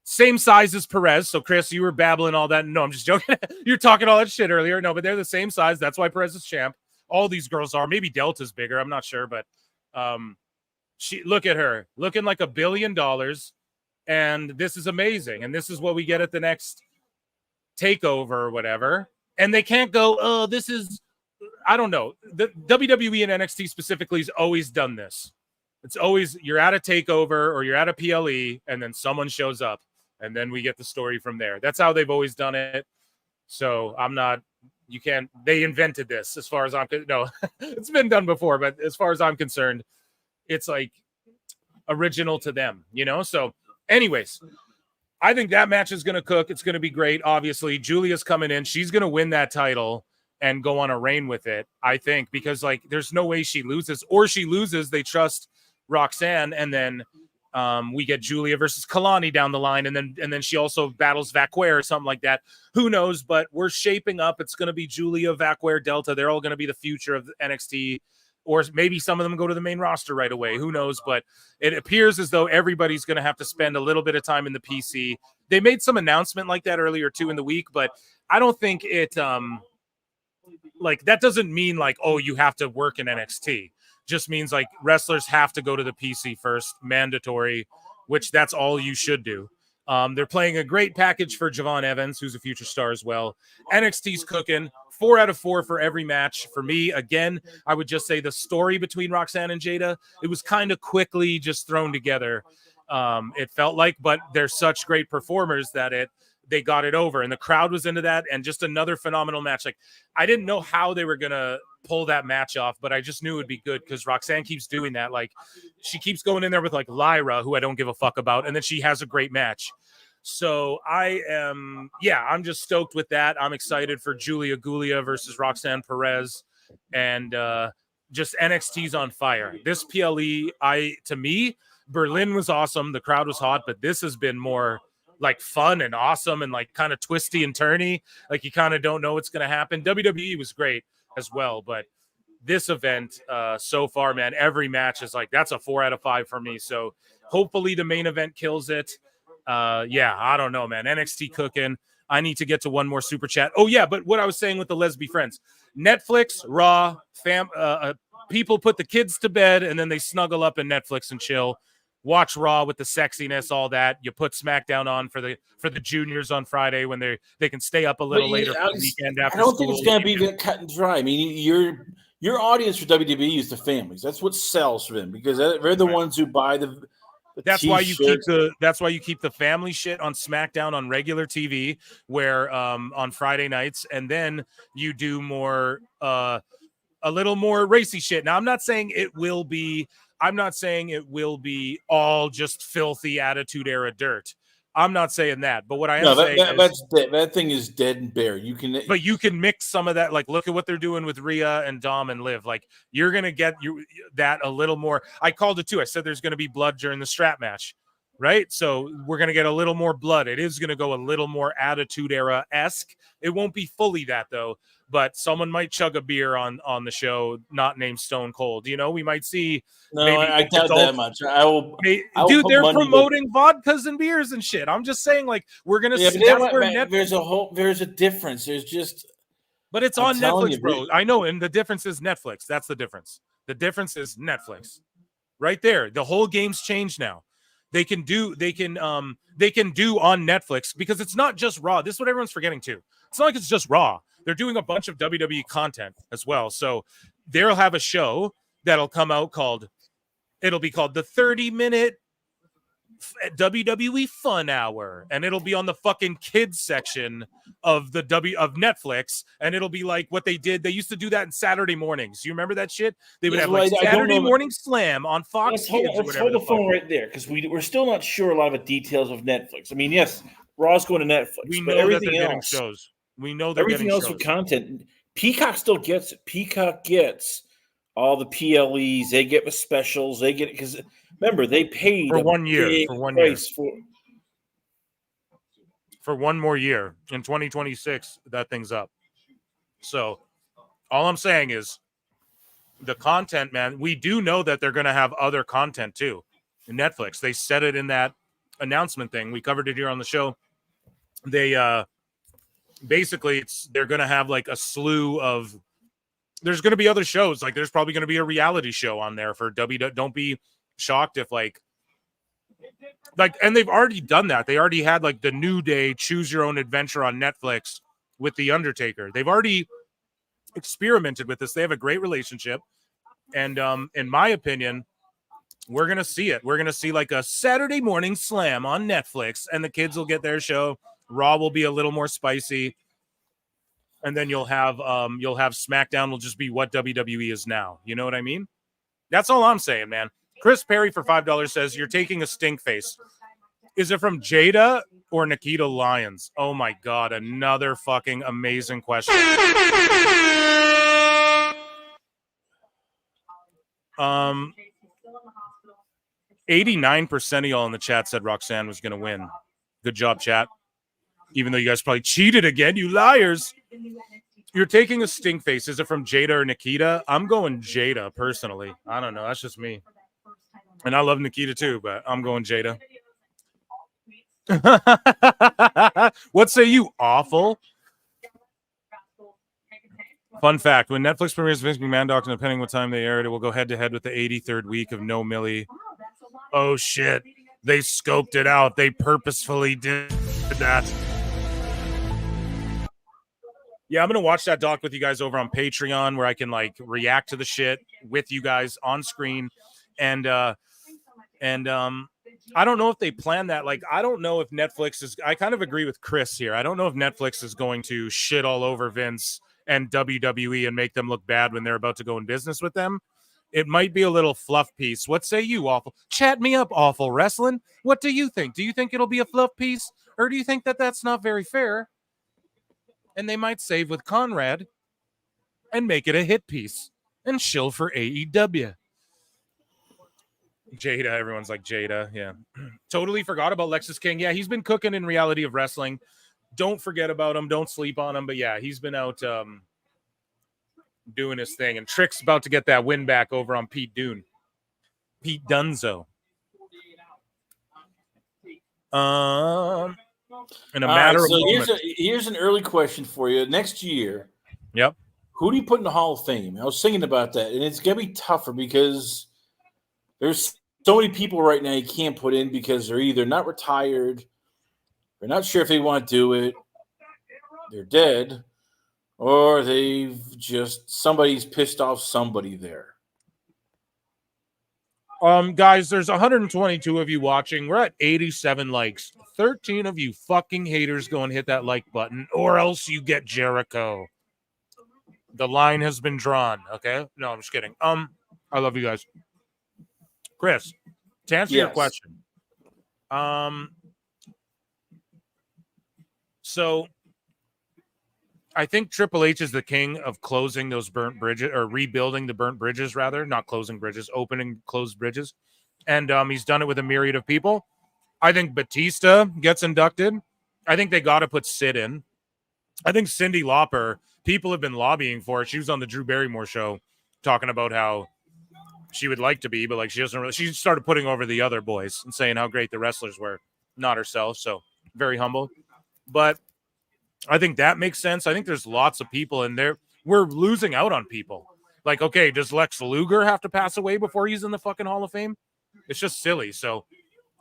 same size as Perez. So Chris, you were babbling all that. No, I'm just joking. You're talking all that shit earlier. No, but they're the same size. That's why Perez is champ. All these girls are. Maybe Delta's bigger. I'm not sure, but look at her looking like $1 billion. And this is amazing. And this is what we get at the next takeover or whatever. And they can't go, oh, this is, I don't know. The WWE and NXT specifically has always done this. It's always, you're at a takeover or you're at a PLE and then someone shows up and then we get the story from there. That's how they've always done it. So they invented this as far as no, it's been done before, but as far as I'm concerned, it's like original to them, So anyways, I think that match is going to cook. It's going to be great. Obviously, Giulia's coming in. She's going to win that title and go on a reign with it, I think, because there's no way she loses, or she loses. They trust Roxanne, and then we get Giulia versus Kalani down the line, and then she also battles Vacquer or something like that. Who knows? But we're shaping up. It's going to be Giulia, Vacquer, Delta. They're all going to be the future of NXT. Or maybe some of them go to the main roster right away. Who knows? But it appears as though everybody's going to have to spend a little bit of time in the PC. They made some announcement like that earlier too in the week, but I don't think it that doesn't mean oh, you have to work in NXT. Just means wrestlers have to go to the PC first, mandatory, which that's all you should do. They're playing a great package for Javon Evans, who's a future star as well. NXT's cooking. 4 out of 4 for every match. For me, again, I would just say the story between Roxanne and Jada, it was kind of quickly just thrown together. It felt like, but they're such great performers that they got it over, and the crowd was into that, and just another phenomenal match. I didn't know how they were going to pull that match off, but I just knew it would be good because Roxanne keeps doing that. She keeps going in there with Lyra, who I don't give a fuck about, and then she has a great match. So I'm just stoked with that. I'm excited for Giulia versus Roxanne Perez, and just NXT's on fire. This PLE, to me, Berlin was awesome. The crowd was hot, but this has been more like fun and awesome and like kind of twisty and turny. Like you kind of don't know what's going to happen. WWE was great as well, but this event so far, man, every match is like, that's a 4 out of 5 for me. So hopefully the main event kills it. I don't know, man. NXT cooking. I need to get to one more super chat. Oh yeah, but what I was saying with the lesbian friends, Netflix, Raw, people put the kids to bed and then they snuggle up in Netflix and chill. Watch Raw with the sexiness, all that. You put SmackDown on for the juniors on Friday when they can stay up a little later for the weekend after I don't school. think it's going to be that cut and dry. I mean, your audience for WWE is the families. That's what sells for them because they're the ones who buy the That's why you keep the family shit on SmackDown on regular TV, where on Friday nights, and then you do more a little more racy shit. Now I'm not saying it will be all just filthy Attitude Era dirt. I'm not saying that, but what I am saying is that thing is dead and bare. You can mix some of that. Like, look at what they're doing with Rhea and Dom and Liv. Like, you're gonna get that a little more. I called it too. I said there's gonna be blood during the strap match, right? So we're gonna get a little more blood. It is gonna go a little more Attitude Era-esque. It won't be fully that though. But someone might chug a beer on the show, not named Stone Cold. You know, we might see. No, I doubt that much. I will Dude, they're promoting vodkas and beers and shit. I'm just saying, like, we're gonna see. There's a difference. There's just, but it's on Netflix, bro. I know, and the difference is Netflix. That's the difference. The difference is Netflix, right there. The whole game's changed now. They can do on Netflix because it's not just Raw. This is what everyone's forgetting too. It's not like it's just Raw. They're doing a bunch of WWE content as well. So they'll have a show that'll come out it'll be called the 30-minute WWE Fun Hour, and it'll be on the fucking kids section of Netflix, and it'll be like what they did. They used to do that in Saturday mornings. You remember that shit? They would have like Saturday Morning Slam on Fox Kids. Let's hold the phone right there because we're still not sure a lot of the details of Netflix. I mean, yes, Raw's going to Netflix. We know that they're getting shows. We know they're everything getting else shows. with content. Peacock still gets it. Peacock gets all the PLEs. They get the specials. They get it because remember they paid for 1 year. For one more year in 2026, that thing's up. So all I'm saying is the content, man. We do know that they're going to have other content too. In Netflix, they said it in that announcement thing. We covered it here on the show. They basically they're going to have like a slew of. There's going to be other shows. Like there's probably going to be a reality show on there for WWE. Don't be shocked if like, and they've already done that. They already had like the New Day Choose Your Own Adventure on Netflix with The Undertaker. They've already experimented with this. They have a great relationship. And in my opinion, we're going to see it. We're going to see like a Saturday Morning Slam on Netflix, and the kids will get their show. Raw will be a little more spicy. And then you'll have SmackDown will just be what WWE is now. You know what I mean? That's all I'm saying, man. Chris Perry for $5 says, you're taking a stink face. Is it from Jada or Nikita Lyons? Oh, my God. Another fucking amazing question. 89% of y'all in the chat said Roxanne was going to win. Good job, chat. Even though you guys probably cheated again, you liars. You're taking a stink face. Is it from Jada or Nikita? I'm going Jada, personally. I don't know. That's just me. And I love Nikita, too, but I'm going Jada. What say you, awful? Fun fact, when Netflix premieres Vince McMahon Doctrine, depending what time they air it, it will go head-to-head with the 83rd week of No Millie. Oh, shit. They scoped it out. They purposefully did that. Yeah, I'm going to watch that doc with you guys over on Patreon where I can, like, react to the shit with you guys on screen. And I don't know if they plan that. Like, I don't know if Netflix is – I kind of agree with Chris here. I don't know if Netflix is going to shit all over Vince and WWE and make them look bad when they're about to go in business with them. It might be a little fluff piece. What say you, Awful? Chat me up, Awful Wrestling. What do you think? Do you think it'll be a fluff piece? Or do you think that that's not very fair? And they might save with Conrad and make it a hit piece and shill for AEW. Jada, everyone's like Jada. Yeah. Totally forgot about Lexus King. Yeah, he's been cooking in Reality of Wrestling. Don't forget about him. Don't sleep on him. But yeah, he's been out doing his thing. And Trick's about to get that win back over on Pete Dunzo. In a matter of moments. Here's an early question for you. Next year, yep. Who do you put in the Hall of Fame? I was thinking about that, and it's gonna be tougher because there's so many people right now you can't put in because they're either not retired, they're not sure if they want to do it, they're dead, or somebody's pissed off somebody there. Guys, there's 122 of you watching. We're at 87 likes. 13 of you fucking haters go and hit that like button, or else you get Jericho. The line has been drawn. Okay, no, I'm just kidding. I love you guys. Chris, to answer your question, so I think Triple H is the king of closing those burnt bridges, or rebuilding the burnt bridges, rather, not closing bridges, opening closed bridges. And he's done it with a myriad of people. I think Batista gets inducted. I think they got to put Sid in. I think Cyndi Lauper, people have been lobbying for it. She was on the Drew Barrymore show talking about how she would like to be, but like she doesn't really. She started putting over the other boys and saying how great the wrestlers were, not herself. So very humble. But I think that makes sense. I think there's lots of people in there. We're losing out on people. Like, okay, does Lex Luger have to pass away before he's in the fucking Hall of Fame? It's just silly. So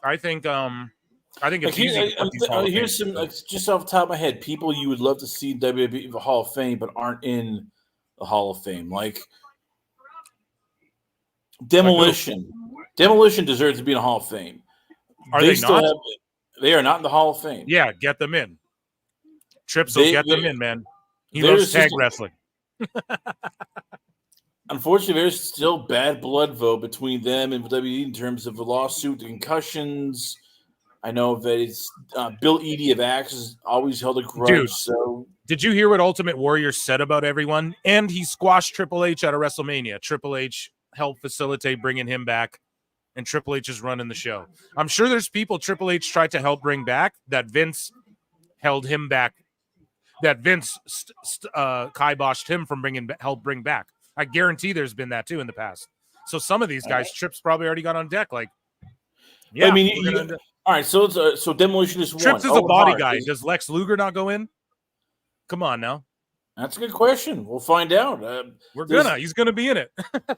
I think it's easy. Here's some, just off the top of my head, people you would love to see WWE the Hall of Fame but aren't in the Hall of Fame, like Demolition. Demolition deserves to be in the Hall of Fame. Are they not? They are not in the Hall of Fame. Yeah, get them in. Trips will get them in, man. He loves tag wrestling. Unfortunately, there's still bad blood vote between them and WWE in terms of the lawsuit, the concussions. I know that it's Bill Eadie of Axe has always held a grudge. Dude, so did you hear what Ultimate Warrior said about everyone? And he squashed Triple H at a WrestleMania. Triple H helped facilitate bringing him back, and Triple H is running the show. I'm sure there's people Triple H tried to help bring back that Vince held him back, that Vince kiboshed him from help bring back. I guarantee there's been that too in the past. So some of these guys, Trips probably already got on deck. Like, yeah, I mean, all right. So so Demolition is one. Trips is a body guy. Does Lex Luger not go in? Come on now. That's a good question. We'll find out. He's gonna be in it.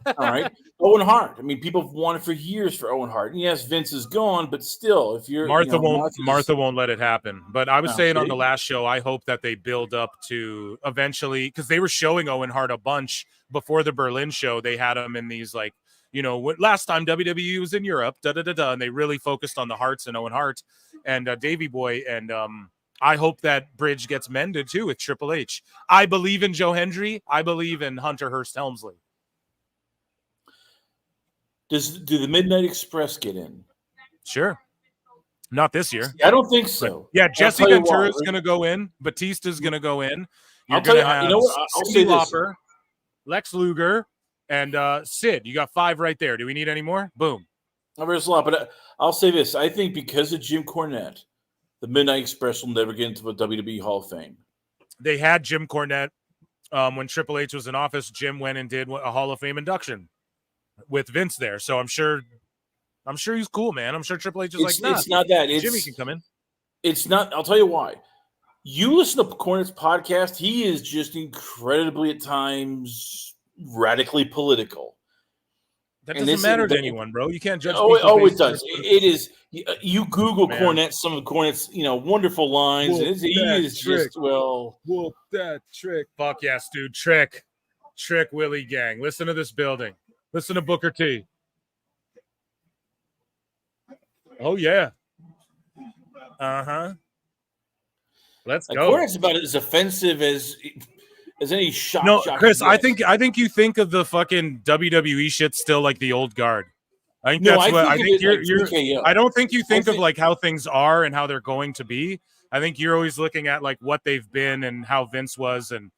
All right. Owen Hart. I mean, people have wanted for years for Owen Hart. And yes, Vince is gone, but still, if you're Martha won't let it happen. But I was saying on the last show, I hope that they build up to eventually, because they were showing Owen Hart a bunch before the Berlin show. They had him in these like, last time WWE was in Europe, and they really focused on the Harts and Owen Hart and Davey Boy. And I hope that bridge gets mended too with Triple H. I believe in Joe Hendry. I believe in Hunter Hearst Helmsley. Do the Midnight Express get in? Sure. Not this year. I don't think so. But, yeah, Jesse Ventura is going to go in. Batista's going to go in. You're going to have Cyndi Lauper, Lex Luger, and Sid. You got 5 right there. Do we need any more? Boom. There's a lot, but I'll say this. I think because of Jim Cornette, the Midnight Express will never get into the WWE Hall of Fame. They had Jim Cornette when Triple H was in office. Jim went and did a Hall of Fame induction with Vince there. So I'm sure he's cool, man. I'm sure Triple H is it's not that. Jimmy can come in. It's not. I'll tell you why. You listen to Cornette's podcast. He is just incredibly at times radically political. That doesn't matter to anyone, bro. You can't judge. It does. It is. You Google Cornette, some of Cornette's, wonderful lines. Whoop that trick. Fuck yes, dude. Trick Willie gang. Listen to this building. Listen to Booker T. Oh yeah. Let's go. Cornette's about as offensive as as any shock. No, shock Chris, I yes. think you think of the fucking WWE shit still like the old guard. I think No, that's I what think I of think it you're. like TKO. I don't think you think of think- like how things are and how they're going to be. I think you're always looking at like what they've been and how Vince was and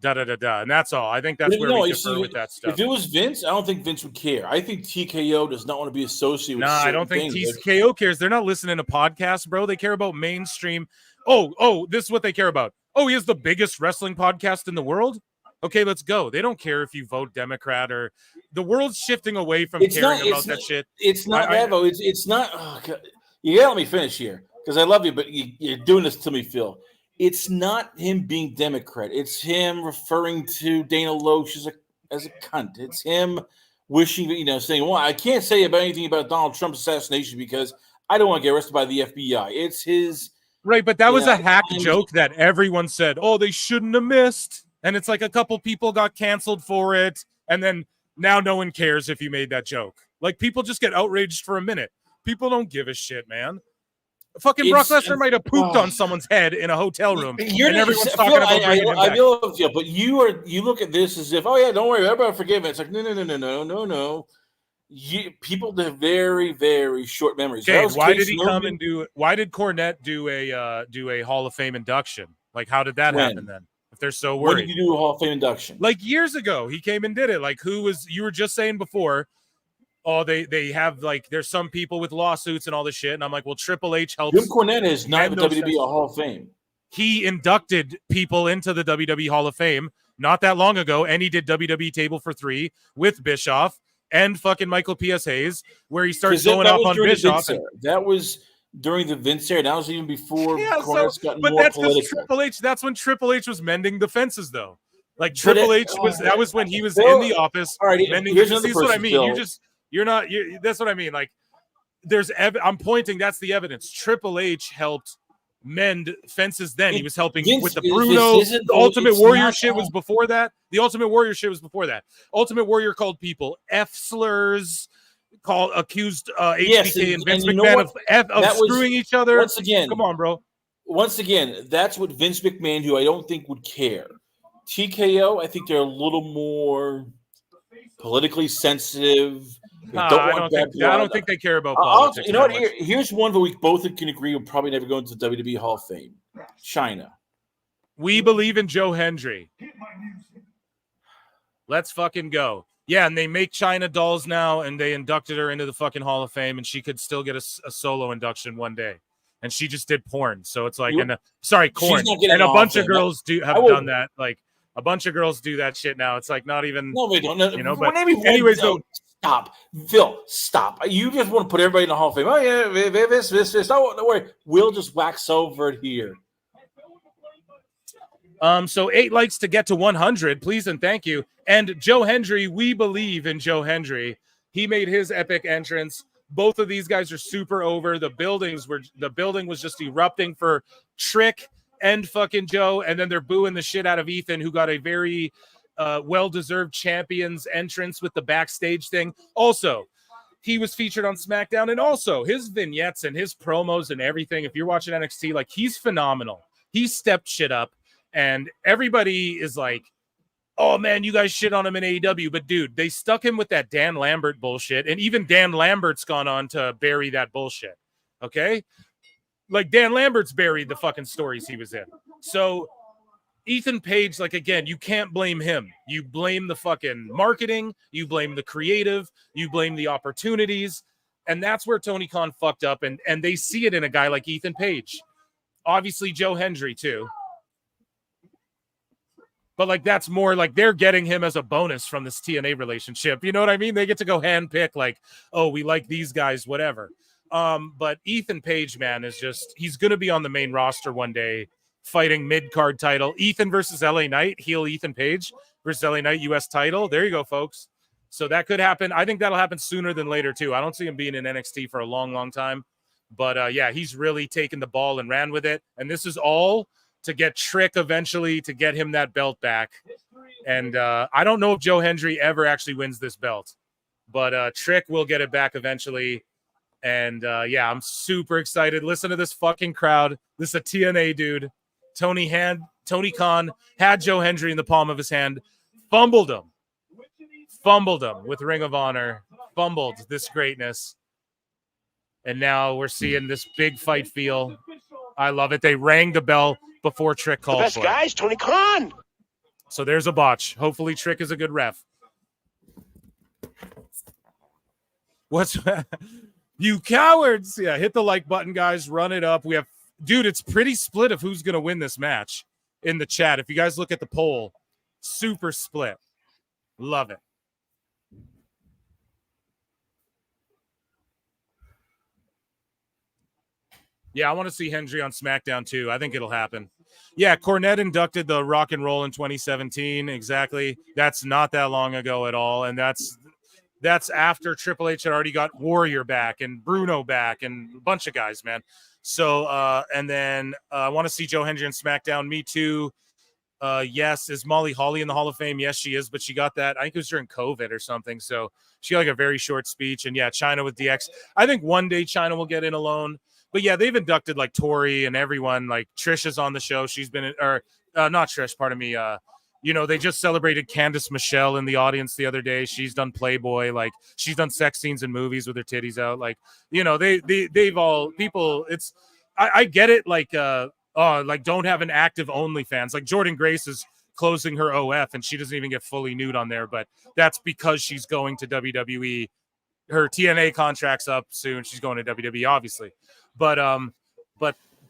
da da da da, and that's all. I think that's where we differ with that stuff. If it was Vince, I don't think Vince would care. I think TKO does not want to be associated with Nah, certain I don't think things. TKO cares. They're not listening to podcasts, bro. They care about mainstream. Oh, this is what they care about. Oh, he has the biggest wrestling podcast in the world. Okay, let's go. They don't care if you vote Democrat or the world's shifting away from caring about that shit. It's not that, though. It's not. Oh, God. You gotta let me finish here because I love you, but you're doing this to me, Phil. It's not him being Democrat. It's him referring to Dana Loesch as a cunt. It's him wishing, saying, well, I can't say about anything about Donald Trump's assassination because I don't want to get arrested by the FBI. It's his. Right, but that was a hack joke that everyone said, oh, they shouldn't have missed. And it's like a couple people got canceled for it. And then now no one cares if you made that joke. Like people just get outraged for a minute. People don't give a shit, man. Fucking Brock Lesnar might have pooped on someone's head in a hotel room, and everyone's talking about bringing him back. I love you, but you look at this as if, oh yeah, don't worry, everybody forgive it. It's like no. People have very, very short memories. Okay, why did he come and do? Why did Cornette do a Hall of Fame induction? Like, how did that happen then? If they're so worried, when did you do a Hall of Fame induction? Like years ago, he came and did it. Like, who was? You were just saying before. Oh, they have like there's some people with lawsuits and all this shit, and I'm like, well, Triple H helps. Jim Cornette is not the WWE Hall of Fame. He inducted people into the WWE Hall of Fame not that long ago, and he did WWE Table for Three with Bischoff and fucking Michael P.S. Hayes, where he starts going off on Bischoff. That was during the Vince era. That was even before Cornette's gotten but more that's political. Triple H. That's when Triple H was mending the fences, though. Like Triple H was that was when he was in the office. All right, mending here's the another fences. What I person, mean. Phil. That's what I mean. Like, I'm pointing. That's the evidence. Triple H helped mend fences. Then he was helping with the Bruno. The Ultimate Warrior shit was before that. The Ultimate Warrior shit was before that. Ultimate Warrior called people F slurs. Accused HBK and Vince McMahon of screwing each other. Once again, come on, bro. Once again, that's what Vince McMahon, who I don't think would care. TKO, I think they're a little more politically sensitive. I don't think they care about politics. You know what? Here's one that we both can agree will probably never go into the WWE Hall of Fame. China. We believe in Joe Hendry. Let's fucking go. Yeah, and they make China dolls now, and they inducted her into the fucking Hall of Fame, and she could still get a solo induction one day. And she just did porn, so it's like, corn. And a bunch of girls have done that. Like a bunch of girls do that shit now. It's like not even. No, they don't. But anyways, stop, Phil. Stop. You just want to put everybody in the Hall of Fame. Oh yeah, this. Don't worry. We'll just wax over it here. So 8 likes to get to 100, please and thank you. And Joe Hendry, we believe in Joe Hendry. He made his epic entrance. Both of these guys are super over. The building was just erupting for Trick and fucking Joe, and then they're booing the shit out of Ethan, who got a very well-deserved champions entrance with the backstage thing. Also, he was featured on SmackDown, and also his vignettes and his promos and everything. If you're watching NXT, like he's phenomenal. He stepped shit up. And everybody is like, oh, man, you guys shit on him in AEW. But, dude, they stuck him with that Dan Lambert bullshit. And even Dan Lambert's gone on to bury that bullshit. Okay? Like, Dan Lambert's buried the fucking stories he was in. So, Ethan Page, like, again, you can't blame him. You blame the fucking marketing. You blame the creative. You blame the opportunities. And that's where Tony Khan fucked up. And they see it in a guy like Ethan Page. Obviously, Joe Hendry, too. But, like, that's more like they're getting him as a bonus from this TNA relationship. You know what I mean? They get to go handpick, like, oh, we like these guys, whatever. But Ethan Page, man, is just – he's going to be on the main roster one day fighting mid-card title. Ethan versus LA Knight, heel Ethan Page versus LA Knight U.S. title. There you go, folks. So that could happen. I think that'll happen sooner than later, too. I don't see him being in NXT for a long, long time. But, yeah, he's really taken the ball and ran with it. And this is all – to get Trick eventually to get him that belt back. And I don't know if Joe Hendry ever actually wins this belt, but Trick will get it back eventually. And yeah, I'm super excited. Listen to this fucking crowd. This is a TNA dude. Tony Khan had Joe Hendry in the palm of his hand, fumbled him with Ring of Honor, fumbled this greatness. And now we're seeing this big fight feel. I love it. They rang the bell before Trick called The best for guys, Tony Khan. So there's a botch. Hopefully Trick is a good ref. What's you cowards? Yeah, hit the like button, guys. Run it up. We have, dude, it's pretty split of who's going to win this match in the chat. If you guys look at the poll, super split. Love it. Yeah, I want to see Hendry on SmackDown too. I think it'll happen. Yeah, Cornette inducted the Rock and Roll in 2017. Exactly. That's not that long ago at all. And that's after Triple H had already got Warrior back and Bruno back and a bunch of guys, man. So, and then I want to see Joe Hendry on SmackDown. Me too. Yes. Is Molly Holly in the Hall of Fame? Yes, she is. But she got that, I think it was during COVID or something. So she got like a very short speech. And yeah, China with DX. I think one day China will get in alone. But yeah, they've inducted like Tori and everyone. Like Trish is on the show. She's been, not Trish, pardon me. You know, they just celebrated Candice Michelle in the audience the other day. She's done Playboy. Like she's done sex scenes in movies with her titties out. Like, you know, they've all people. It's I get it. Like don't have an active OnlyFans. Like Jordan Grace is closing her OF and she doesn't even get fully nude on there. But that's because she's going to WWE. Her TNA contract's up soon. She's going to WWE, obviously. But I'm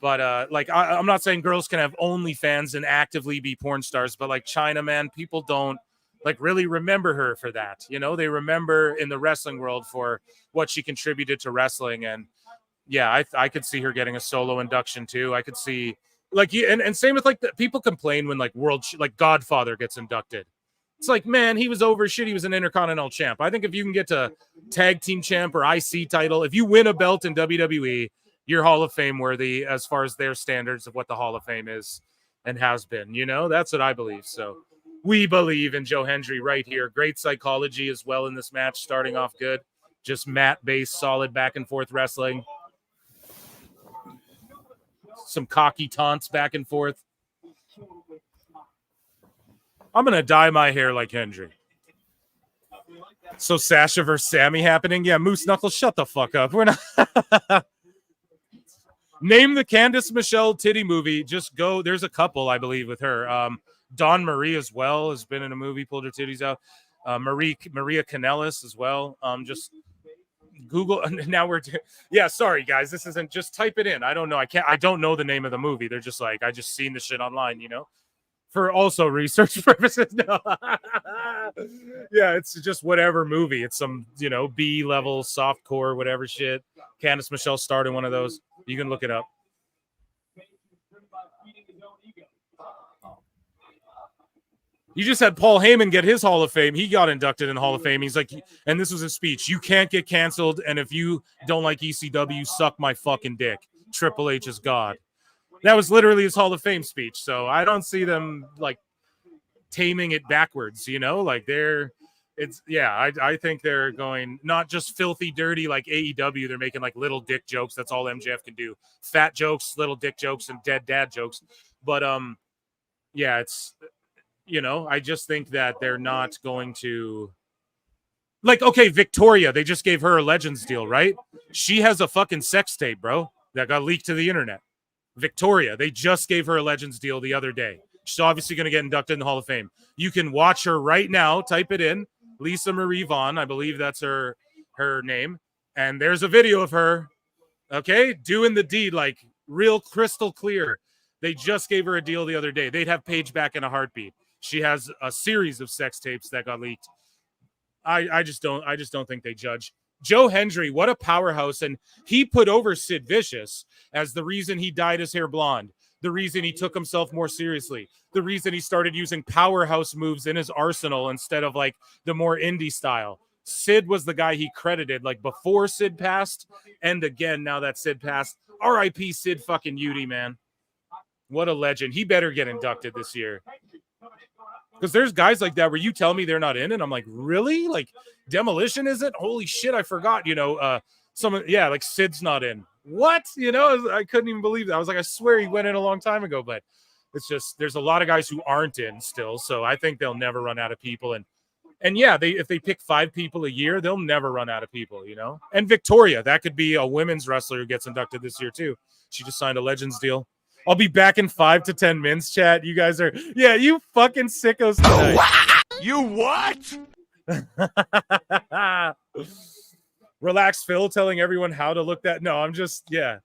not saying girls can have OnlyFans and actively be porn stars, but like China, man, people don't like really remember her for that. You know, they remember in the wrestling world for what she contributed to wrestling. And yeah, I could see her getting a solo induction too. I could see like, and same with like the people complain when like like Godfather gets inducted. It's like, man, he was over shit. He was an Intercontinental champ. I think if you can get to tag team champ or IC title, if you win a belt in WWE, you're Hall of Fame worthy as far as their standards of what the Hall of Fame is and has been. You know, that's what I believe. So we believe in Joe Hendry right here. Great psychology as well in this match, starting off good. Just mat-based, solid back and forth wrestling. Some cocky taunts back and forth. I'm going to dye my hair like Hendry. So Sasha versus Sammy happening? Yeah, Moose Knuckles, shut the fuck up. We're not... Name the Candice Michelle titty movie. Just go. There's a couple, I believe, with her. Dawn Marie as well has been in a movie, pulled her titties out. Maria Kanellis as well. Just Google. Now yeah, sorry guys. This isn't, just type it in. I don't know. I don't know the name of the movie. They're just like, I just seen the shit online, you know, for also research purposes. No. Yeah, it's just whatever movie. It's some, you know, B level softcore, whatever shit. Candice Michelle starred in one of those. You can look it up. You just had Paul Heyman get his Hall of Fame. He got inducted in the Hall of Fame. He's like, and this was his speech. You can't get canceled. And if you don't like ECW, suck my fucking dick. Triple H is God. That was literally his Hall of Fame speech. So I don't see them like taming it backwards, you know, like I think they're going not just filthy dirty like AEW. They're making like little dick jokes. That's all MJF can do. Fat jokes, little dick jokes, and dead dad jokes. But yeah, it's, you know, I just think that they're not going to, like, okay, Victoria, they just gave her a Legends deal, right? She has a fucking sex tape, bro, that got leaked to the internet. Victoria, they just gave her a Legends deal the other day. She's obviously going to get inducted in the Hall of Fame. You can watch her right now. Type it in. Lisa Marie Vaughn, I believe that's her name. And there's a video of her, okay, doing the deed, like real crystal clear. They just gave her a deal the other day. They'd have Paige back in a heartbeat. She has a series of sex tapes that got leaked. I just don't think they judge. Joe Hendry, what a powerhouse. And he put over Sid Vicious as the reason he dyed his hair blonde, the reason he took himself more seriously, the reason he started using powerhouse moves in his arsenal instead of like the more indie style. Sid was the guy he credited, like before Sid passed, and again now that Sid passed. R.I.P. Sid fucking Udy, man. What a legend. He better get inducted this year. Because there's guys like that where you tell me they're not in, and I'm like, really? Like Demolition isn't? Holy shit, I forgot. You know, someone, yeah, like Sid's not in. What? You know, I couldn't even believe that. I was like, I swear he went in a long time ago, but It's just there's a lot of guys who aren't in still, so I think they'll never run out of people. And yeah, if they pick 5 people a year, they'll never run out of people, you know. And Victoria, that could be a women's wrestler who gets inducted this year too. She just signed a Legends deal. I'll be back in 5 to 10 minutes, chat. You guys are, yeah, you fucking sickos tonight. You what? Relax, Phil, telling everyone how to look that. No, I'm just, yeah.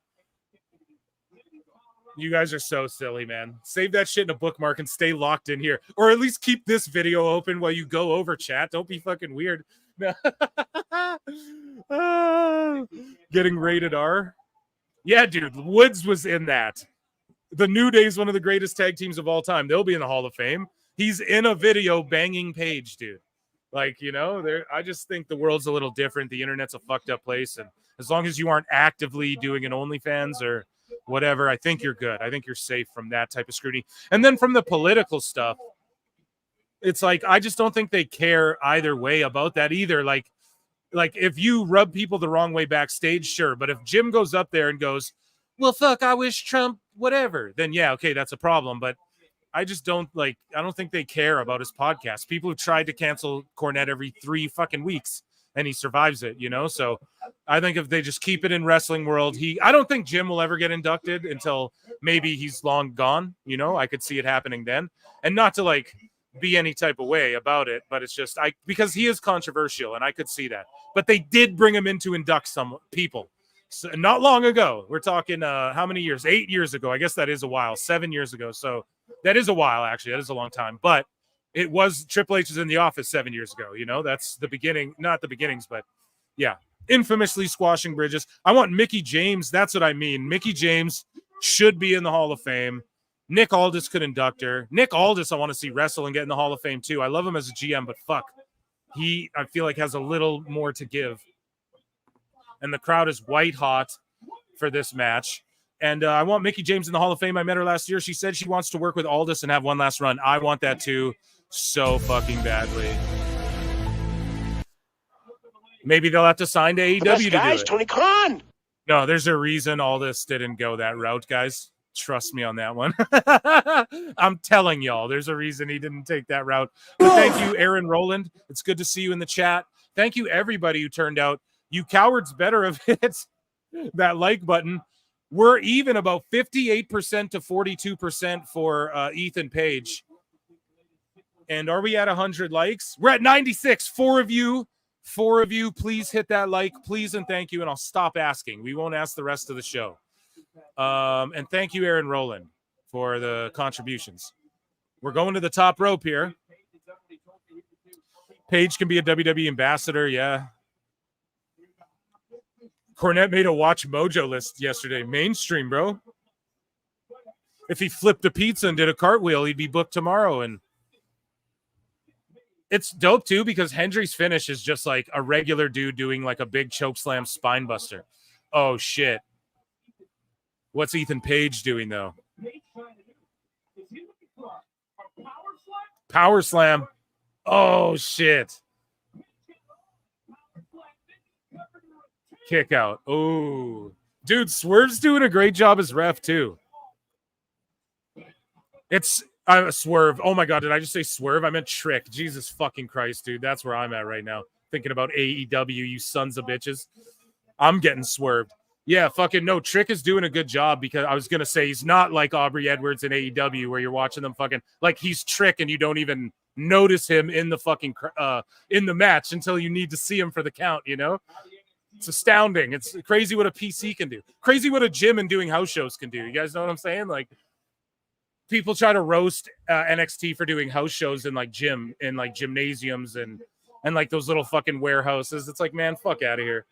You guys are so silly, man. Save that shit in a bookmark and stay locked in here. Or at least keep this video open while you go over, chat. Don't be fucking weird. Getting rated R. Yeah, dude. Woods was in that. The New Day is one of the greatest tag teams of all time. They'll be in the Hall of Fame. He's in a video banging Paige, dude. Like, you know, I just think the world's a little different. The internet's a fucked up place. And as long as you aren't actively doing an OnlyFans or whatever, I think you're good. I think you're safe from that type of scrutiny. And then from the political stuff, it's like, I just don't think they care either way about that either. Like if you rub people the wrong way backstage, sure. But if Jim goes up there and goes, well, fuck, I wish Trump, whatever, then yeah, okay, that's a problem. But I just don't I don't think they care about his podcast. People have tried to cancel Cornette every 3 fucking weeks and he survives it, you know? So I think if they just keep it in wrestling world, I don't think Jim will ever get inducted until maybe he's long gone, you know? I could see it happening then. And not to be any type of way about it, but it's just because he is controversial and I could see that. But they did bring him in to induct some people. So, not long ago. We're talking how many years? 8 years ago. I guess that is a while. 7 years ago. So that is a while, actually. That is a long time. But it was Triple H was in the office 7 years ago. You know, that's the beginning, not the beginnings, but yeah, infamously squashing bridges. I want Mickey James. That's what I mean. Mickey James should be in the Hall of Fame. Nick Aldis could induct her. Nick Aldis, I want to see wrestle and get in the Hall of Fame too. I love him as a GM, but fuck, I feel like has a little more to give. And the crowd is white hot for this match. And I want Mickey James in the Hall of Fame. I met her last year. She said she wants to work with Aldis and have one last run. I want that too, so fucking badly. Maybe they'll have to sign to AEW to do it. Tony Khan. No, there's a reason Aldis didn't go that route, guys. Trust me on that one. I'm telling y'all, there's a reason he didn't take that route. But thank you, Aaron Rowland. It's good to see you in the chat. Thank you, everybody who turned out. You cowards better have hit that like button. We're even about 58% to 42% for Ethan Page. And are we at 100 likes? We're at 96. 4 of you, please hit that like, please and thank you. And I'll stop asking. We won't ask the rest of the show. And thank you, Aaron Rowland, for the contributions. We're going to the top rope here. Page can be a WWE ambassador, yeah. Cornette made a Watch Mojo list yesterday. Mainstream, bro. If he flipped a pizza and did a cartwheel, he'd be booked tomorrow. And it's dope, too, because Hendry's finish is just like a regular dude doing like a big chokeslam spine buster. Oh, shit. What's Ethan Page doing, though? Power slam. Oh, shit. Kick out. Oh, dude, Swerve's doing a great job as ref, too. It's Swerve. Oh, my God. Did I just say Swerve? I meant Trick. Jesus fucking Christ, dude. That's where I'm at right now. Thinking about AEW, you sons of bitches. I'm getting swerved. Yeah, fucking no. Trick is doing a good job because I was going to say he's not like Aubrey Edwards in AEW where you're watching them fucking like he's Trick and you don't even notice him in the fucking in the match until you need to see him for the count, you know? It's astounding. It's crazy what a PC can do. Crazy what a gym and doing house shows can do. You guys know what I'm saying? Like people try to roast NXT for doing house shows in like gym in like gymnasiums and like those little fucking warehouses. It's like, man, fuck out of here.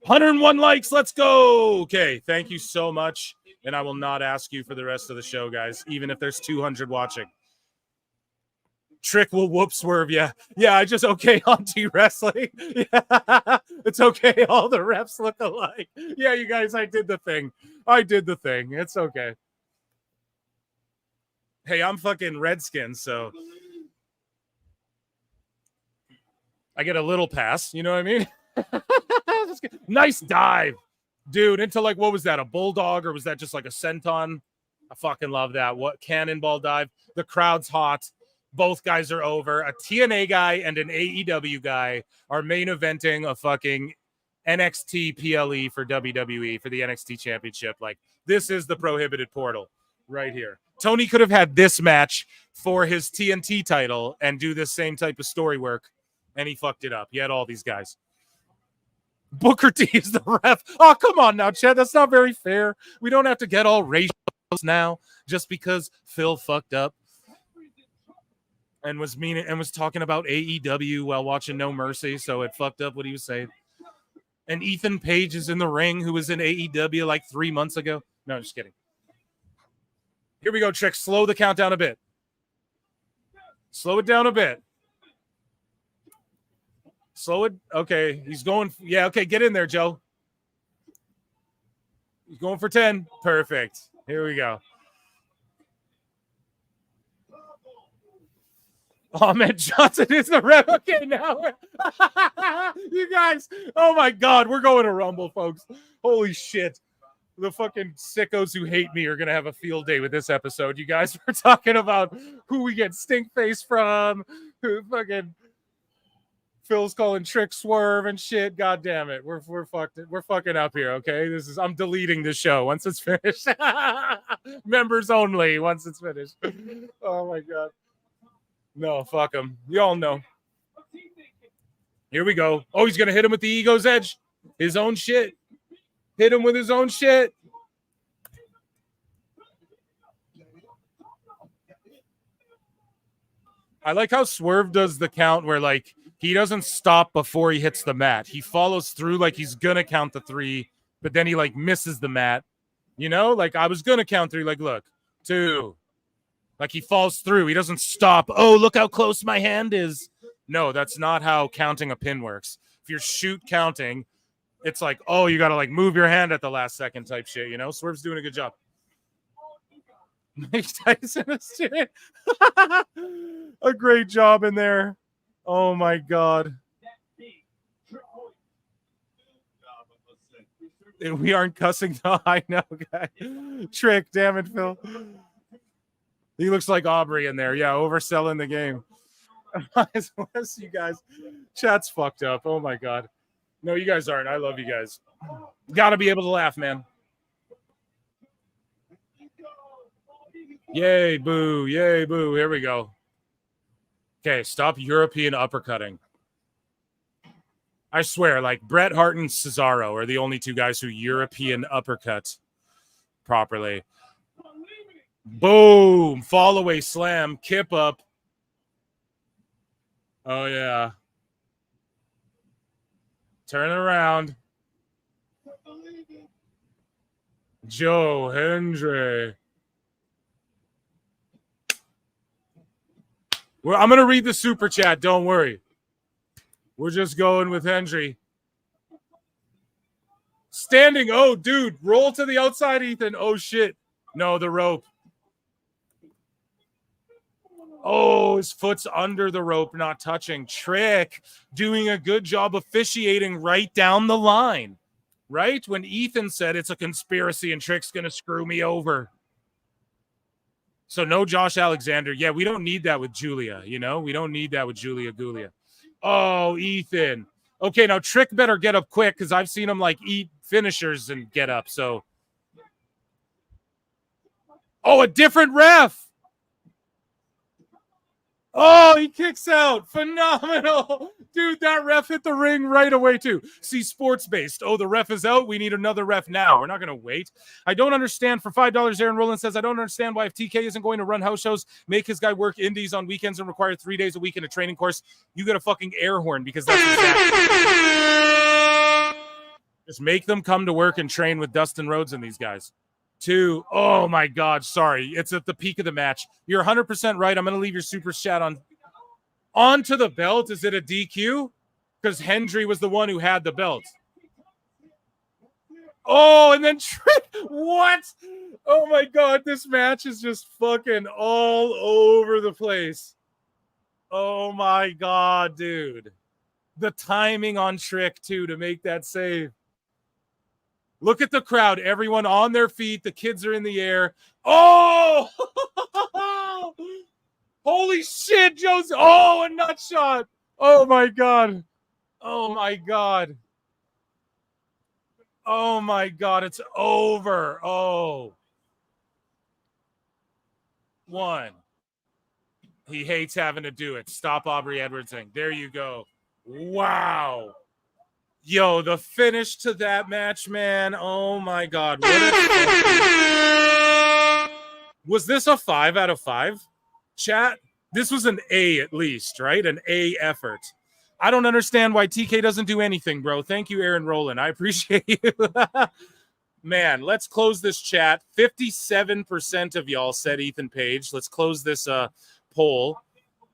101 likes. Let's go. Okay. Thank you so much. And I will not ask you for the rest of the show, guys, even if there's 200 watching. Trick will whoop Swerve. Yeah. Yeah. I just okay on T-Wrestling. Yeah. It's okay. All the refs look alike. Yeah, you guys, I did the thing. It's okay. Hey, I'm fucking Redskins, so I get a little pass. You know what I mean? Nice dive, dude. Into like, what was that? A bulldog or was that just like a senton? I fucking love that. What cannonball dive. The crowd's hot. Both guys are over. A TNA guy and an AEW guy are main eventing a fucking NXT PLE for WWE for the NXT Championship. Like, this is the prohibited portal right here. Tony could have had this match for his TNT title and do this same type of story work, and he fucked it up. He had all these guys. Booker T is the ref. Oh, come on now, Chad. That's not very fair. We don't have to get all racial now just because Phil fucked up and was mean and was talking about AEW while watching No Mercy, so it fucked up what he was saying. And Ethan Page is in the ring, who was in AEW like 3 months ago. No, just kidding. Here we go, Trick. Slow the countdown a bit. Slow it down a bit. Slow it. Okay, he's going. Yeah, okay, get in there, Joe. He's going for 10. Perfect. Here we go. Ahmed Johnson is the ref. Okay, now. You guys. Oh, my God. We're going to Rumble, folks. Holy shit. The fucking sickos who hate me are going to have a field day with this episode. You guys, we're talking about who we get stink face from, who fucking Phil's calling Trick Swerve and shit. God damn it. We're fucked. We're fucking up here, okay? I'm deleting the show once it's finished. Members only once it's finished. Oh my God. No, fuck him. You all know. Here we go. Oh, he's gonna hit him with the ego's edge. His own shit. Hit him with his own shit. I like how Swerve does the count where, like, he doesn't stop before he hits the mat. He follows through like he's going to count the 3, but then he, like, misses the mat. You know? Like, I was going to count 3. Like, look. 2. Like, he falls through. He doesn't stop. Oh, look how close my hand is. No, that's not how counting a pin works. If you're shoot counting, it's like, oh, you got to, like, move your hand at the last second type shit, you know? Swerve's doing a good job. Mike Tyson is doing a great job in there. Oh, my God. We aren't cussing. No, I know, guy. Trick, damn it, Phil. He looks like Aubrey in there. Yeah, overselling the game. You guys. Chat's fucked up. Oh, my God. No, you guys aren't. I love you guys. Got to be able to laugh, man. Yay, boo. Yay, boo. Here we go. Okay, stop European uppercutting. I swear, like, Bret Hart and Cesaro are the only 2 guys who European uppercut properly. Boom. Fall away slam. Kip up. Oh, yeah. Turn around. Joe Hendry. I'm going to read the super chat. Don't worry. We're just going with Hendry. Standing. Oh, dude. Roll to the outside, Ethan. Oh, shit. No, the rope. Oh, his foot's under the rope, not touching. Trick doing a good job officiating right down the line. Right? When Ethan said it's a conspiracy and Trick's going to screw me over. So no Josh Alexander. Yeah, we don't need that with Giulia, you know? We don't need that with Giulia. Oh, Ethan. Okay, now Trick better get up quick because I've seen him, like, eat finishers and get up, so. Oh, a different ref. Oh, he kicks out. Phenomenal. Dude, that ref hit the ring right away, too. See, sports-based. Oh, the ref is out. We need another ref now. We're not going to wait. I don't understand. For $5, Aaron Rowland says, I don't understand why if TK isn't going to run house shows, make his guy work indies on weekends and require 3 days a week in a training course. You get a fucking air horn because that's exactly. Just make them come to work and train with Dustin Rhodes and these guys. 2. Oh, my God. Sorry. It's at the peak of the match. You're 100% right. I'm going to leave your super chat on. Onto the belt. Is it a DQ? Because Hendry was the one who had the belt. Oh, and then Trick. What? Oh, my God. This match is just fucking all over the place. Oh, my God, dude. The timing on Trick, too, to make that save. Look at the crowd. Everyone on their feet. The kids are in the air. Oh! Holy shit, Joseph. Oh, a nut shot. Oh, my God. Oh, my God. Oh, my God. It's over. Oh. 1. He hates having to do it. Stop Aubrey Edwardsing. There you go. Wow. Yo, the finish to that match, man. Oh, my God. Was this a 5 out of 5? Chat? This was an A at least, right? An A effort. I don't understand why TK doesn't do anything, bro. Thank you, Aaron Rowland. I appreciate you. Man, let's close this chat. 57% of y'all said Ethan Page. Let's close this poll.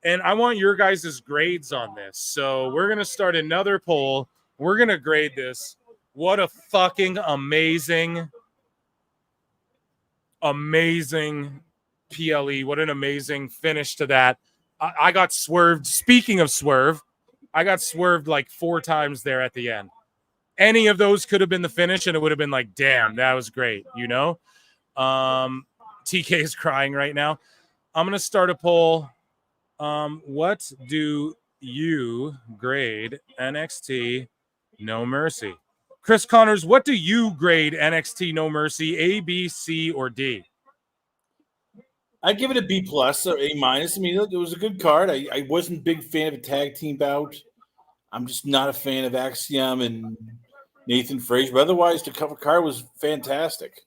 And I want your guys' grades on this. So we're going to start another poll. We're going to grade this. What a fucking amazing PLE. What an amazing finish to that. I got swerved. Speaking of swerve, I got swerved like 4 times there at the end. Any of those could have been the finish, and it would have been like, damn, that was great, you know? TK is crying right now. I'm going to start a poll. What do you grade NXT No Mercy? Chris Connors, what do you grade NXT No Mercy? A, B, C, or D? I'd give it a B+ or A-. I mean, look, it was a good card. I wasn't a big fan of a tag team bout. I'm just not a fan of Axiom and Nathan Frazier. But otherwise, the cover card was fantastic.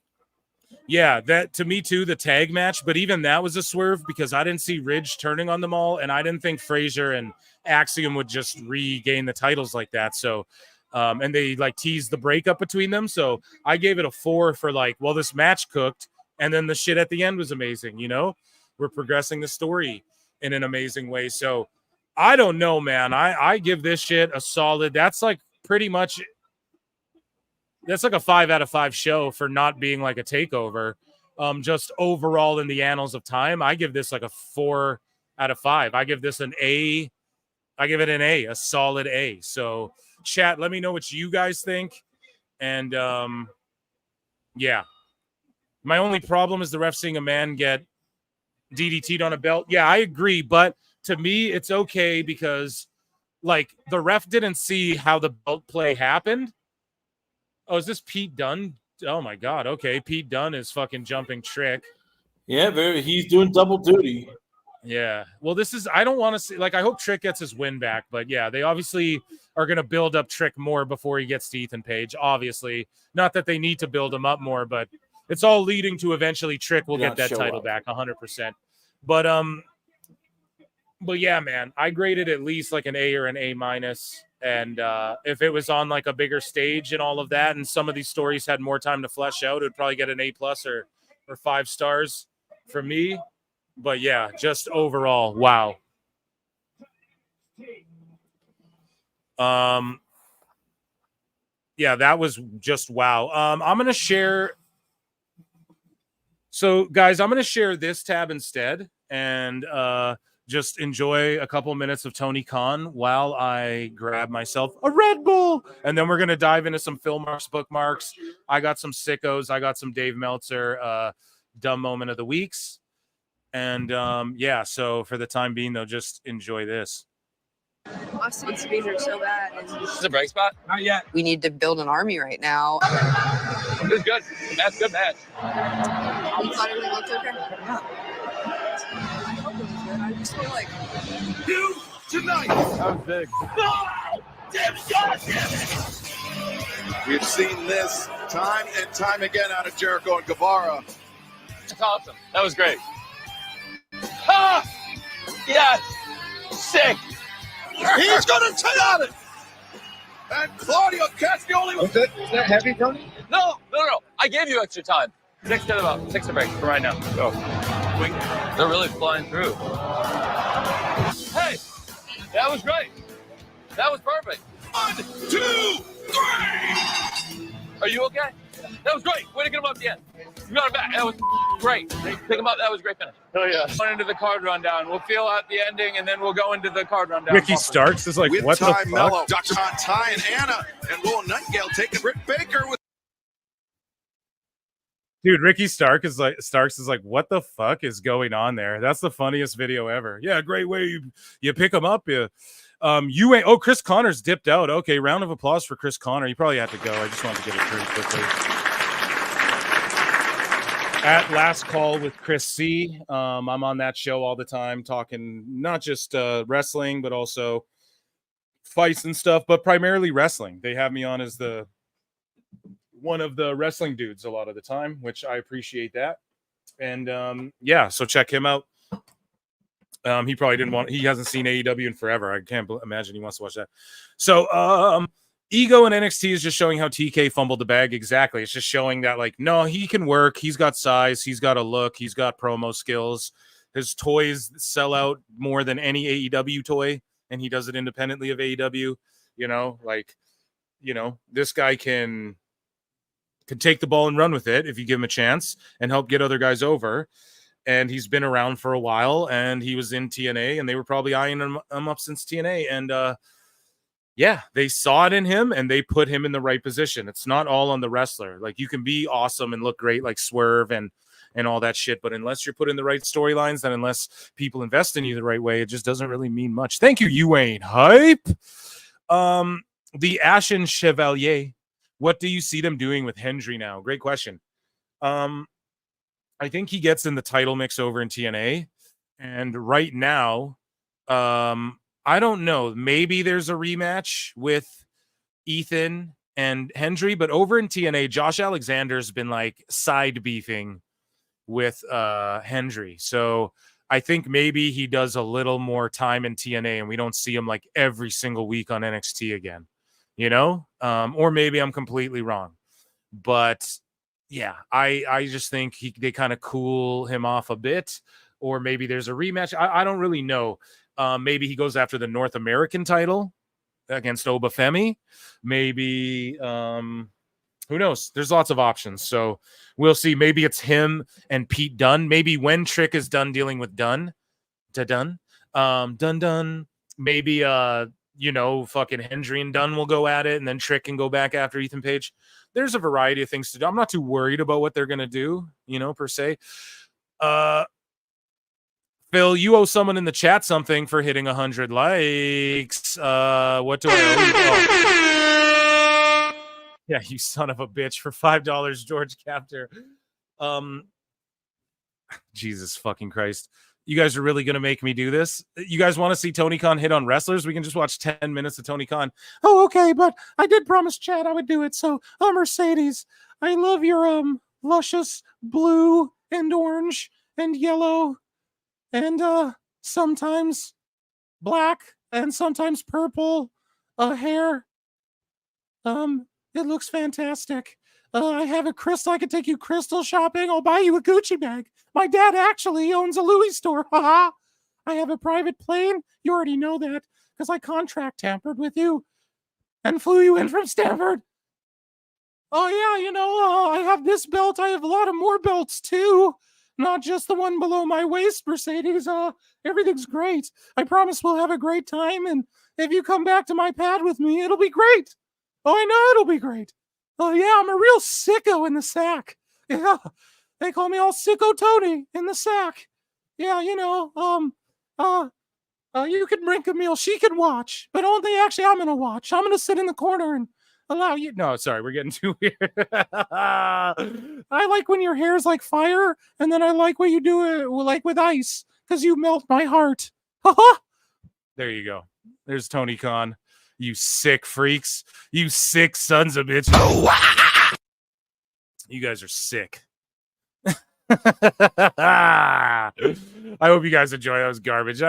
Yeah, that to me too, the tag match. But even that was a swerve because I didn't see Ridge turning on them all, and I didn't think Frazier and Axiom would just regain the titles like that. So, and they like teased the breakup between them. So I gave it a 4 for like, well, this match cooked, and then the shit at the end was amazing. You know, we're progressing the story in an amazing way. So I don't know, man. I give this shit a solid. That's like pretty much. That's like a 5 out of 5 show for not being like a takeover. Just overall in the annals of time, I give this like a 4 out of 5. I give this an A. I give it an A, a solid A. So chat, let me know what you guys think. And yeah. My only problem is the ref seeing a man get DDT'd on a belt. Yeah, I agree. But to me, it's okay because like the ref didn't see how the belt play happened. Oh, is this Pete Dunne? Oh, my God. Okay, Pete Dunne is fucking jumping Trick. Yeah, he's doing double duty. Yeah. Well, this is – I don't want to see – like, I hope Trick gets his win back. But, yeah, they obviously are going to build up Trick more before he gets to Ethan Page, obviously. Not that they need to build him up more, but it's all leading to eventually Trick will get that title back 100%. But, yeah, man, I graded at least like an A or an A-. And if it was on like a bigger stage and all of that, and some of these stories had more time to flesh out, it would probably get an A+ or 5 stars from me. But yeah, just overall, wow. Yeah, that was just wow. I'm gonna share. So guys, I'm gonna share this tab instead, and just enjoy a couple minutes of Tony Khan while I grab myself a Red Bull. And then we're going to dive into some Phil Marks bookmarks. I got some sickos. I got some Dave Meltzer dumb moment of the weeks. And yeah, so for the time being, though, just enjoy this. Austin speeds are so bad. Is this a break spot? Not yet. We need to build an army right now. It was good. That's a good match. You thought everything looked okay? Yeah. I just feel like you tonight. That was big. No! Damn it, God damn it! We've seen this time and time again out of Jericho and Guevara. That's awesome. That was great. Ah! Yes! Sick! He's going to take on it! And Claudio Castagnoli was it? Is that heavy, Tony? No. I gave you extra time. 6 to break for right now. Go. They're really flying through. Hey, that was great. That was perfect. 1, 2, 3. Are you okay? That was great. Way to get him up at the end. You got him back. That was great. Pick him up. That was a great finish. Oh, yeah. Going into the card rundown. We'll feel out the ending, and then we'll go into the card rundown. Ricky Starks is like, with what the Ty fuck? Mello, Dr. Ty and Anna, and Will Nightingale taking Britt Baker with Dude, Ricky Starks is like, what the fuck is going on there? That's the funniest video ever. Yeah, great way you pick him up. You ain't. Oh, Chris Connor's dipped out. Okay, round of applause for Chris Connor. He probably had to go. I just wanted to get it pretty quickly. At Last Call with Chris C. I'm on that show all the time, talking not just wrestling, but also fights and stuff, but primarily wrestling. They have me on as one of the wrestling dudes a lot of the time, which I appreciate that. And yeah, so check him out. He probably he hasn't seen AEW in forever. I can't imagine he wants to watch that. So Ego and NXT is just showing how TK fumbled the bag. Exactly. It's just showing that, like, no, he can work. He's got size. He's got a look. He's got promo skills. His toys sell out more than any AEW toy, and he does it independently of AEW. This guy can take the ball and run with it if you give him a chance and help get other guys over. And he's been around for a while, and he was in TNA, and they were probably eyeing him up since TNA. And yeah, they saw it in him, and they put him in the right position. It's not all on the wrestler. Like, you can be awesome and look great like Swerve and all that shit, but unless you're put in the right storylines, then unless people invest in you the right way, it just doesn't really mean much. Thank you, you ain't hype. The Ashen Chevalier. What do you see them doing with Hendry now? Great question. I think he gets in the title mix over in TNA. And right now, I don't know. Maybe there's a rematch with Ethan and Hendry, but over in TNA, Josh Alexander's been like side beefing with Hendry. So I think maybe he does a little more time in TNA and we don't see him like every single week on NXT again. Or maybe I'm completely wrong, but yeah, I just think they kind of cool him off a bit, or maybe there's a rematch. I don't really know. Maybe he goes after the North American title against Obafemi. Maybe, who knows? There's lots of options. So we'll see. Maybe it's him and Pete Dunne. Maybe when Trick is done dealing with Dunne, maybe, fucking Hendry and Dunn will go at it, and then Trick can go back after Ethan Page. There's a variety of things to do. I'm not too worried about what they're going to do, per se. Phil, you owe someone in the chat something for hitting 100 likes. What do I owe you? Yeah, you son of a bitch, for $5, George Captor. Jesus fucking Christ. You guys are really going to make me do this? You guys want to see Tony Khan hit on wrestlers? We can just watch 10 minutes of Tony Khan. Oh, okay, but I did promise Chad I would do it. So, Mercedes, I love your luscious blue and orange and yellow and sometimes black and sometimes purple hair. It looks fantastic. I have a crystal. I can take you crystal shopping. I'll buy you a Gucci bag. My dad actually owns a Louis store. Haha. I have a private plane. You already know that because I contract tampered with you and flew you in from Stanford. Oh, yeah, I have this belt. I have a lot of more belts, too. Not just the one below my waist, Mercedes. Everything's great. I promise we'll have a great time. And if you come back to my pad with me, it'll be great. Oh, I know it'll be great. Oh, yeah, I'm a real sicko in the sack. Yeah, they call me all Sicko Tony in the sack. Yeah, you can bring Camille. She can watch, but only actually I'm going to watch. I'm going to sit in the corner and allow you. No, sorry, we're getting too weird. I like when your hair's like fire, and then I like when you do it like with ice, because you melt my heart. There you go. There's Tony Khan. You sick freaks. You sick sons of bitches. You guys are sick. I hope you guys enjoy. That was garbage.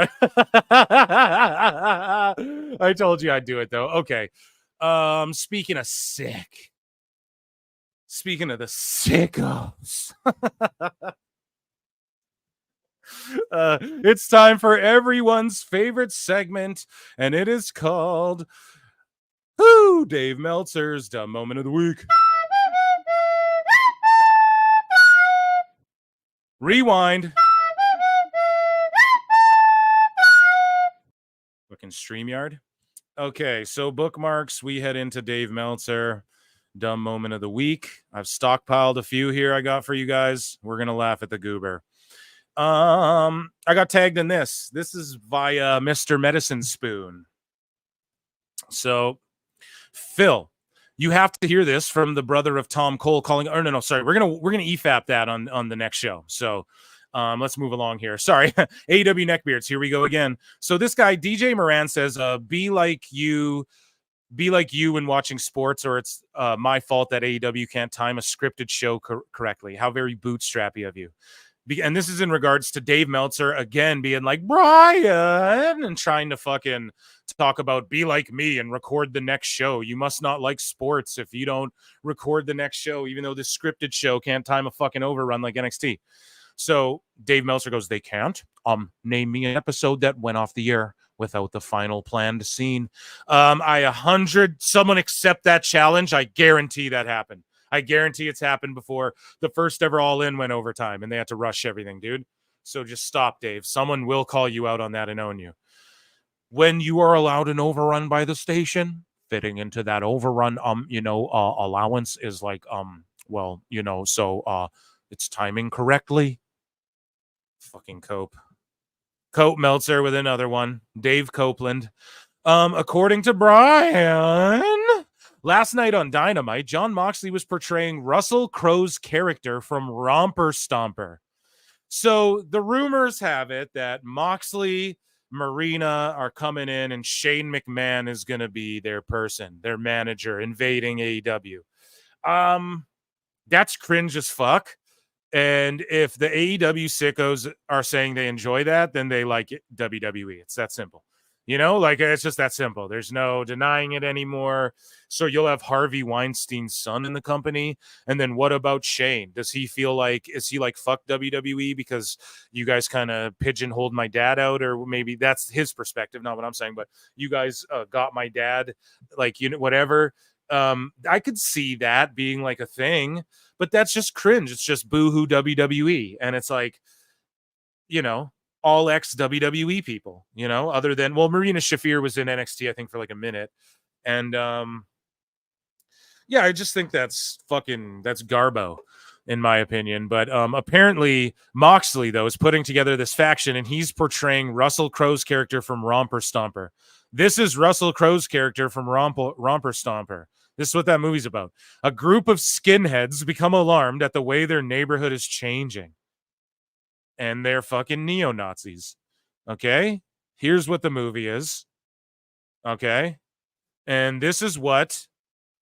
I told you I'd do it, though. Okay. Speaking of sick. Speaking of the sickos. It's time for everyone's favorite segment, and it is called Dave Meltzer's Dumb Moment of the Week. Rewind. Fucking StreamYard. Okay, so bookmarks, we head into Dave Meltzer. Dumb moment of the week. I've stockpiled a few here I got for you guys. We're going to laugh at the goober. I got tagged in this. This is via Mr. Medicine Spoon. So, Phil, you have to hear this from the brother of Tom Cole calling. Oh, no, sorry. We're gonna EFAP that on the next show. So, let's move along here. Sorry, AEW neckbeards. Here we go again. So this guy DJ Moran says, "Be like you when watching sports, or it's my fault that AEW can't time a scripted show correctly. How very bootstrappy of you." And this is in regards to Dave Meltzer again being like, Brian, and trying to fucking talk about be like me and record the next show. You must not like sports if you don't record the next show, even though this scripted show can't time a fucking overrun like NXT. So Dave Meltzer goes, they can't. Name me an episode that went off the air without the final planned scene. Someone accept that challenge. I guarantee that happened. I guarantee it's happened before the first ever All In went overtime and they had to rush everything, dude. So just stop, Dave. Someone will call you out on that and own you. When you are allowed an overrun by the station, fitting into that overrun, allowance is like, it's timing correctly. Fucking Cope Meltzer with another one. Dave Copeland. According to Brian, last night on Dynamite, Jon Moxley was portraying Russell Crowe's character from Romper Stomper. So the rumors have it that Moxley, Marina are coming in and Shane McMahon is going to be their person, their manager, invading AEW. That's cringe as fuck. And if the AEW sickos are saying they enjoy that, then they like it, WWE. It's that simple. It's just that simple. There's no denying it anymore. So you'll have Harvey Weinstein's son in the company. And then what about Shane? Does he feel like, is he like, fuck WWE because you guys kind of pigeonholed my dad out? Or maybe that's his perspective, not what I'm saying, but you guys got my dad, whatever. I could see that being like a thing, but that's just cringe. It's just boohoo WWE. And it's like, all ex WWE people, other than, Marina Shafir was in NXT, I think, for like a minute. And I just think that's garbo, in my opinion. But apparently Moxley, though, is putting together this faction and he's portraying Russell Crowe's character from Romper Stomper. This is Russell Crowe's character from Romper Stomper. This is what that movie's about. A group of skinheads become alarmed at the way their neighborhood is changing. And they're fucking neo-Nazis. Okay? Here's what the movie is. Okay? And this is what...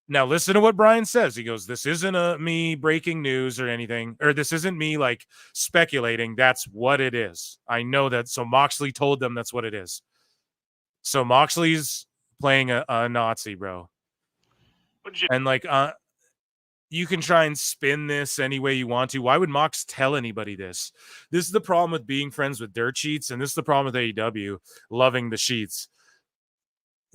Now, listen to what Brian says. He goes, this isn't me breaking news or anything. Or this isn't me, speculating. That's what it is. I know that. So Moxley told them that's what it is. So Moxley's playing a Nazi, bro. And, you can try and spin this any way you want to. Why would Mox tell anybody this? This is the problem with being friends with dirt sheets, and this is the problem with AEW loving the sheets.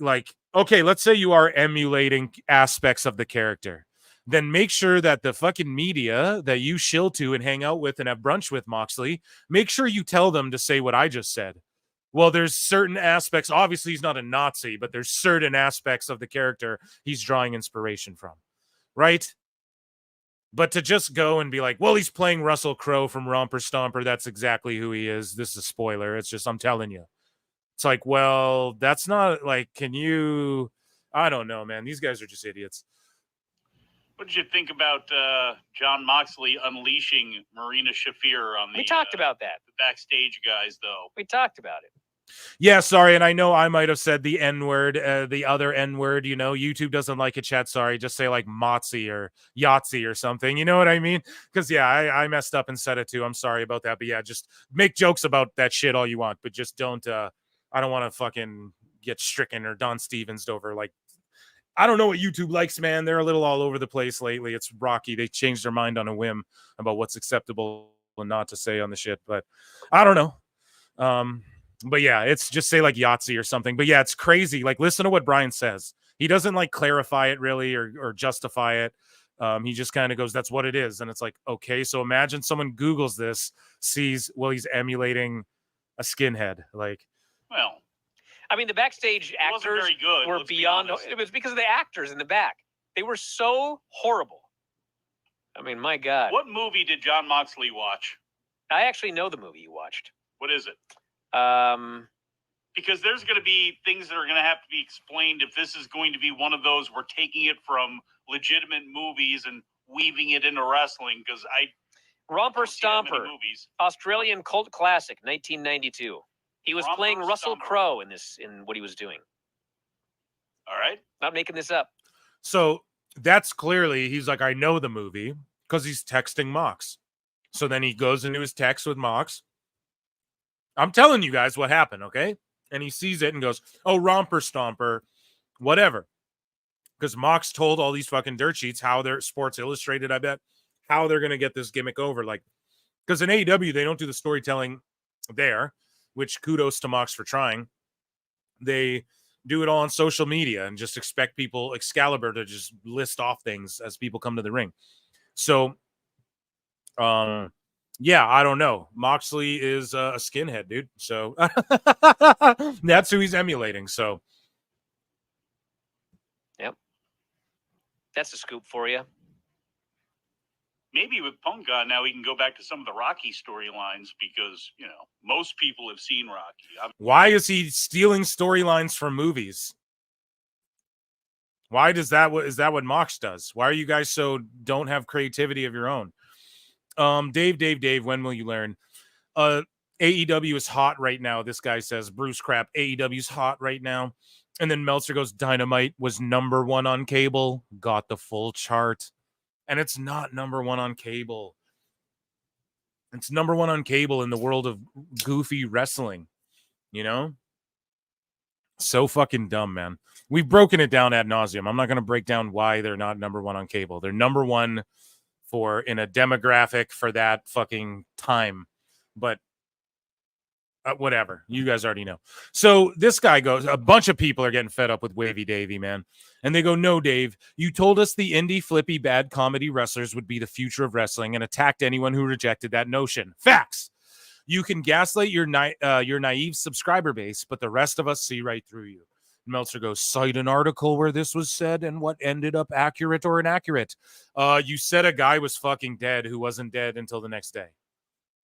Okay, let's say you are emulating aspects of the character. Then make sure that the fucking media that you shill to and hang out with and have brunch with Moxley, make sure you tell them to say what I just said. Well, there's certain aspects. Obviously, he's not a Nazi, but there's certain aspects of the character he's drawing inspiration from. Right? But to just go and be like, he's playing Russell Crowe from Romper Stomper. That's exactly who he is. This is a spoiler. It's just, I'm telling you. It's like, that's not can you, I don't know, man. These guys are just idiots. What did you think about Jon Moxley unleashing Marina Shafir on the... We talked about that. The backstage guys, though. We talked about it. Yeah, sorry, and I know I might have said the N-word, the other N-word, YouTube doesn't like it, chat, sorry, just say Motzi or Yahtzee or something, you know what I mean? Because, I messed up and said it too, I'm sorry about that, but just make jokes about that shit all you want, but just don't, I don't want to fucking get stricken or Don Stevens'd over, I don't know what YouTube likes, man, they're a little all over the place lately, it's rocky, they changed their mind on a whim about what's acceptable and not to say on the shit, but I don't know, but it's just say Yahtzee or something. But it's crazy. Listen to what Brian says. He doesn't clarify it really or justify it. He just kind of goes, that's what it is. And it's okay. So imagine someone Googles this, sees, he's emulating a skinhead. Well, I mean, the backstage actors very good, were beyond. It was because of the actors in the back. They were so horrible. I mean, my God. What movie did John Moxley watch? I actually know the movie you watched. What is it? Because there's going to be things that are going to have to be explained if this is going to be one of those we're taking it from legitimate movies and weaving it into wrestling. Because Romper Stomper, Australian cult classic, 1992. He was playing Russell Crowe in what he was doing. All right. Not making this up. So that's clearly, he's like, I know the movie because he's texting Mox. So then he goes into his text with Mox. I'm telling you guys what happened, okay? And he sees it and goes, oh, Romper Stomper, whatever. Because Mox told all these fucking dirt sheets how they're Sports Illustrated, I bet, how they're going to get this gimmick over. Like, because in AEW, they don't do the storytelling there, which kudos to Mox for trying. They do it all on social media and just expect people, Excalibur, to just list off things as people come to the ring. So, yeah, I don't know. Moxley is a skinhead, dude. So that's who he's emulating. So, yep, that's a scoop for you. Maybe with Punga now we can go back to some of the Rocky storylines because, you know, most people have seen Rocky. Why is he stealing storylines from movies? Why is that what Mox does? Why are you guys so don't have creativity of your own? Dave, when will you learn? AEW is hot right now. This guy says, Bruce crap, AEW's hot right now. And then Meltzer goes, Dynamite was #1 on cable. Got the full chart. And it's not #1 on cable. It's #1 on cable in the world of goofy wrestling. You know? So fucking dumb, man. We've broken it down ad nauseum. I'm not going to break down why they're not #1 on cable. They're #1 for in a demographic for that fucking time. But whatever. You guys already know. So this guy goes, a bunch of people are getting fed up with Wavy Davey, man. And they go, no, Dave, you told us the indie flippy bad comedy wrestlers would be the future of wrestling and attacked anyone who rejected that notion. Facts. You can gaslight your naive subscriber base, but the rest of us see right through you. Meltzer goes, cite an article where this was said and what ended up accurate or inaccurate. You said a guy was fucking dead who wasn't dead until the next day.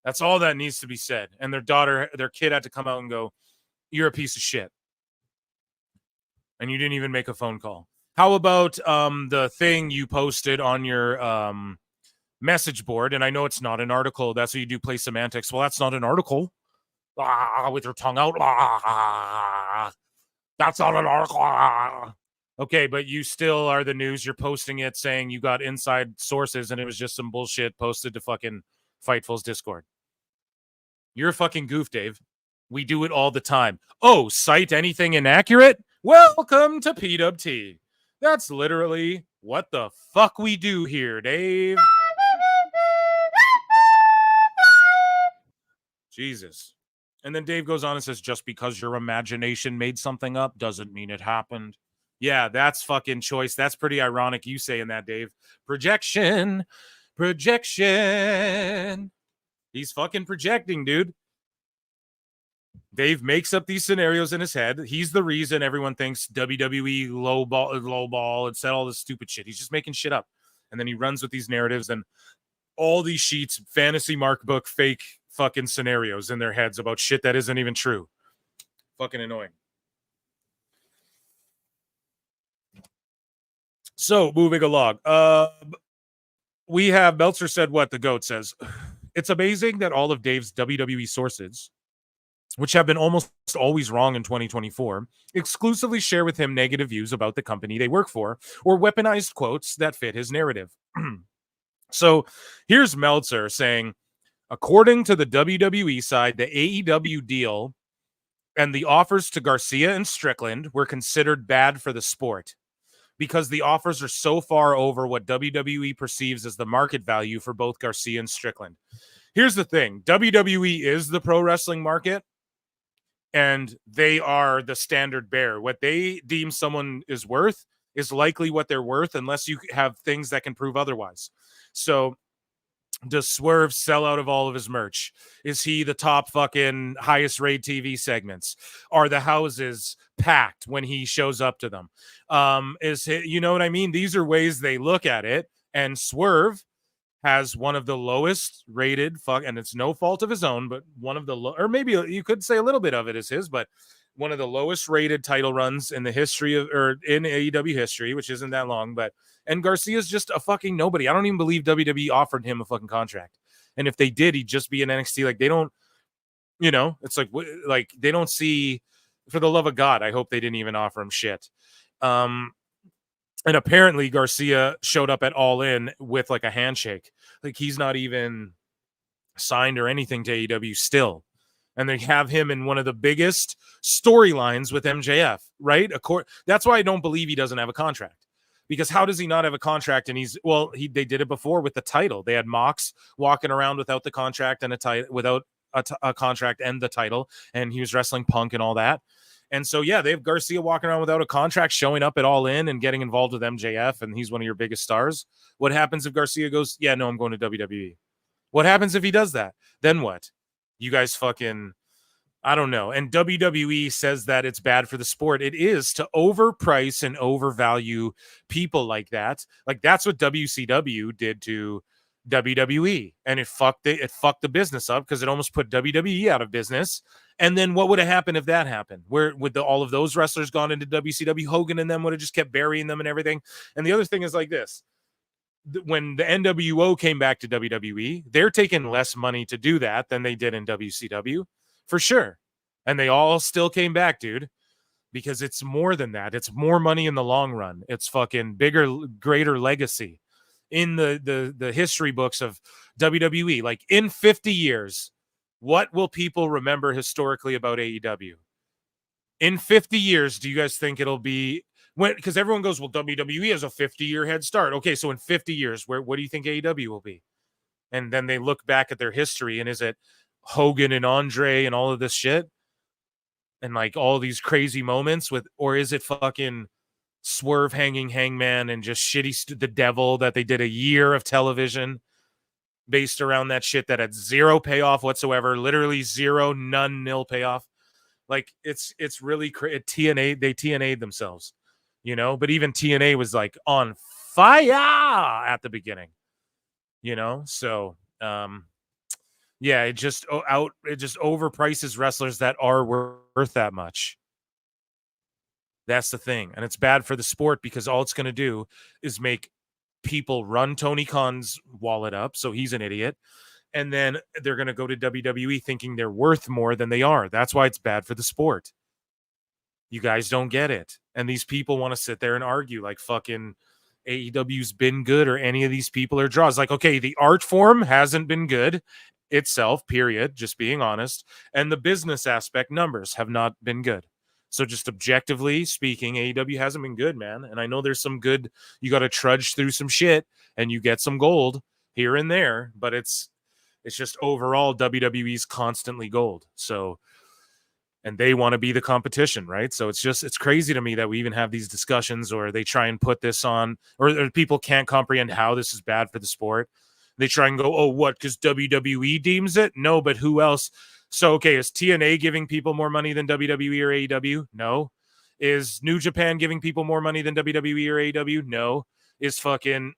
That's all that needs to be said. And their kid had to come out and go, you're a piece of shit. And you didn't even make a phone call. How about the thing you posted on your message board? And I know it's not an article. That's what you do, play semantics. Well, that's not an article. With your tongue out. That's not an article. Okay, but you still are the news. You're posting it saying you got inside sources and it was just some bullshit posted to fucking Fightful's Discord. You're a fucking goof, Dave. We do it all the time. Oh, cite anything inaccurate? Welcome to PWT. That's literally what the fuck we do here, Dave. Jesus. And then Dave goes on and says, just because your imagination made something up doesn't mean it happened. Yeah, that's fucking choice. That's pretty ironic you saying that, Dave. Projection. He's fucking projecting, dude. Dave makes up these scenarios in his head. He's the reason everyone thinks WWE low ball and said all this stupid shit. He's just making shit up. And then he runs with these narratives and all these sheets, fantasy mark book, fake fucking scenarios in their heads about shit that isn't even true. Fucking annoying. So, moving along. We have Meltzer said what the GOAT says. It's amazing that all of Dave's WWE sources, which have been almost always wrong in 2024, exclusively share with him negative views about the company they work for or weaponized quotes that fit his narrative. So here's Meltzer saying, according to the WWE side, the AEW deal and the offers to Garcia and Strickland were considered bad for the sport because the offers are so far over what WWE perceives as the market value for both Garcia and Strickland. Here's the thing. WWE is the pro wrestling market, and they are the standard bearer. What they deem someone is worth is likely what they're worth unless you have things that can prove otherwise. So Does Swerve sell out of all of his merch? Is he the top fucking highest rate TV segments? Are the houses packed when he shows up to them? Is he, you know what I mean? These are ways they look at it. And Swerve has one of the lowest rated and it's no fault of his own, but one of the or maybe you could say a little bit of it is his, but one of the lowest rated title runs in the history of, or in AEW history, which isn't that long, and Garcia's just a fucking nobody. I don't even believe WWE offered him a fucking contract. And if they did, he'd just be in NXT. Like, they don't, it's like they don't see, for the love of God, I hope they didn't even offer him shit. And apparently Garcia showed up at All In with like a handshake. Like, he's not even signed or anything to AEW still. And they have him in one of the biggest storylines with MJF, right? That's why I don't believe he doesn't have a contract. Because how does he not have a contract? And they did it before with the title. They had Mox walking around without the contract and without a contract and the title, and he was wrestling Punk and all that. And so, yeah, they have Garcia walking around without a contract, showing up at All In and getting involved with MJF, and he's one of your biggest stars. What happens if Garcia goes, yeah, no, I'm going to WWE? What happens if he does that? Then what? You guys fucking, I don't know. And WWE says that it's bad for the sport. It is to overprice and overvalue people like that. Like, that's what WCW did to WWE, and it fucked the business up because it almost put WWE out of business. And then what would have happened if that happened? Where would all of those wrestlers gone into WCW? Hogan and them would have just kept burying them and everything. And the other thing is like this. When the NWO came back to WWE, they're taking less money to do that than they did in WCW, for sure. And they all still came back, dude, because it's more than that. It's more money in the long run. It's fucking bigger, greater legacy in the history books of WWE. Like, in 50 years, what will people remember historically about AEW? In 50 years, do you guys think it'll be because everyone goes, well, WWE has a 50-year head start. Okay, so in 50 years, what do you think AEW will be? And then they look back at their history, and is it Hogan and Andre and all of this shit? And like all these crazy moments or is it fucking Swerve hanging Hangman and just shitty the Devil that they did a year of television based around that shit that had zero payoff whatsoever, literally zero, none, nil payoff. Like, it's really TNA. They TNA'd themselves, but even TNA was like on fire at the beginning, so yeah, it just overprices wrestlers that are worth that much. That's the thing. And it's bad for the sport because all it's going to do is make people run Tony Khan's wallet up. So he's an idiot. And then they're going to go to WWE thinking they're worth more than they are. That's why it's bad for the sport. You guys don't get it. And these people want to sit there and argue like fucking AEW's been good or any of these people are draws. Like, okay, the art form hasn't been good itself, period, just being honest. And the business aspect numbers have not been good. So just objectively speaking, AEW hasn't been good, man. And I know there's some good, you got to trudge through some shit and you get some gold here and there, but it's just overall WWE's constantly gold. So, and they want to be the competition, right? So it's crazy to me that we even have these discussions, or they try and put this on, or people can't comprehend how this is bad for the sport. They try and go, oh, what? Because WWE deems it? No, but who else? So, okay, is TNA giving people more money than WWE or AEW? No. Is New Japan giving people more money than WWE or AEW? No. Is fucking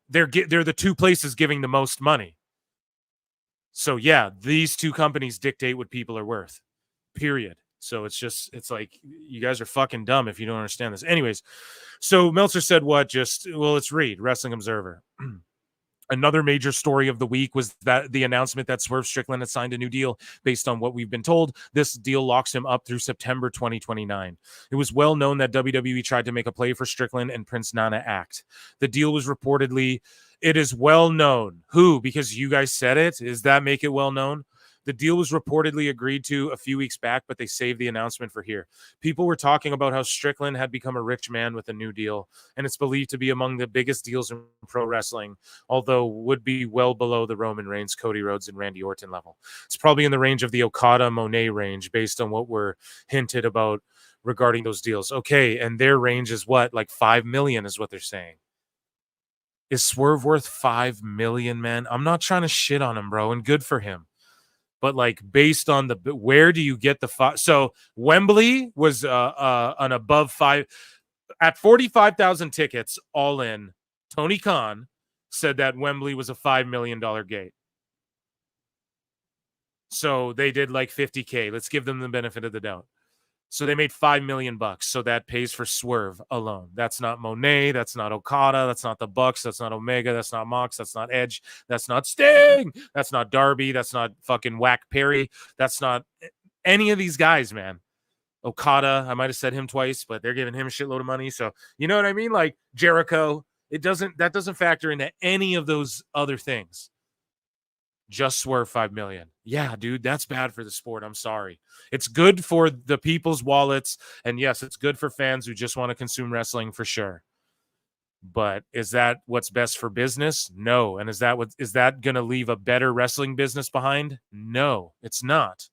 they're the two places giving the most money. So yeah, these two companies dictate what people are worth. Period. So it's like, you guys are fucking dumb if you don't understand this. Anyways, so Meltzer said what? Let's read Wrestling Observer. Another major story of the week was that the announcement that Swerve Strickland had signed a new deal. Based on what we've been told, this deal locks him up through September 2029. It was well known that WWE tried to make a play for Strickland and Prince Nana act. The deal was reportedly, it is well known. Who? Because you guys said it? Does that make it well known? The deal was reportedly agreed to a few weeks back, but they saved the announcement for here. People were talking about how Strickland had become a rich man with a new deal, and it's believed to be among the biggest deals in pro wrestling, although would be well below the Roman Reigns, Cody Rhodes, and Randy Orton level. It's probably in the range of the Okada-Monet range based on what were hinted about regarding those deals. Okay, and their range is what? Like $5 million is what they're saying. Is Swerve worth $5 million, man? I'm not trying to shit on him, bro, and good for him. But like based on the where do you get the five? So Wembley was an above five at 45,000 tickets all in. Tony Khan said that Wembley was a $5 million gate. So they did like 50K. Let's give them the benefit of the doubt. So they made $5 million. So that pays for Swerve alone. That's not Monet. That's not Okada. That's not the Bucks. That's not Omega. That's not Mox. That's not Edge. That's not Sting. That's not Darby. That's not fucking Whack Perry. That's not any of these guys, man. Okada, I might have said him twice, but they're giving him a shitload of money. So you know what I mean? Like Jericho, that doesn't factor into any of those other things. Just Swerve $5 million. Yeah, dude, that's bad for the sport. I'm sorry. It's good for the people's wallets, and yes, it's good for fans who just want to consume wrestling for sure. But is that what's best for business? No. And is that going to leave a better wrestling business behind? No, it's not.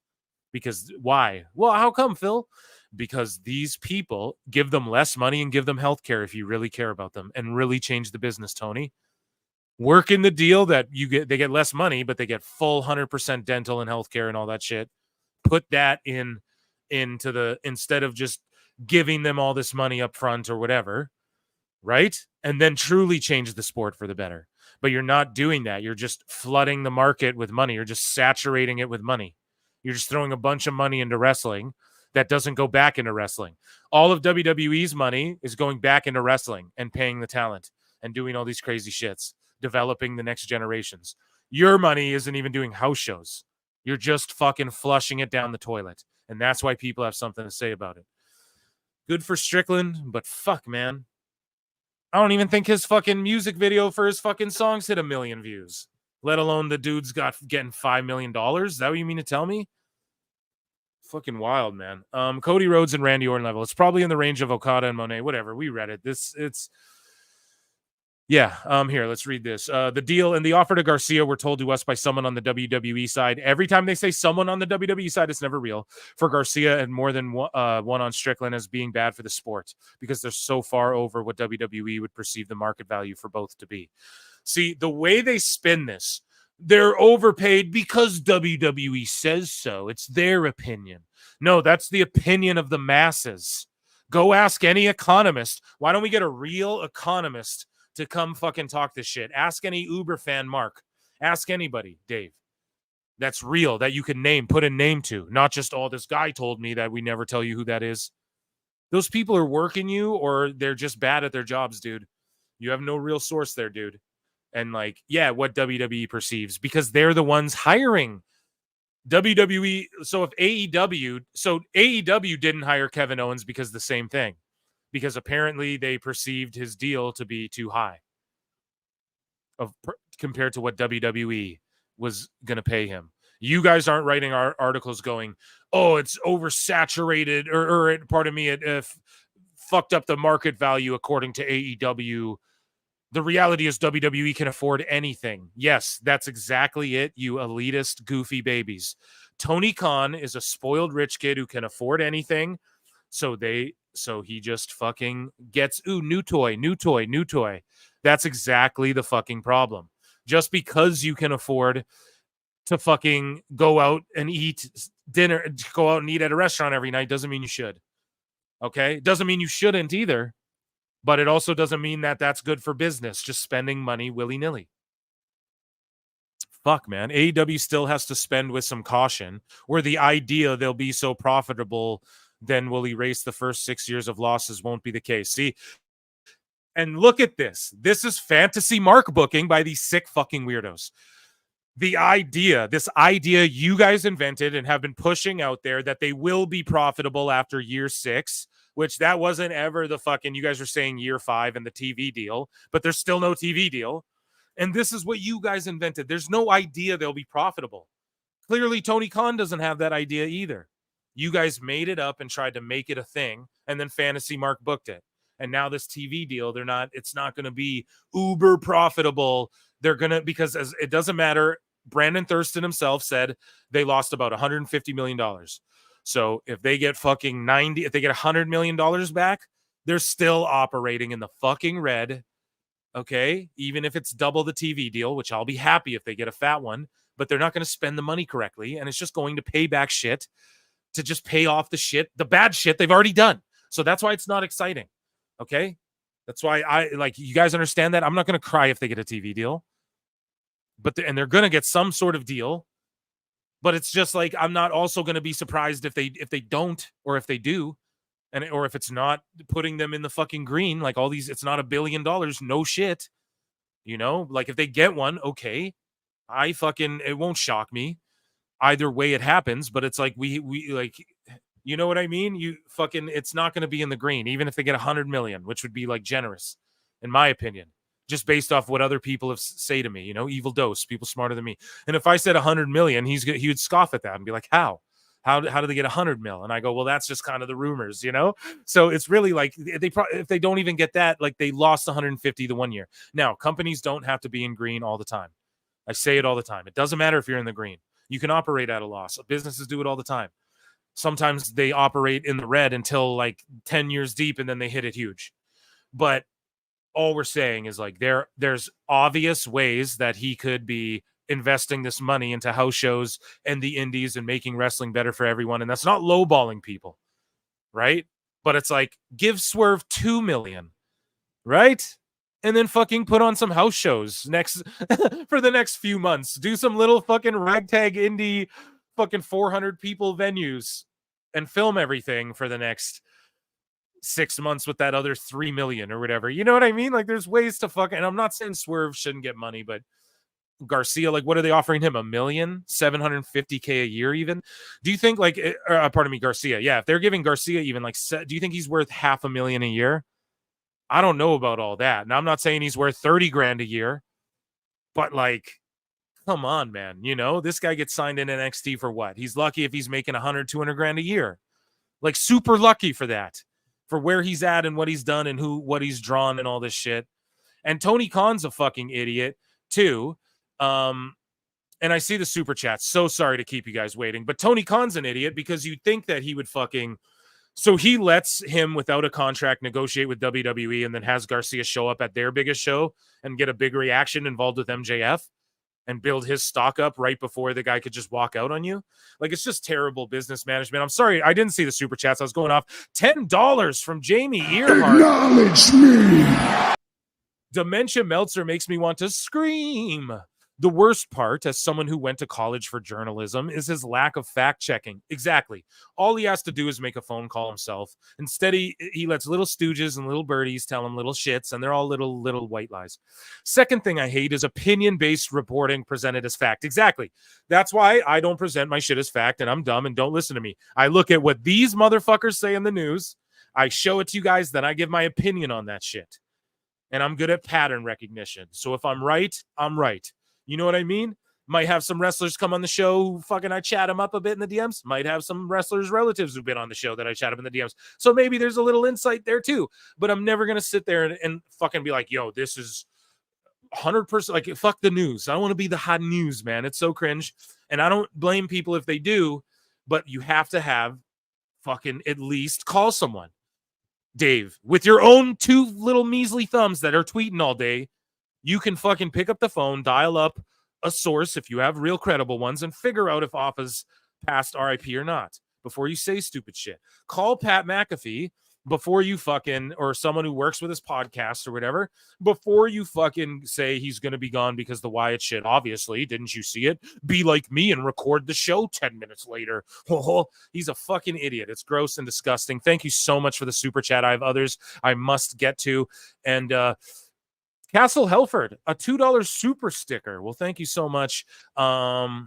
Because why? Well, how come, Phil? Because these people give them less money and give them health care if you really care about them and really change the business, Tony. Work in the deal that they get less money, but they get full 100% dental and healthcare and all that shit. Put that instead of just giving them all this money up front or whatever, right? And then truly change the sport for the better. But you're not doing that. You're just flooding the market with money. You're just saturating it with money. You're just throwing a bunch of money into wrestling that doesn't go back into wrestling. All of WWE's money is going back into wrestling and paying the talent and doing all these crazy shits, developing the next generations. Your money isn't even doing house shows. You're just fucking flushing it down the toilet. And that's why people have something to say about it. Good for Strickland, but fuck, man. I don't even think his fucking music video for his fucking songs hit 1 million views, let alone the dude's getting $5 million. Is that what you mean to tell me? Fucking wild, man. Cody Rhodes and Randy Orton level. It's probably in the range of Okada and Monet. Whatever. We read it. Here, let's read this. The deal and the offer to Garcia were told to us by someone on the WWE side. Every time they say someone on the WWE side, it's never real. For Garcia and more than one on Strickland as being bad for the sport because they're so far over what WWE would perceive the market value for both to be. See, the way they spin this, they're overpaid because WWE says so. It's their opinion. No, that's the opinion of the masses. Go ask any economist. Why don't we get a real economist to come fucking talk this shit? Ask any Uber fan, Mark. Ask anybody, Dave. That's real, that you can put a name to. Not just, this guy told me that we never tell you who that is. Those people are working you or they're just bad at their jobs, dude. You have no real source there, dude. And what WWE perceives because they're the ones hiring WWE. So if AEW didn't hire Kevin Owens because the same thing. Because apparently they perceived his deal to be too high compared to what WWE was going to pay him. You guys aren't writing our articles going, it's oversaturated or it fucked up the market value according to AEW. The reality is WWE can afford anything. Yes, that's exactly it, you elitist, goofy babies. Tony Khan is a spoiled rich kid who can afford anything. So he just fucking gets, new toy. That's exactly the fucking problem. Just because you can afford to fucking go out and eat dinner, go out and eat at a restaurant every night doesn't mean you should. Okay? Doesn't mean you shouldn't either. But it also doesn't mean that that's good for business, just spending money willy-nilly. Fuck, man. AEW still has to spend with some caution, where the idea they'll be so profitable then will erase the first 6 years of losses won't be the case. See, and look at this. This is fantasy mark booking by these sick fucking weirdos. This idea you guys invented and have been pushing out there that they will be profitable after year 6, which that wasn't ever the fucking, you guys are saying year 5 and the TV deal, but there's still no TV deal. And this is what you guys invented. There's no idea they'll be profitable. Clearly, Tony Khan doesn't have that idea either. You guys made it up and tried to make it a thing, and then Fantasy Mark booked it. And now this TV deal, it's not going to be uber profitable. They're going to, because it doesn't matter. Brandon Thurston himself said they lost about $150 million. So if they get fucking if they get $100 million back, they're still operating in the fucking red. Okay, even if it's double the TV deal, which I'll be happy if they get a fat one, but they're not going to spend the money correctly, and it's just going to pay back shit to just pay off the bad shit they've already done. So that's why it's not exciting. Okay, that's why I like, you guys understand that. I'm not going to cry if they get a TV deal, but and they're going to get some sort of deal. But it's just like, I'm not also going to be surprised if they don't, or if they do. Or if it's not putting them in the fucking green, like all these, it's not $1 billion, no shit. You know, like if they get one, okay, it won't shock me. Either way it happens, but it's like we like, you know what I mean? It's not going to be in the green, even if they get 100 million, which would be like generous, in my opinion, just based off what other people have say to me. You know, evil dose, people smarter than me. And if I said 100 million, he would scoff at that and be like, how? How do they get 100 mil? And I go, well, that's just kind of the rumors, you know? So it's really like, if they don't even get that, like they lost 150 the 1 year. Now, companies don't have to be in green all the time. I say it all the time. It doesn't matter if you're in the green. You can operate at a loss. Businesses do it all the time. Sometimes they operate in the red until like 10 years deep, and then they hit it huge. But all we're saying is like, there's obvious ways that he could be investing this money into house shows and the indies and making wrestling better for everyone. And that's not lowballing people, right? But it's like, give Swerve 2 million, right? And then fucking put on some house shows next for the next few months. Do some little fucking ragtag indie fucking 400 people venues and film everything for the next 6 months with that other 3 million or whatever. You know what I mean? Like, there's ways to and I'm not saying Swerve shouldn't get money, but Garcia, like, what are they offering him? $1,750,000 a year even? Do you think like, pardon me, Garcia. Yeah. If they're giving Garcia even like, do you think he's worth $500,000 a year? I don't know about all that. Now, I'm not saying he's worth 30 grand a year, but like, come on, man. You know, this guy gets signed in NXT for what? He's lucky if he's making 100, 200 grand a year. Like, super lucky for that, for where he's at and what he's done and what he's drawn and all this shit. And Tony Khan's a fucking idiot too. And I see the super chats. So sorry to keep you guys waiting, but Tony Khan's an idiot because you'd think that he would so he lets him without a contract negotiate with WWE and then has Garcia show up at their biggest show and get a big reaction involved with MJF and build his stock up right before the guy could just walk out on you. Like, it's just terrible business management. I'm sorry, I didn't see the super chats. I was going off. $10 from Jamie Earhart. Acknowledge me. Dementia Meltzer makes me want to scream. The worst part, as someone who went to college for journalism, is his lack of fact-checking. Exactly. All he has to do is make a phone call himself. Instead, he lets little stooges and little birdies tell him little shits, and they're all little white lies. Second thing I hate is opinion-based reporting presented as fact. Exactly. That's why I don't present my shit as fact, and I'm dumb, and don't listen to me. I look at what these motherfuckers say in the news, I show it to you guys, then I give my opinion on that shit. And I'm good at pattern recognition. So if I'm right, I'm right. You know what I mean? Might have some wrestlers come on the show who fucking I chat them up a bit in the DMs. Might have some wrestlers' relatives who've been on the show that I chat up in the DMs. So maybe there's a little insight there too. But I'm never going to sit there and fucking be like, yo, this is 100%. Like, fuck the news. I don't want to be the hot news, man. It's so cringe. And I don't blame people if they do. But you have to have fucking at least call someone. Dave, with your own 2 little measly thumbs that are tweeting all day, you can fucking pick up the phone, dial up a source if you have real credible ones, and figure out if Offa's past RIP or not before you say stupid shit. Call Pat McAfee before you fucking, or someone who works with his podcast or whatever, before you fucking say he's going to be gone because the Wyatt shit. Obviously, didn't you see it? Be like me and record the show 10 minutes later. He's a fucking idiot. It's gross and disgusting. Thank you so much for the super chat. I have others I must get to. And, Castle Helford, a $2 super sticker. Well, thank you so much. I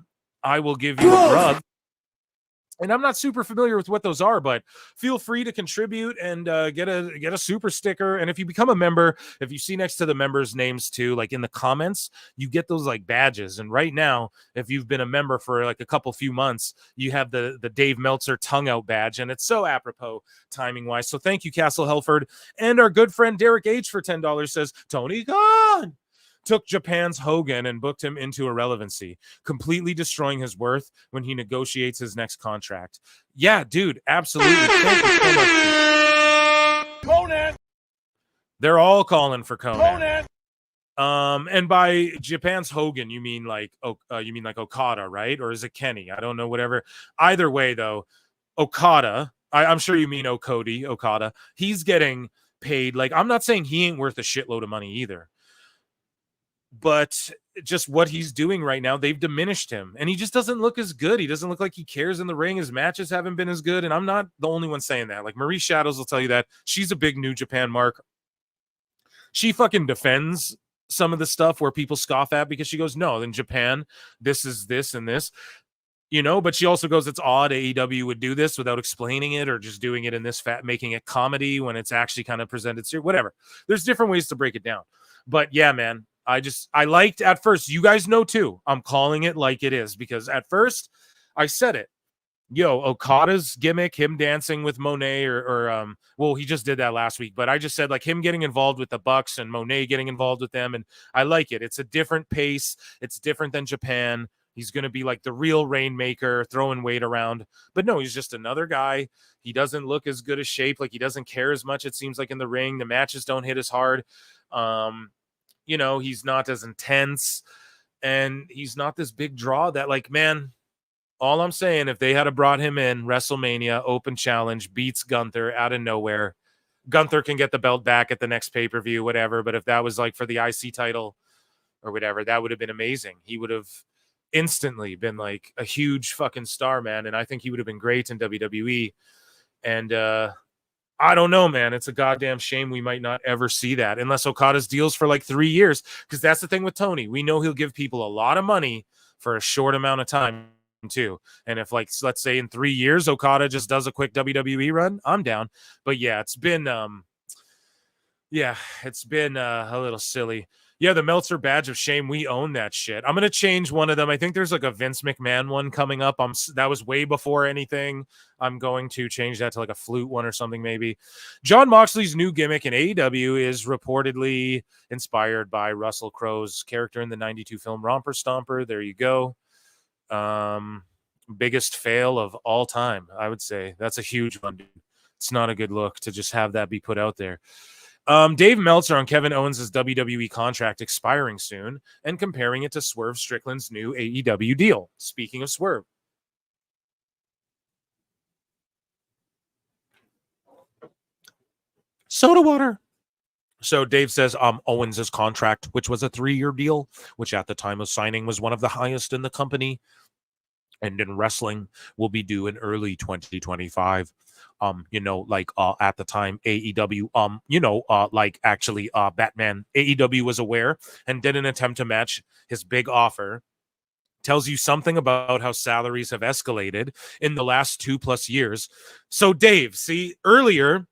will give you a rub. And I'm not super familiar with what those are, but feel free to contribute and get a super sticker. And if you become a member, if you see next to the members' names too, like in the comments, you get those like badges. And right now, if you've been a member for like a few months, you have the Dave Meltzer tongue out badge, and it's so apropos timing wise. So thank you, Castle Helford. And our good friend Derek H for $10 says, Tony Khan took Japan's Hogan and booked him into irrelevancy, completely destroying his worth when he negotiates his next contract. Yeah, dude, absolutely. Thank you so much, dude. Conan. They're all calling for Conan. And by Japan's Hogan, you mean like Okada, right? Or is it Kenny? I don't know, whatever. Either way, though, Okada, I'm sure you mean Okada. He's getting paid. Like, I'm not saying he ain't worth a shitload of money either. But just what he's doing right now, they've diminished him. And he just doesn't look as good. He doesn't look like he cares in the ring. His matches haven't been as good. And I'm not the only one saying that. Like, Marie Shadows will tell you that. She's a big New Japan mark. She fucking defends some of the stuff where people scoff at because she goes, no, in Japan, this is this and this, you know, but she also goes, it's odd AEW would do this without explaining it or just doing it in this making it comedy when it's actually kind of presented serious, whatever. There's different ways to break it down. But yeah, man, I liked at first, you guys know too, I'm calling it like it is because at first I said it. Yo, Okada's gimmick, him dancing with Monet well, he just did that last week, but I just said like him getting involved with the Bucks and Monet getting involved with them. And I like it. It's a different pace. It's different than Japan. He's going to be like the real Rainmaker throwing weight around, but no, he's just another guy. He doesn't look as good a shape. Like he doesn't care as much. It seems like in the ring, the matches don't hit as hard. You know, he's not as intense and he's not this big draw that like, man, all I'm saying, if they had brought him in WrestleMania, open challenge, beats Gunther out of nowhere, Gunther can get the belt back at the next pay-per-view, whatever. But if that was like for the IC title or whatever, that would have been amazing. He would have instantly been like a huge fucking star, man. And I think he would have been great in WWE. And I don't know, man. It's a goddamn shame we might not ever see that unless Okada's deals for like 3 years. Because that's the thing with Tony. We know he'll give people a lot of money for a short amount of time too. And if like let's say in 3 years Okada just does a quick WWE run, I'm down. But yeah, it's been a little silly. Yeah, the Meltzer badge of shame, we own that shit. I'm gonna change one of them. I think there's like a Vince McMahon one coming up. That was way before anything. I'm going to change that to like a flute one or something maybe. Jon Moxley's new gimmick in AEW is reportedly inspired by Russell Crowe's character in the 92 film Romper Stomper. There you go. Biggest fail of all time, I would say. That's a huge one, dude. It's not a good look to just have that be put out there. Dave Meltzer on Kevin Owens' WWE contract expiring soon and comparing it to Swerve Strickland's new AEW deal. Speaking of Swerve. Soda water. So Dave says Owens' contract, which was a 3-year deal, which at the time of signing was one of the highest in the company, and in wrestling will be due in early 2025. At the time AEW, Batman, AEW was aware and did an attempt to match his big offer. Tells you something about how salaries have escalated in the last 2+ years. So Dave, see, earlier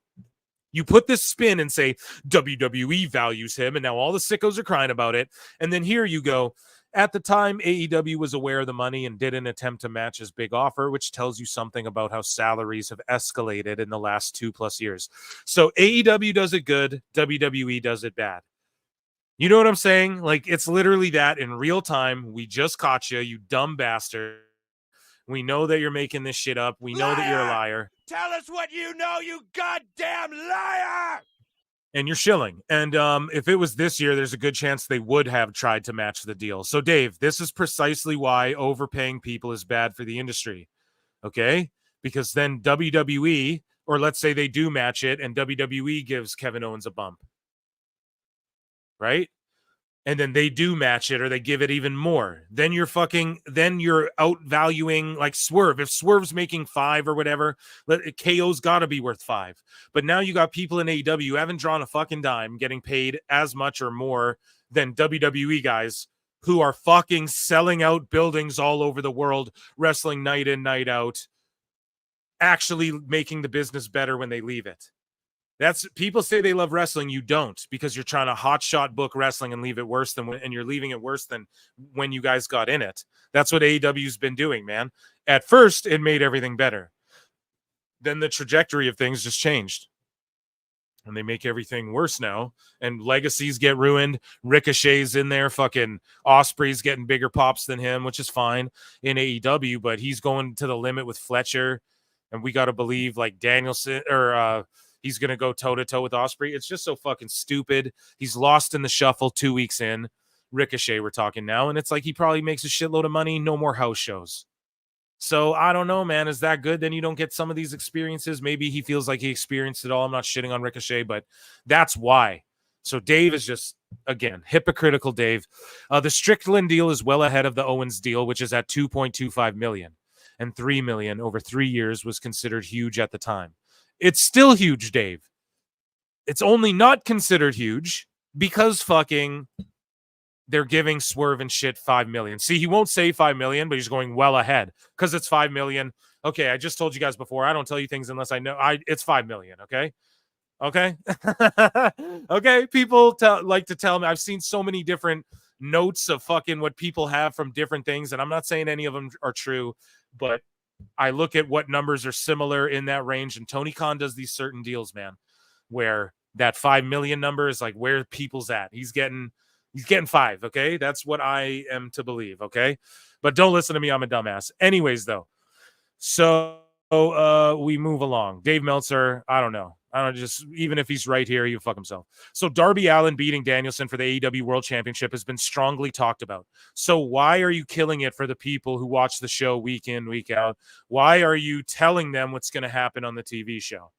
you put this spin and say WWE values him, and now all the sickos are crying about it. And then here you go. At the time, AEW was aware of the money and did an attempt to match his big offer, which tells you something about how salaries have escalated in the last 2+ years. So AEW does it good, WWE does it bad. You know what I'm saying? Like, it's literally that in real time. We just caught you, you dumb bastard. We know that you're making this shit up. We know that you're a liar. Tell us what you know, you goddamn liar! And you're shilling. And if it was this year, there's a good chance they would have tried to match the deal. So, Dave, this is precisely why overpaying people is bad for the industry. Okay? Because then WWE, or let's say they do match it, and WWE gives Kevin Owens a bump. Right? And then they do match it, or they give it even more. Then you're outvaluing like Swerve. If Swerve's making 5 or whatever, KO's got to be worth 5. But now you got people in AEW who haven't drawn a fucking dime getting paid as much or more than WWE guys who are fucking selling out buildings all over the world, wrestling night in, night out, actually making the business better when they leave it. That's people say they love wrestling. You don't, because you're trying to hotshot book wrestling and leave it worse than and you're leaving it worse than when you guys got in it. That's what AEW's been doing, man. At first, it made everything better. Then the trajectory of things just changed. And they make everything worse now. And legacies get ruined. Ricochet's in there. Fucking Osprey's getting bigger pops than him, which is fine in AEW. But he's going to the limit with Fletcher. And we got to believe like Danielson or he's going to go toe-to-toe with Ospreay. It's just so fucking stupid. He's lost in the shuffle 2 weeks in. Ricochet, we're talking now. And it's like he probably makes a shitload of money. No more house shows. So I don't know, man. Is that good? Then you don't get some of these experiences. Maybe he feels like he experienced it all. I'm not shitting on Ricochet, but that's why. So Dave is just, again, hypocritical Dave. The Strickland deal is well ahead of the Owens deal, which is at $2.25 million. And $3 million over 3 years was considered huge at the time. It's still huge, Dave. It's only not considered huge because fucking they're giving Swerve and shit $5 million. See, he won't say $5 million, but he's going well ahead because it's $5 million. Okay, I just told you guys before. I don't tell you things unless I know. It's $5 million. Okay. Okay. People like to tell me. I've seen so many different notes of fucking what people have from different things, and I'm not saying any of them are true, but I look at what numbers are similar in that range, and Tony Khan does these certain deals, man, where that $5 million number is like where people's at. He's getting 5. Okay. That's what I am to believe. Okay. But don't listen to me. I'm a dumbass. Anyways, though. So we move along. Dave Meltzer. I don't know. Just even if he's right here, he'll fuck himself. So Darby Allin beating Danielson for the AEW World Championship has been strongly talked about. So why are you killing it for the people who watch the show week in, week out? Why are you telling them what's going to happen on the TV show?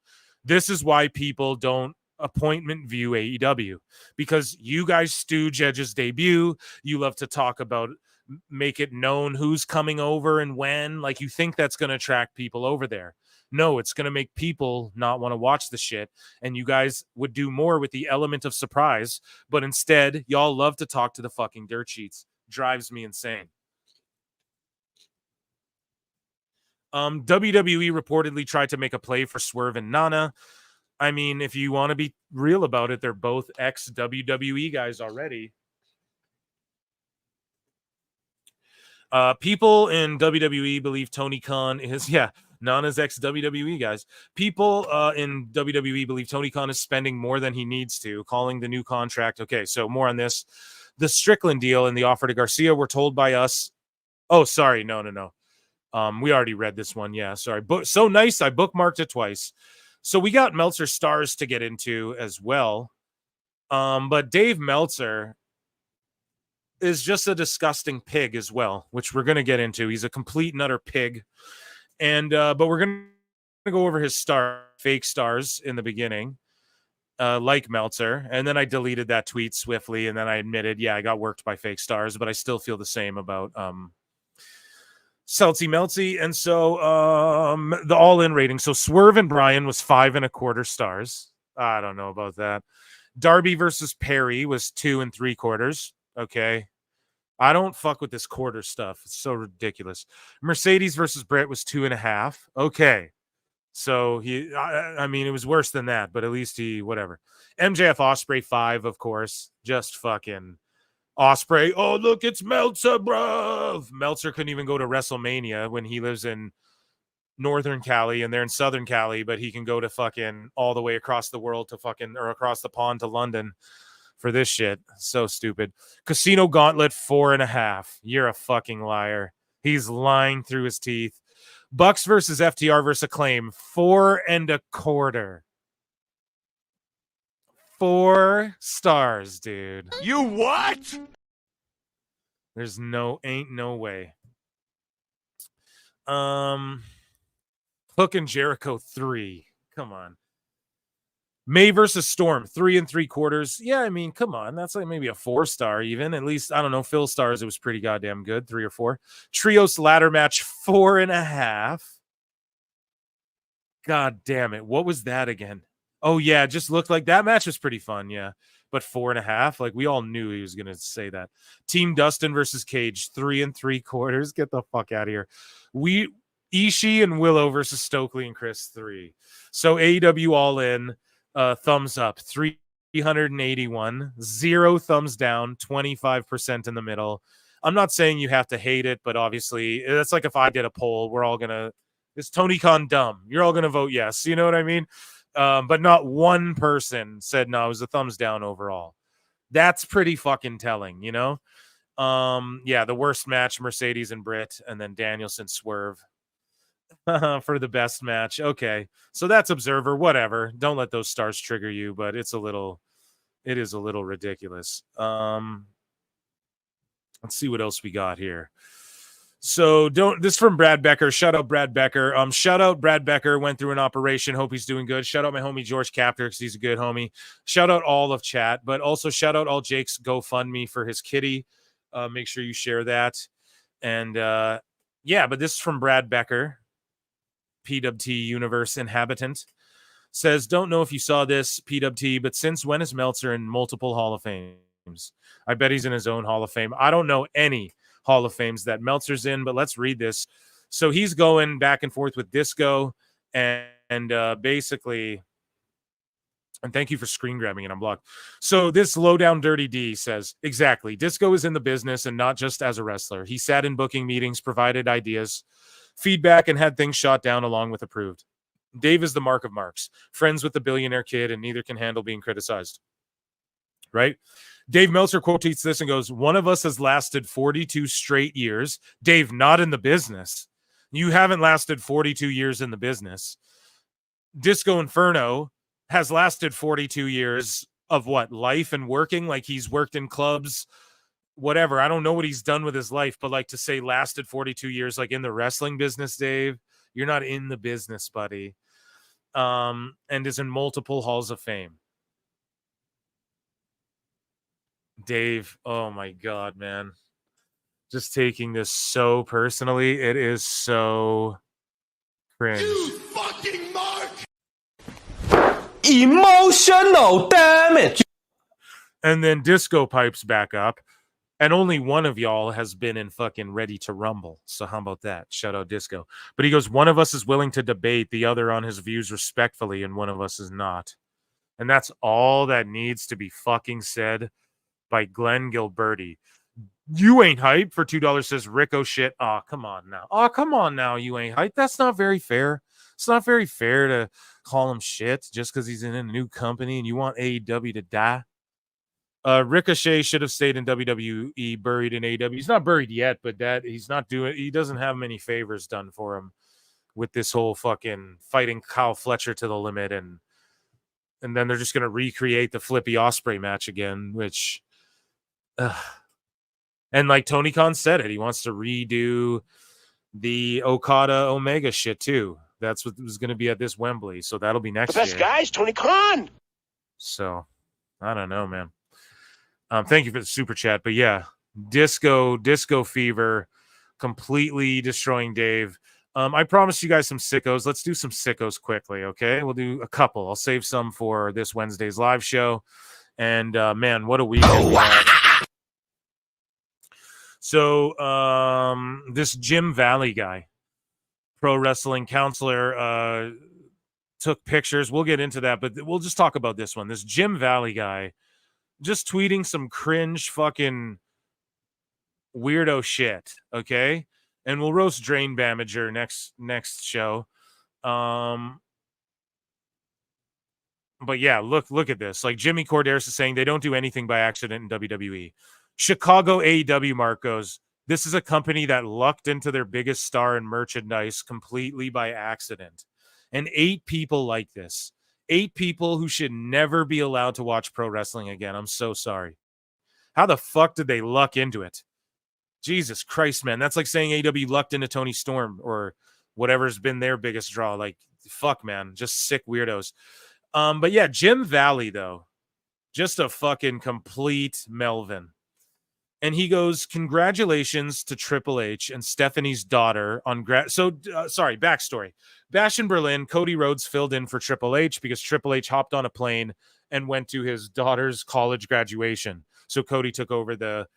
This is why people don't appointment view AEW, because you guys stooge Edge's debut. You love to talk about, make it known who's coming over and when. Like, you think that's going to attract people over there. No, it's going to make people not want to watch the shit. And you guys would do more with the element of surprise, but instead y'all love to talk to the fucking dirt sheets. Drives me insane. WWE reportedly tried to make a play for Swerve and Nana. I mean, if you want to be real about it, they're both ex-WWE guys already. People in WWE believe Tony Khan is, Nana's ex-WWE guys. People in WWE believe Tony Khan is spending more than he needs to, calling the new contract. Okay, so more on this. The Strickland deal and the offer to Garcia were told by us. Oh, sorry. No. We already read this one. Yeah, sorry. So nice. I bookmarked it twice. So we got Meltzer stars to get into as well. But Dave Meltzer is just a disgusting pig as well, which we're going to get into. He's a complete and utter pig. And but we're going to go over his fake stars in the beginning, like Meltzer. And then I deleted that tweet swiftly. And then I admitted, I got worked by fake stars, but I still feel the same about Seltzy Meltzy. And so the all-in rating. So Swerve and Brian was 5.25 stars. I don't know about that. Darby versus Perry was 2 3/4. Okay. I don't fuck with this quarter stuff. It's so ridiculous. Mercedes versus Britt was 2.5. Okay. So I mean, it was worse than that, but at least whatever. MJF Ospreay 5, of course. Just fucking Ospreay. Oh, look, it's Meltzer, bro. Meltzer couldn't even go to WrestleMania when he lives in Northern Cali and they're in Southern Cali, but he can go to fucking all the way across the world to fucking, or across the pond to London for this shit. So stupid. Casino Gauntlet 4.5. You're a fucking liar. He's lying through his teeth. Bucks versus FTR versus Acclaim 4.25. 4 stars, dude. You what? There's ain't no way. Hook and Jericho 3. Come on. May versus Storm 3 3/4. Yeah, I mean, come on. That's like maybe a 4-star even. At least, I don't know. Phil stars, it was pretty goddamn good. 3 or 4. Trios ladder match 4.5. God damn it. What was that again? Oh, yeah. It just looked like that match was pretty fun. Yeah. But 4.5. Like, we all knew he was going to say that. Team Dustin versus Cage 3 3/4. Get the fuck out of here. Ishii and Willow versus Stokely and Chris 3. So AEW All In. Thumbs up 381, 0 thumbs down, 25% in the middle. I'm not saying you have to hate it, but obviously that's like if I did a poll, we're all gonna, is Tony Khan dumb? You're all gonna vote yes. You know what I mean? But not one person said no. It was a thumbs down overall. That's pretty fucking telling, you know? The worst match, Mercedes and Britt, and then Danielson Swerve. for the best match. Okay. So that's Observer, whatever. Don't let those stars trigger you, but it is a little ridiculous. Let's see what else we got here. So this from Brad Becker. Shout out Brad Becker. Shout out Brad Becker. Went through an operation. Hope he's doing good. Shout out my homie George Capter because he's a good homie. Shout out all of chat, but also shout out all Jake's GoFundMe for his kitty. Make sure you share that. And yeah, but this is from Brad Becker, PWT Universe inhabitant. Says, don't know if you saw this, PWT, but since when is Meltzer in multiple Hall of Fames? I bet he's in his own Hall of Fame. I don't know any Hall of Fames that Meltzer's in, but let's read this. So he's going back and forth with Disco and basically, and thank you for screen grabbing it, I'm blocked. So this lowdown Dirty D says, exactly, Disco is in the business and not just as a wrestler. He sat in booking meetings, provided ideas, feedback, and had things shot down along with approved. Dave is the mark of marks, friends with the billionaire kid, and neither can handle being criticized. Right? Dave Meltzer quote tweets this and goes, one of us has lasted 42 straight years. Dave, not in the business. You haven't lasted 42 years in the business. Disco Inferno has lasted 42 years of what? Life and working? Like he's worked in clubs, whatever. I don't know what he's done with his life, but like to say lasted 42 years, like in the wrestling business, Dave, you're not in the business, buddy. And is in multiple halls of fame. Dave, oh my God, man. Just taking this so personally. It is so cringe. You fucking mark! Emotional damage. And then Disco pipes back up. And only one of y'all has been in fucking Ready to Rumble. So how about that? Shout out Disco. But he goes, one of us is willing to debate, the other on his views respectfully, and one of us is not. And that's all that needs to be fucking said by Glenn Gilberti. You ain't hype for $2, says Rico shit. Oh, come on now. Oh, come on now. You ain't hype. That's not very fair. It's not very fair to call him shit just because he's in a new company and you want AEW to die. Ricochet should have stayed in WWE, buried in AEW. He's not buried yet, but he doesn't have many favors done for him with this whole fucking fighting Kyle Fletcher to the limit. And then they're just going to recreate the Flippy Ospreay match again, which, and like Tony Khan said it, he wants to redo the Okada Omega shit too. That's what was going to be at this Wembley. So that'll be next year. The best guys, Tony Khan. So I don't know, man. Thank you for the super chat. But yeah, Disco Fever completely destroying Dave. I promised you guys some sickos. Let's do some sickos quickly, okay? We'll do a couple. I'll save some for this Wednesday's live show. And man, what a weekend. So this Jim Valley guy, pro wrestling counselor, took pictures. We'll get into that, but we'll just talk about this one. This Jim Valley guy just tweeting some cringe fucking weirdo shit, okay? And we'll roast Drain Bamager next show. But yeah, look at this. Like Jimmy Corderas is saying they don't do anything by accident in WWE. Chicago AEW Mark goes, this is a company that lucked into their biggest star in merchandise completely by accident. And 8 people like this. 8 people who should never be allowed to watch pro wrestling again. I'm so sorry. How the fuck did they luck into it? Jesus Christ, man. That's like saying AEW lucked into Tony Storm or whatever's been their biggest draw. Like, fuck, man. Just sick weirdos. But yeah, Jim Valley, though. Just a fucking complete Melvin. And he goes, congratulations to Triple H and Stephanie's daughter on backstory. Bash in Berlin, Cody Rhodes filled in for Triple H because Triple H hopped on a plane and went to his daughter's college graduation. So Cody took over the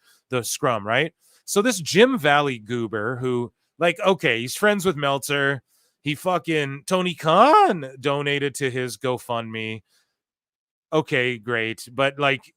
scrum, right? So this Jim Valley goober who, like, okay, he's friends with Meltzer. He fucking, Tony Khan donated to his GoFundMe. Okay, great. But like,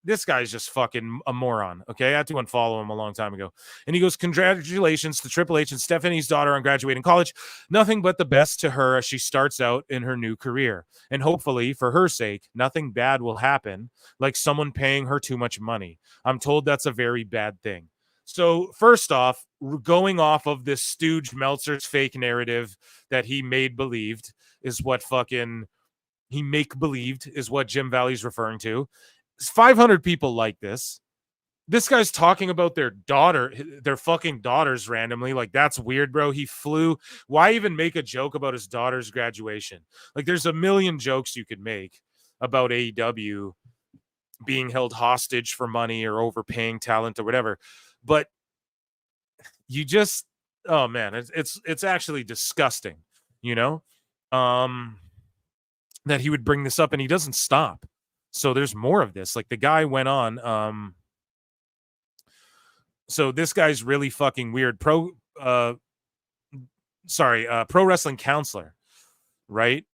this guy's just fucking a moron, okay? I had to unfollow him a long time ago. And he goes, congratulations to Triple H and Stephanie's daughter on graduating college. Nothing but the best to her as she starts out in her new career. And hopefully, for her sake, nothing bad will happen, like someone paying her too much money. I'm told that's a very bad thing. So first off, going off of this stooge Meltzer's fake narrative that he made believed is what fucking he make believed is what Jim Valley's referring to. 500 people like this. This guy's talking about their fucking daughters randomly. Like, that's weird, bro. He flew. Why even make a joke about his daughter's graduation? Like, there's a million jokes you could make about AEW being held hostage for money or overpaying talent or whatever. But you just, oh man, it's actually disgusting, you know, that he would bring this up, and he doesn't stop. So there's more of this. Like, the guy went on, so this guy's really fucking weird. Pro wrestling counselor, right?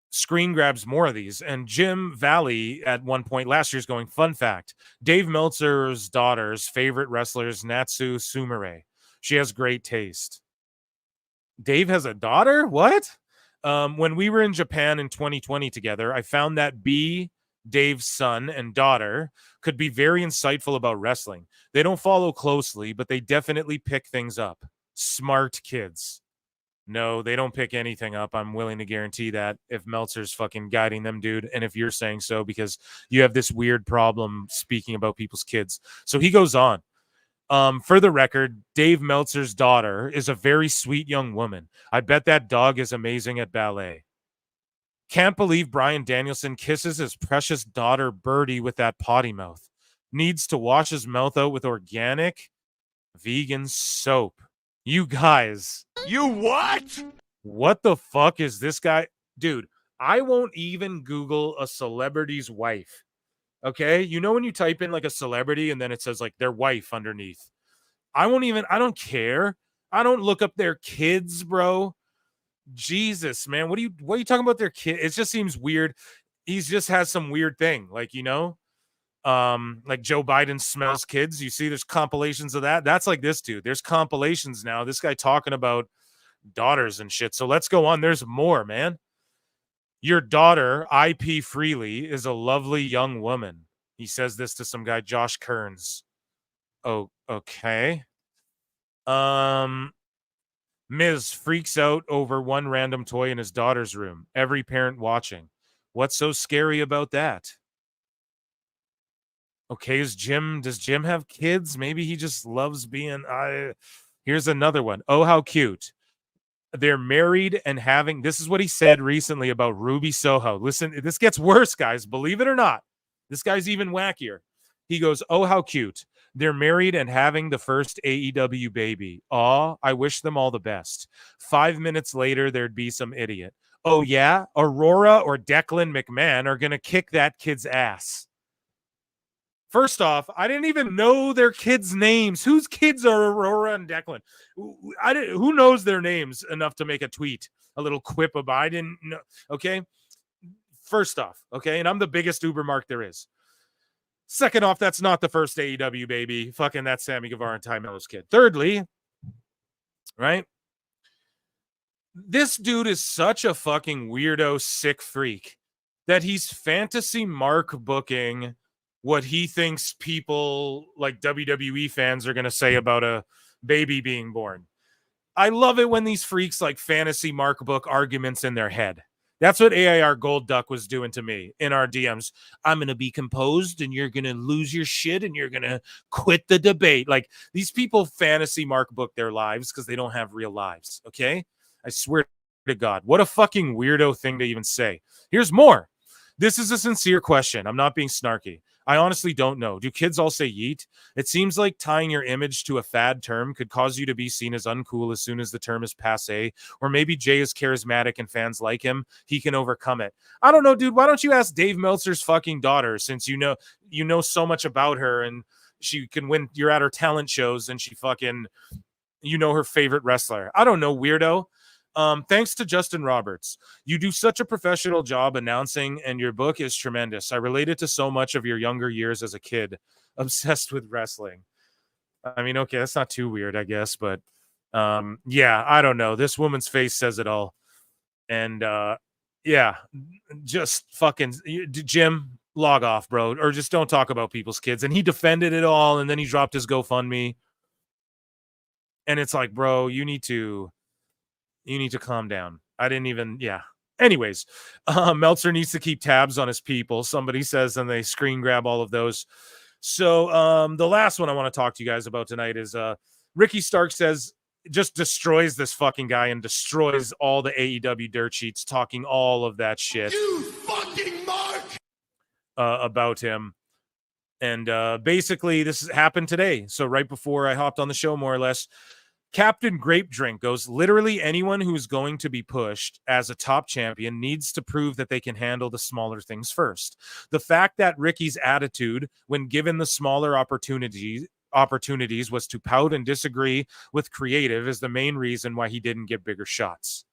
Screen grabs more of these. And Jim Valley at one point last year's going, fun fact, Dave Meltzer's daughter's favorite wrestler is Natsu Sumire. She has great taste. Dave has a daughter? What? When we were in Japan in 2020 together, I found that Dave's son and daughter could be very insightful about wrestling. They don't follow closely, but they definitely pick things up. Smart kids. No, they don't pick anything up. I'm willing to guarantee that if Meltzer's fucking guiding them, dude. And if you're saying so, because you have this weird problem speaking about people's kids. So he goes on. For the record, Dave Meltzer's daughter is a very sweet young woman. I bet that dog is amazing at ballet. Can't believe Bryan Danielson kisses his precious daughter Birdie with that potty mouth. Needs to wash his mouth out with organic vegan soap. You guys. You what? What the fuck is this guy? Dude, I won't even Google a celebrity's wife. Okay? You know when you type in like a celebrity and then it says like their wife underneath. I don't care. I don't look up their kids, bro. Jesus, man. What are you talking about their kid? It just seems weird. He's just has some weird thing. Like, you know, like Joe Biden smells kids. You see there's compilations of that. That's like this dude. There's compilations now. This guy talking about daughters and shit. So let's go on. There's more, man. Your daughter, IP Freely, is a lovely young woman. He says this to some guy, Josh Kearns. Oh, okay. Miz freaks out over one random toy in his daughter's room. Every parent watching. What's so scary about that? Okay, does Jim have kids? Maybe he just loves being. Here's another one. Oh, how cute. They're married and having. This is what he said recently about Ruby Soho. Listen, this gets worse, guys. Believe it or not. This guy's even wackier. He goes, oh, how cute. They're married and having the first AEW baby. Aw, I wish them all the best. 5 minutes later, there'd be some idiot. Oh, yeah? Aurora or Declan McMahon are going to kick that kid's ass. First off, I didn't even know their kids' names. Whose kids are Aurora and Declan? Who knows their names enough to make a tweet, a little quip about? I didn't know. Okay? First off, okay? And I'm the biggest Uber mark there is. Second off, that's not the first AEW baby. Fucking that's Sammy Guevara and Ty Mello's kid. Thirdly, right? This dude is such a fucking weirdo, sick freak that he's fantasy mark booking what he thinks people like WWE fans are going to say about a baby being born. I love it when these freaks like fantasy mark book arguments in their head. That's what AIR Gold Duck was doing to me in our DMs. I'm going to be composed and you're going to lose your shit and you're going to quit the debate. Like, these people fantasy mark book their lives because they don't have real lives. Okay? I swear to God. What a fucking weirdo thing to even say. Here's more. This is a sincere question. I'm not being snarky. I honestly don't know. Do kids all say yeet? It seems like tying your image to a fad term could cause you to be seen as uncool as soon as the term is passé. Or maybe Jay is charismatic and fans like him. He can overcome it. I don't know, dude. Why don't you ask Dave Meltzer's fucking daughter, since you know so much about her and she can win. You're at her talent shows and she fucking, her favorite wrestler. I don't know, weirdo. Thanks to Justin Roberts. You do such a professional job announcing, and your book is tremendous. I related to so much of your younger years as a kid, obsessed with wrestling. I mean, okay, that's not too weird, I guess, but yeah, I don't know. This woman's face says it all. And yeah, just fucking Jim, log off, bro, or just don't talk about people's kids. And he defended it all, and then he dropped his GoFundMe. And it's like, bro, you need to calm down. I didn't even, yeah. Anyways, Meltzer needs to keep tabs on his people. Somebody says, and they screen grab all of those. So the last one I want to talk to you guys about tonight is Ricky Stark says, just destroys this fucking guy and destroys all the AEW dirt sheets, talking all of that shit. You fucking mark! About him. And basically, this happened today. So right before I hopped on the show, more or less, Captain Grape Drink goes, literally anyone who is going to be pushed as a top champion needs to prove that they can handle the smaller things first. The fact that Ricky's attitude when given the smaller opportunities was to pout and disagree with creative is the main reason why he didn't get bigger shots.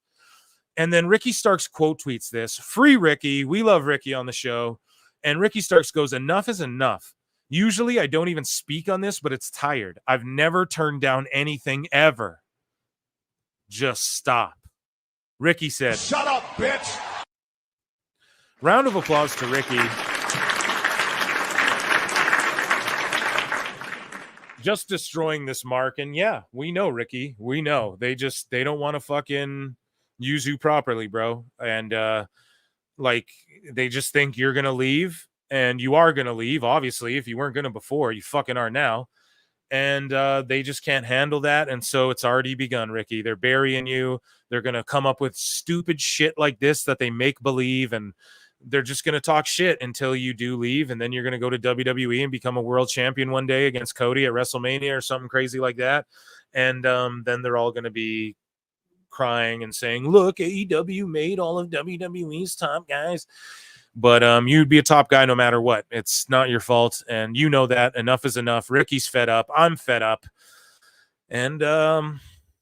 And then Ricky Starks quote tweets this, "Free Ricky, we love Ricky on the show." And Ricky Starks goes, "Enough is enough. Usually I don't even speak on this, but it's tired. I've never turned down anything ever. Just stop." Ricky said, "Shut up, bitch." Round of applause to Ricky. Just destroying this mark. And yeah, we know, Ricky. We know. They don't want to fucking use you properly, bro. And like they just think you're going to leave. And you are going to leave, obviously. If you weren't going to before, you fucking are now. And they just can't handle that. And so it's already begun, Ricky. They're burying you. They're going to come up with stupid shit like this that they make believe. And they're just going to talk shit until you do leave. And then you're going to go to WWE and become a world champion one day against Cody at WrestleMania or something crazy like that. And then they're all going to be crying and saying, "Look, AEW made all of WWE's top guys." But you'd be a top guy no matter what. It's not your fault. And you know that. Enough is enough. Ricky's fed up. I'm fed up. And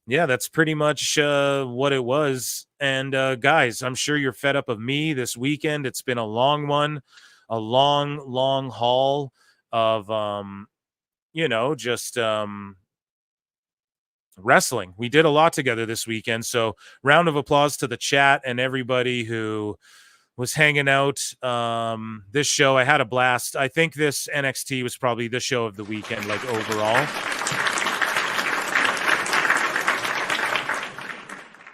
yeah, that's pretty much what it was. And guys, I'm sure you're fed up of me this weekend. It's been a long one, a long haul of, just wrestling. We did a lot together this weekend. So round of applause to the chat and everybody who was hanging out. This show, I had a blast. I think this NXT was probably the show of the weekend, like overall.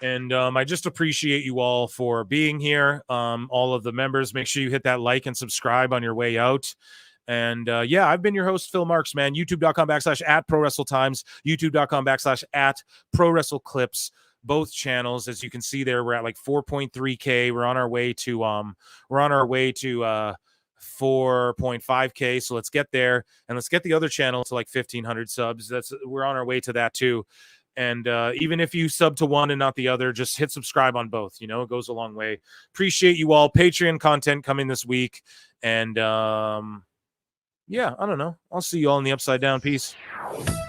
And I just appreciate you all for being here. All of the members, make sure you hit that like and subscribe on your way out. And yeah, I've been your host, Phil Marks, man. YouTube.com/@ProWrestleTimes, YouTube.com/@ProWrestleClips. Both channels, as you can see there, we're at like 4.3K. We're on our way to 4.5K. So let's get there, and let's get the other channel to like 1,500 subs. We're on our way to that too. And even if you sub to one and not the other, just hit subscribe on both. It goes a long way. Appreciate you all. Patreon content coming this week. And yeah, I don't know. I'll see you all in the Upside Down. Peace.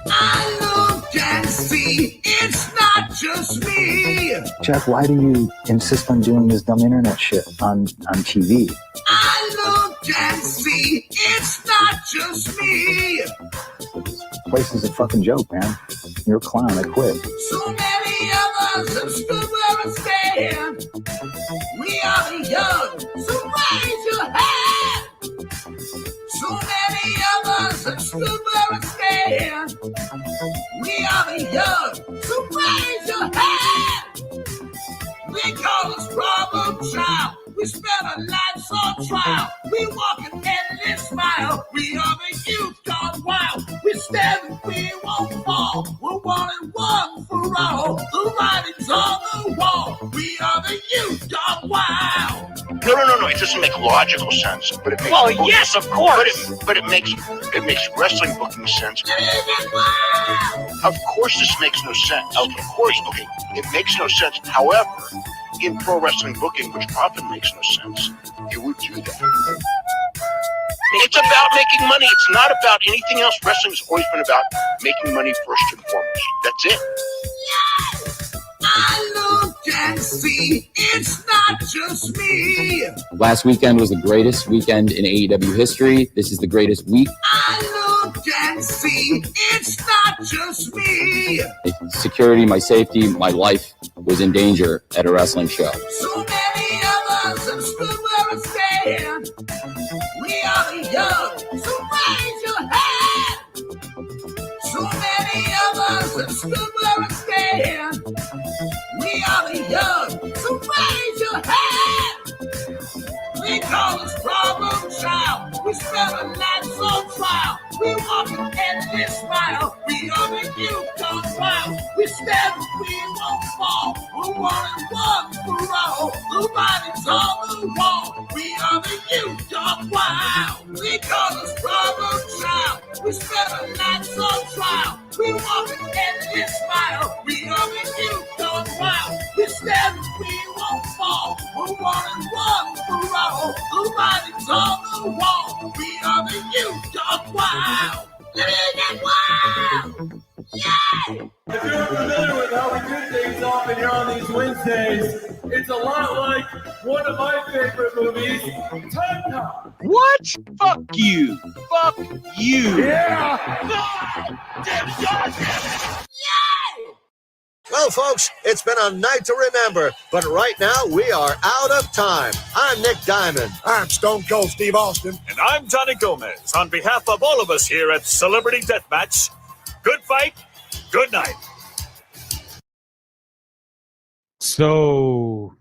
I look and see it's not just me. Jeff, why do you insist on doing this dumb internet shit on TV? I look and see it's not just me. This place is a fucking joke, man. You're a clown. I quit. So many of us have stood where we stand. We are the young, so raise your hand. So many of us have stood where we stand. We are the young, so raise your hand. We call us problem child. We spend our lives on trial. We walk an endless mile. We are the youth gone wild. We stand and we won't fall. We're one and one for all. The writing's on the wall. We are the youth gone wild. No. It doesn't make logical sense, but it makes. Well, yes, of course. But it makes wrestling booking sense. Of course, this makes no sense. Of course, okay, it makes no sense. However, in pro wrestling booking, which often makes no sense, you would do that. It's about making money. It's not about anything else. Wrestling's always been about making money first and foremost. That's it. Yes! I look and see it's not just me. Last weekend was the greatest weekend in AEW history. This is the greatest week. I look and see it's not just me. Security, my safety, my life was in danger at a wrestling show. So many of us have stood where we stand. We are the young, so raise your hand. So many of us have stood where young, so raise your hand. We call this problem child. We spend our nights on trial. We walk an endless smile. We are the youth on trial. We stand, we won't fall. We're 1 and 1 for all. Nobody's on the wall. We are the youth on wild. We call this problem child. We spend our nights on trial. We walk an endless smile. We are the youth on wild. We stand, we won't fall. We're 1 and 1 for all. Nobody's on the wall. We are the youth on wild. Living wild. Yeah. If you're familiar with how we do things often here on these Wednesdays, it's a lot like one of my favorite movies, Time Cop. What? Fuck you. Fuck you. Yeah. Well, folks, it's been a night to remember, but right now we are out of time. I'm Nick Diamond. I'm Stone Cold Steve Austin. And I'm Johnny Gomez. On behalf of all of us here at Celebrity Deathmatch, good fight, good night. So,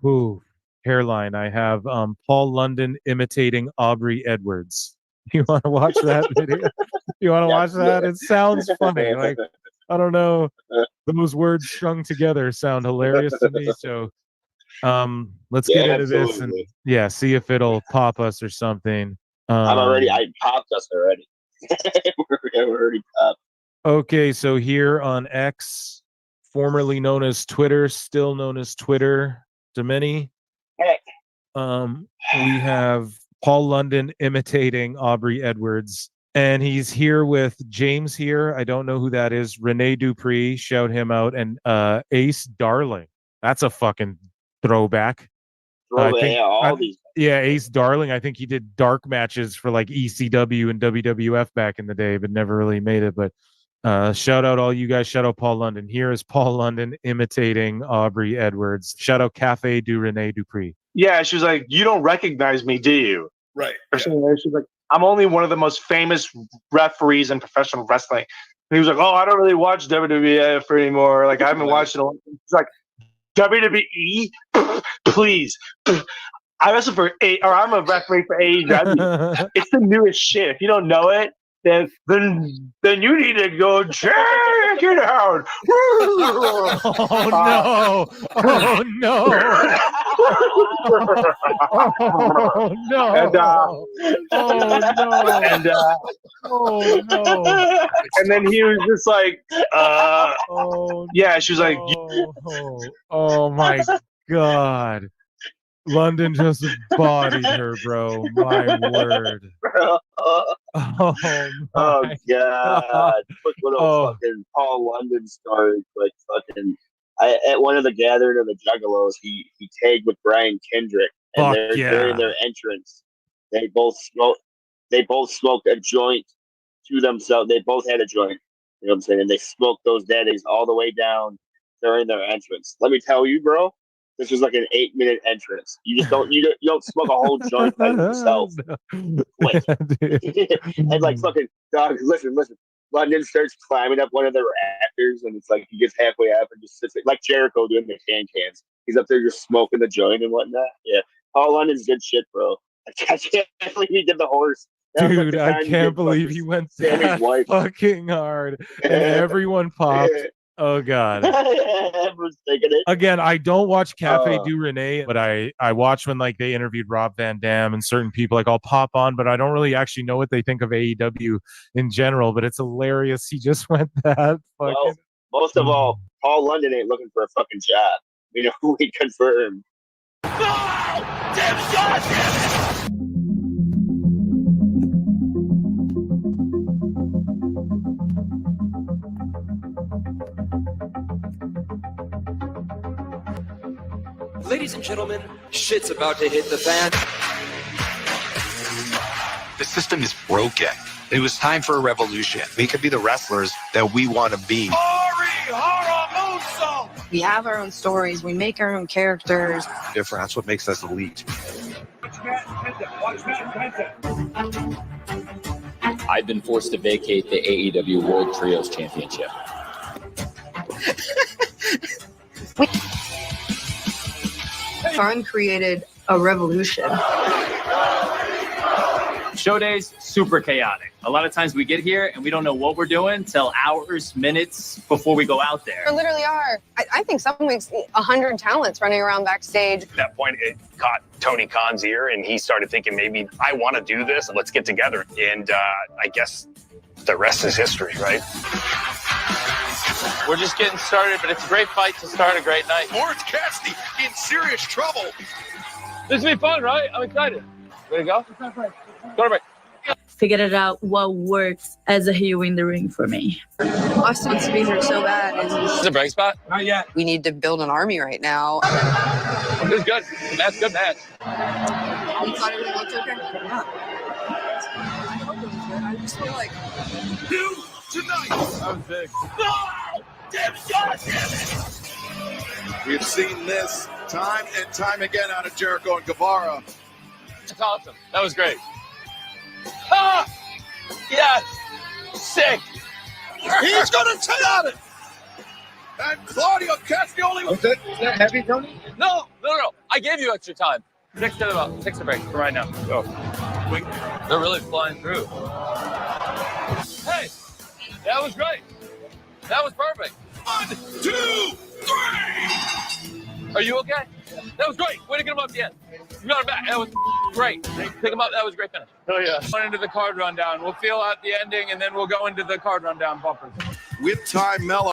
hairline. I have Paul London imitating Aubrey Edwards. You want to watch that video? You want to watch that? It sounds funny. Like, I don't know. Those words strung together sound hilarious to me. So, let's get into this and see if it'll pop us or something. I popped us already. We're already popped. Okay, so here on X, formerly known as Twitter, still known as Twitter to many, we have Paul London imitating Aubrey Edwards. And he's here with James here. I don't know who that is. Rene Dupree, shout him out. And Ace Darling. That's a fucking throwback. Ace Darling. I think he did dark matches for like ECW and WWF back in the day, but never really made it. But shout out all you guys. Shout out Paul London. Here is Paul London imitating Aubrey Edwards. Shout out Cafe du Rene Dupree. Yeah, she was like, "You don't recognize me, do you?" Right. Or something like that. She's like, "I'm only one of the most famous referees in professional wrestling." And he was like, "Oh, I don't really watch WWF anymore. Like, I haven't watched it." He's like, "WWE, please." I wrestle for I'm a referee for AEW. It's the newest shit. If you don't know it, then you need to go check it out. Oh no! Oh no! Oh no! And oh no! And then he was just like, yeah. She was like, oh my god! London just bodied her, bro. My word. Oh god! Quick little fucking Paul London story. Like fucking, at one of the gathering of the Juggalos, he tagged with Brian Kendrick, and during their entrance, they both smoked a joint to themselves. They both had a joint. You know what I'm saying? And they smoked those daddies all the way down during their entrance. Let me tell you, bro. This was like an 8-minute entrance. You just don't you don't smoke a whole joint by yourself. Wait. And like fucking dog, listen. London starts climbing up one of the rafters, and it's like he gets halfway up and just sits like Jericho doing the cans. He's up there just smoking the joint and whatnot. Yeah. Paul London's good shit, bro. I can't believe he did the horse. Dude, I can't believe he went that fucking hard. And everyone popped. Oh god! Again, I don't watch Cafe du Rene, but I watch when like they interviewed Rob Van Dam and certain people. Like I'll pop on, but I don't really actually know what they think of AEW in general. But it's hilarious. He just went that. Well, most of all, Paul London ain't looking for a fucking job. You know, we confirmed. Ladies and gentlemen, shit's about to hit the fan. The system is broken. It was time for a revolution. We could be the wrestlers that we want to be. We have our own stories. We make our own characters. Different. That's what makes us elite. I've been forced to vacate the AEW World Trios Championship. Khan created a revolution. Show days, super chaotic. A lot of times we get here and we don't know what we're doing till hours, minutes before we go out there. There literally are, I think some weeks, 100 talents running around backstage. At that point, it caught Tony Khan's ear, and he started thinking, maybe I want to do this, and let's get together. And I guess the rest is history, right? We're just getting started, but it's a great fight to start a great night. Orange Cassidy in serious trouble. This will be fun, right? I'm excited. Ready to go? Go to break. Figured out what works as a heel in the ring for me. Austin wants to be here so bad. Is it a break spot? Not yet. We need to build an army right now. It was good. That's good match. You thought everything looked okay? Yeah. I hope it was good. I just feel like... New tonight. That was big. Oh, damn it, God, damn it. We've seen this time and time again out of Jericho and Guevara. That's awesome. That was great. Ah! Yes! Sick! He's going to take it! And Claudio Castagnoli. Is that heavy, Tony? No. I gave you extra time. 6 to break for right now. Go. They're really flying through. Hey! That was great. That was perfect. 1, 2, 3! Are you okay? That was great. Way to get him up at the end. You got him back. That was great. Pick him up. That was a great finish. Oh, yeah. Going into the card rundown. We'll feel out the ending, and then we'll go into the card rundown bumpers. With time, Mello.